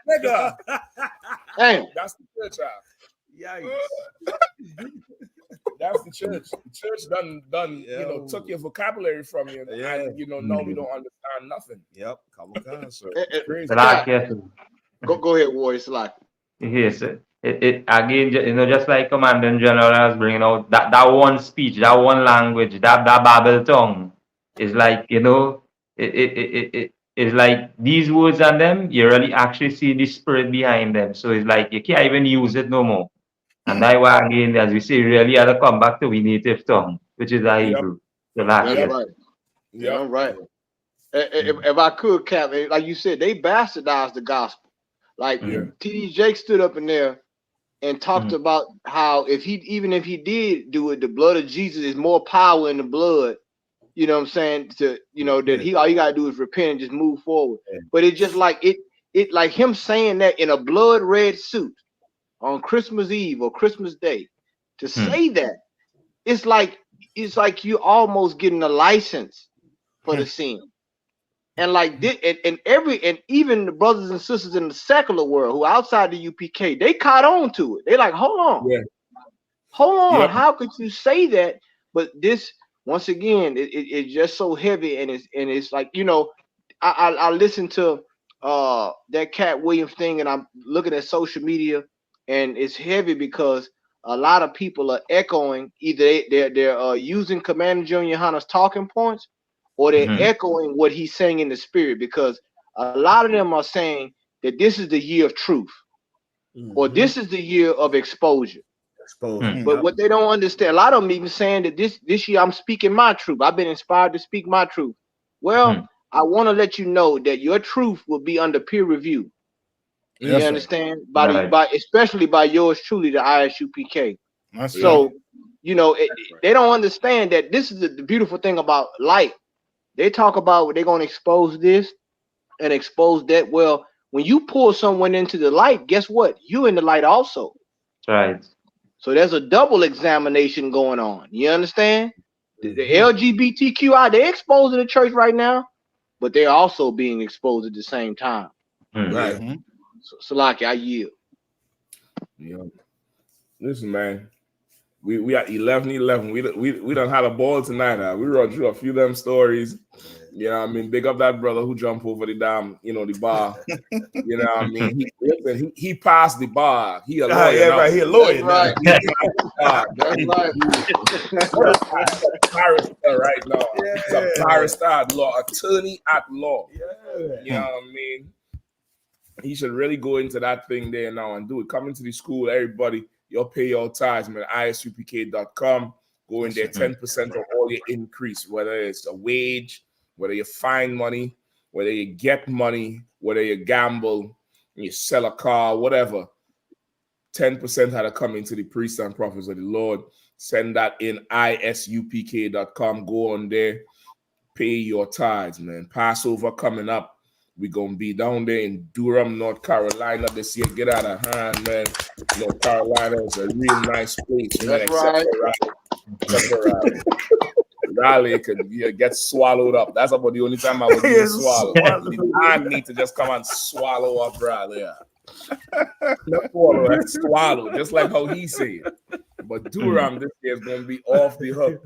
Nigga. Damn. That's the church out. Yikes. That's the church. The church done took your vocabulary from you, and now we don't understand nothing. Yep. Come on, sir. Go ahead, Warrior. It's like yes, it again, just like Commandant General was bringing out that one speech, that one language, that Babel tongue is like, it's like these words and them, you really actually see the spirit behind them. So it's like you can't even use it no more. And that's why, again, as we say, really had to come back to we native tongue, which is our Hebrew. That's right. Yeah, right. If I could, Cap, like you said, they bastardized the gospel. Like T.D. Jakes stood up in there and talked about how even if he did do it, the blood of Jesus is more power in the blood. You know what I'm saying? That all you gotta do is repent and just move forward. But it just like it like him saying that in a blood red suit on Christmas Eve or Christmas Day, to say that it's like you almost getting a license for the sin. And like this, and even the brothers and sisters in the secular world who outside the UPK, they caught on to it. They like, hold on. How could you say that? But this, once again, it's just so heavy, and it's like, I listened to that Cat Williams thing, and I'm looking at social media, and it's heavy because a lot of people are echoing either they're using Commander General Yahanna's talking points, or they're echoing what he's saying in the spirit, because a lot of them are saying that this is the year of truth, or this is the year of exposure. But what they don't understand, a lot of them even saying that this year I'm speaking my truth. I've been inspired to speak my truth. Well, I want to let you know that your truth will be under peer review. You understand? By especially by yours truly, the ISUPK. So, you know, they don't understand that this is the beautiful thing about light. They talk about they're going to expose this and expose that. Well, when you pull someone into the light, guess what? You in the light also. Right. So there's a double examination going on. You understand? The LGBTQI, they're exposed to the church right now, but they're also being exposed at the same time. Right. So like I yield. Yeah. Listen, man. We at 11-11. We done had a ball tonight. We run through a few of them stories. You know what I mean? Big up that brother who jumped over the damn, the bar. You know what I mean? He passed the bar. He a lawyer now. Right. He a lawyer now. That's right. Barrister right now. He's a barrister at law, attorney at law. You know what I mean? He should really go into that thing there now and do it. Come into the school, everybody. You'll pay your tithes, man. ISUPK.com. Go in there, 10% of all your increase, whether it's a wage, whether you find money, whether you get money, whether you gamble, you sell a car, whatever. 10% had to come into the priests and prophets of the Lord. Send that in ISUPK.com. Go on there, pay your tithes, man. Passover coming up. We're going to be down there in Durham, North Carolina this year. Get out of hand, man. North Carolina is a real nice place, man. That's right. Except for Raleigh could get swallowed up. That's about the only time I would get swallowed. I need to just come and swallow up Raleigh. Not swallow, that's swallow, just like how he said. But Durham this year is going to be off the hook.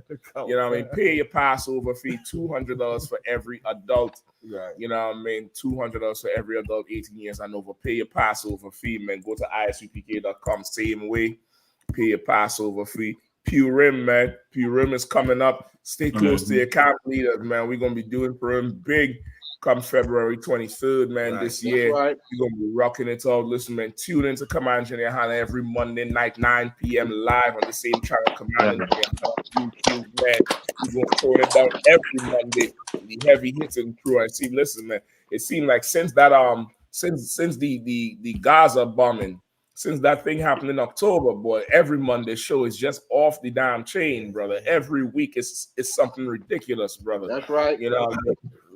You know what I mean? Pay your Passover fee, $200 for every adult. Right. You know what I mean? $200 for every adult 18 years and over. Pay your Passover fee, man. Go to ISUPK.com, same way. Pay your Passover fee. Purim, man. Purim is coming up. Stay close to your camp leaders, man. We're going to be doing Purim big come February 23rd, man, this year. Right. We're going to be rocking it out. Listen, man, tune in to Command and Yahanna every Monday night, 9 p.m. live on the same channel, Command and Yahanna YouTube, man. We're going to throw it down every Monday. The heavy hitting crew. And see, listen, man, it seemed like since that, since the Gaza bombing, since that thing happened in October, boy, every Monday show is just off the damn chain, brother. Every week is something ridiculous, brother. That's right. You know,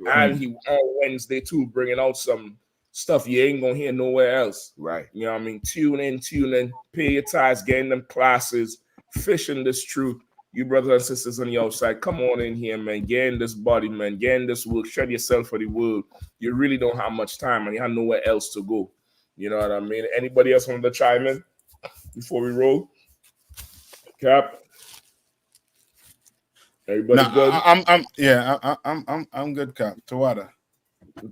and he on Wednesday too, bringing out some stuff you ain't gonna hear nowhere else. Right. You know what I mean? Tune in, pay your tithes, get in them classes, fishing this truth. You brothers and sisters on the outside, come on in here, man. Get in this body, man. Get in this work. Shed yourself for the world. You really don't have much time, and you have nowhere else to go. You know what I mean? Anybody else want to chime in before we roll? Cap. Everybody good? I'm good, Cap. Tawada.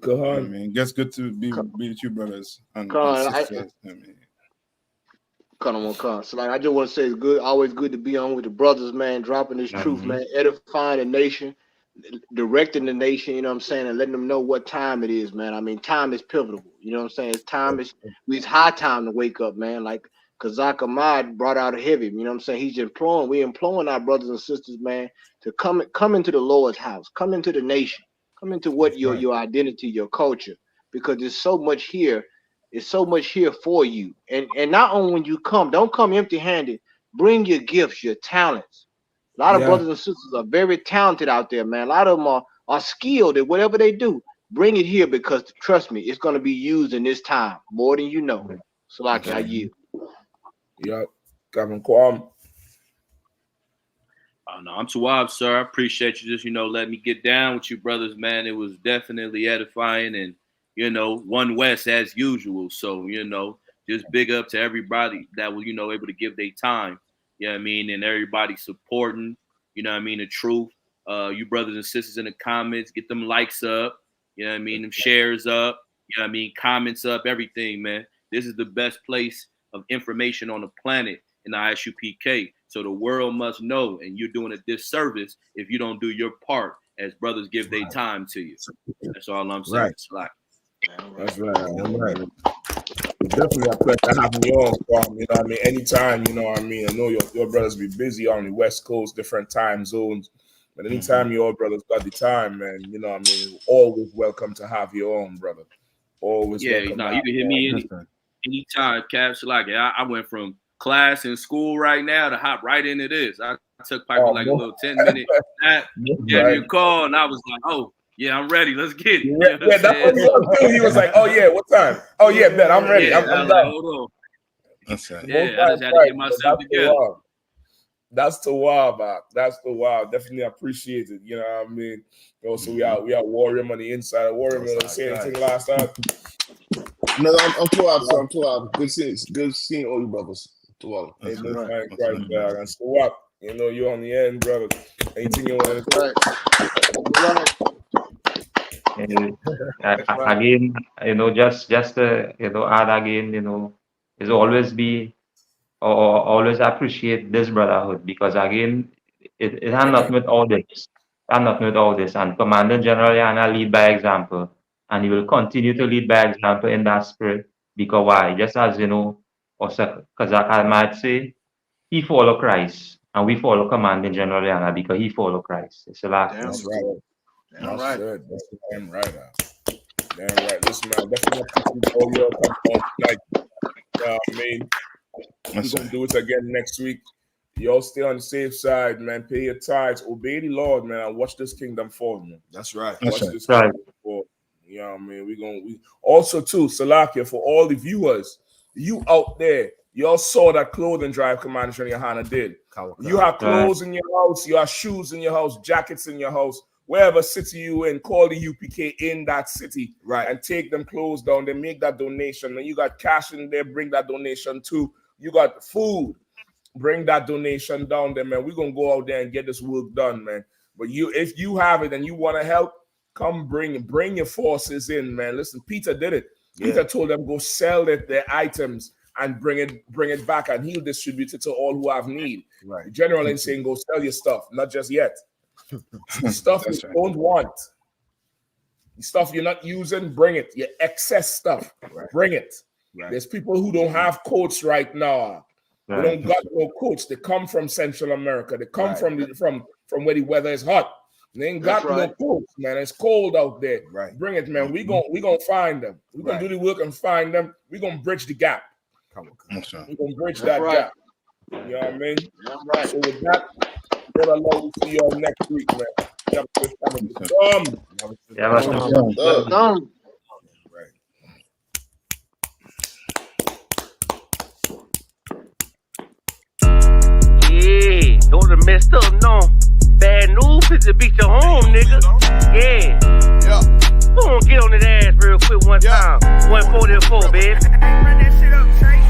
Go on. I mean, it's good to be with you, brothers. And sisters. So like I just want to say it's good, always good to be on with the brothers, man, dropping this truth, man, edifying the nation, directing the nation, you know what I'm saying, and letting them know what time it is, man. I mean, time is pivotal, you know what I'm saying? It's high time to wake up, man. Like Kazak Ahmad brought out a heavy, you know what I'm saying? We're imploring our brothers and sisters, man, to come into the Lord's house, come into the nation, come into what your identity, your culture, because there's so much here. It's so much here for you. And not only when you come, don't come empty-handed. Bring your gifts, your talents. A lot of brothers and sisters are very talented out there, man. A lot of them are skilled at whatever they do. Bring it here because, trust me, it's going to be used in this time more than you know. So like I yield. Yeah, Captain Kwam. Oh, no, I'm Tawab, sir. I appreciate you just, letting me get down with you brothers, man. It was definitely edifying and, One West as usual. So, just big up to everybody that was, able to give their time. You know what I mean? And everybody supporting, the truth. You brothers and sisters in the comments, get them likes up. You know what I mean? Them shares up. You know what I mean? Comments up, everything, man. This is the best place of information on the planet in the ISUPK. So the world must know, and you're doing a disservice if you don't do your part as brothers give their time to you. That's all I'm saying. Right. That's right. Definitely a pleasure having you on, Kwam. You know what I mean? Anytime, you know what I mean? I know your brothers be busy on the West Coast, different time zones. But anytime your brothers got the time, man, you know what I mean? Always welcome to have your own, brother. Always welcome. You can hit me anytime, Caps. Like I went from class in school right now to hop right into this. I took Piper like a little 10-minute nap, gave me a call, and I was like, oh, yeah, I'm ready. Let's get it. You know Yeah, that's what he was doing. He was like, oh, yeah, what time? Oh, yeah, bet, I'm ready. Yeah, I'm I was done. like, hold on. That's right. Yeah, I just had to get myself together. That's the wild, man. That's the wild. Definitely appreciate it. You know what I mean? Also, we are Warrior on the inside. Warrior, man. Say anything last time? No, I'm too out, sir. I'm too out. Good seeing all you brothers. Too out. Hey, this man, right there. And so what? You know, you're on the end, brother. Anything you want to say? Again, you know, just you know, add again, you know, is always be or always appreciate this brotherhood, because again, it has nothing with all this. And Commander General Yahanna lead by example, and he will continue to lead by example in that spirit. Because why? Just as you know, also Kazak might say, he follow Christ, and we follow Commander General Yahanna because he follow Christ. It's a lot. That's right. Damn right. That's damn right. Damn right. Listen, man, definitely appreciate all your come on tonight. I mean, we're gonna do it again next week. Y'all stay on the safe side, man. Pay your tithes, obey the Lord, man, and watch this kingdom fall, man. That's right. Watch this kingdom fall. You know what I mean? We also too, Salakia, for all the viewers, you out there, y'all saw that clothing drive Commander Yahanna did. You have clothes in your house, you have shoes in your house, jackets in your house. Wherever city you in, call the UPK in that city, right, and take them clothes down. They make that donation. And you got cash in there, bring that donation too. You got food, bring that donation down there, man. We're gonna go out there and get this work done, man. But if you have it and you want to help, come bring your forces in, man. Listen, Peter did it. Yeah. Peter told them go sell their items and bring it back, and he'll distribute it to all who have need. Right. The general ain't saying go sell your stuff, not just yet. Stuff you don't want, stuff you're not using, bring it. Your excess stuff, bring it. Right. There's people who don't have coats right now. They don't got no coats. They come from Central America. They come from where the weather is hot. They ain't got no coats, man. It's cold out there. Right. Bring it, man. We gonna find them. We're gonna do the work and find them. We're gonna bridge the gap. We're gonna bridge that gap. You know what I mean? Right. So with that, God allow we see y'all next week, man. Yeah, don't have messed up, no. Bad news is to beat your home, nigga. Yeah. Go on, get on that ass real quick one time. 144, baby.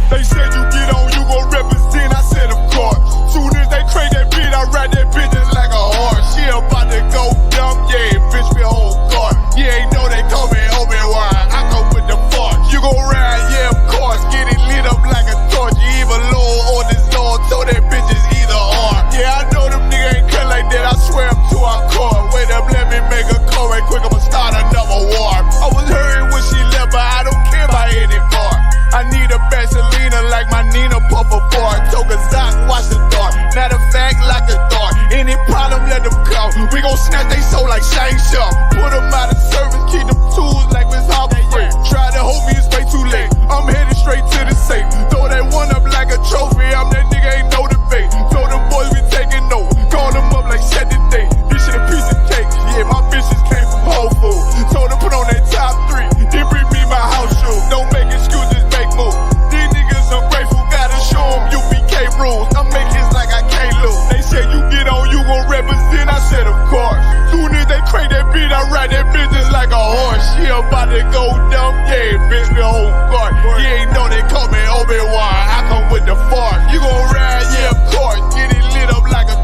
They said you get on, you gon' represent. I said, of course. Soon as they crank that beat, I ride that bitch just like a horse. She about to go dumb, yeah, bitch, me whole guard. Yeah, ain't know they call me Obi-Wan. I come with the force. You gon' ride, yeah, of course. Get it lit up like a torch. You either low or this Lord, so that bitch is either or. Yeah, I know them niggas ain't cut like that. I swear I'm to our core. Wait up, let me make a call right quick. I'ma start another war. I was hurting when she left, but I don't care about anymore. I need a Vaseline like my Nina Puffer bar. Took a Zach, watch the dark. Matter of fact, like a dart. Any problem, let them come. We gon' snatch they soul like Shane Sharp. Put them out of service, keep them tools like Miss Harper. Try to hold me, it's way too late. I'm headed straight to the safe. Throw that one up like a trophy. I'm that nigga, ain't no debate. Told them boys we taking notes. Call them up like set the date. This shit a piece of cake. Yeah, my bitches came from Whole Foods. Told them put on that top 3. Then bring me my house shoes. Don't make excuses, make moves. These niggas ungrateful, gotta show them UPK rules. I'm making like I can't lose. They said you get on, you gon' represent. I said of course. Soon as they crank that beat, I ride that bitch just like a horse. She about to go dumb, yeah, bitch, me whole guard. You ain't know they call me Obi-Wan. I come with the force. You gon' ride, yeah, of course. Get it lit up like a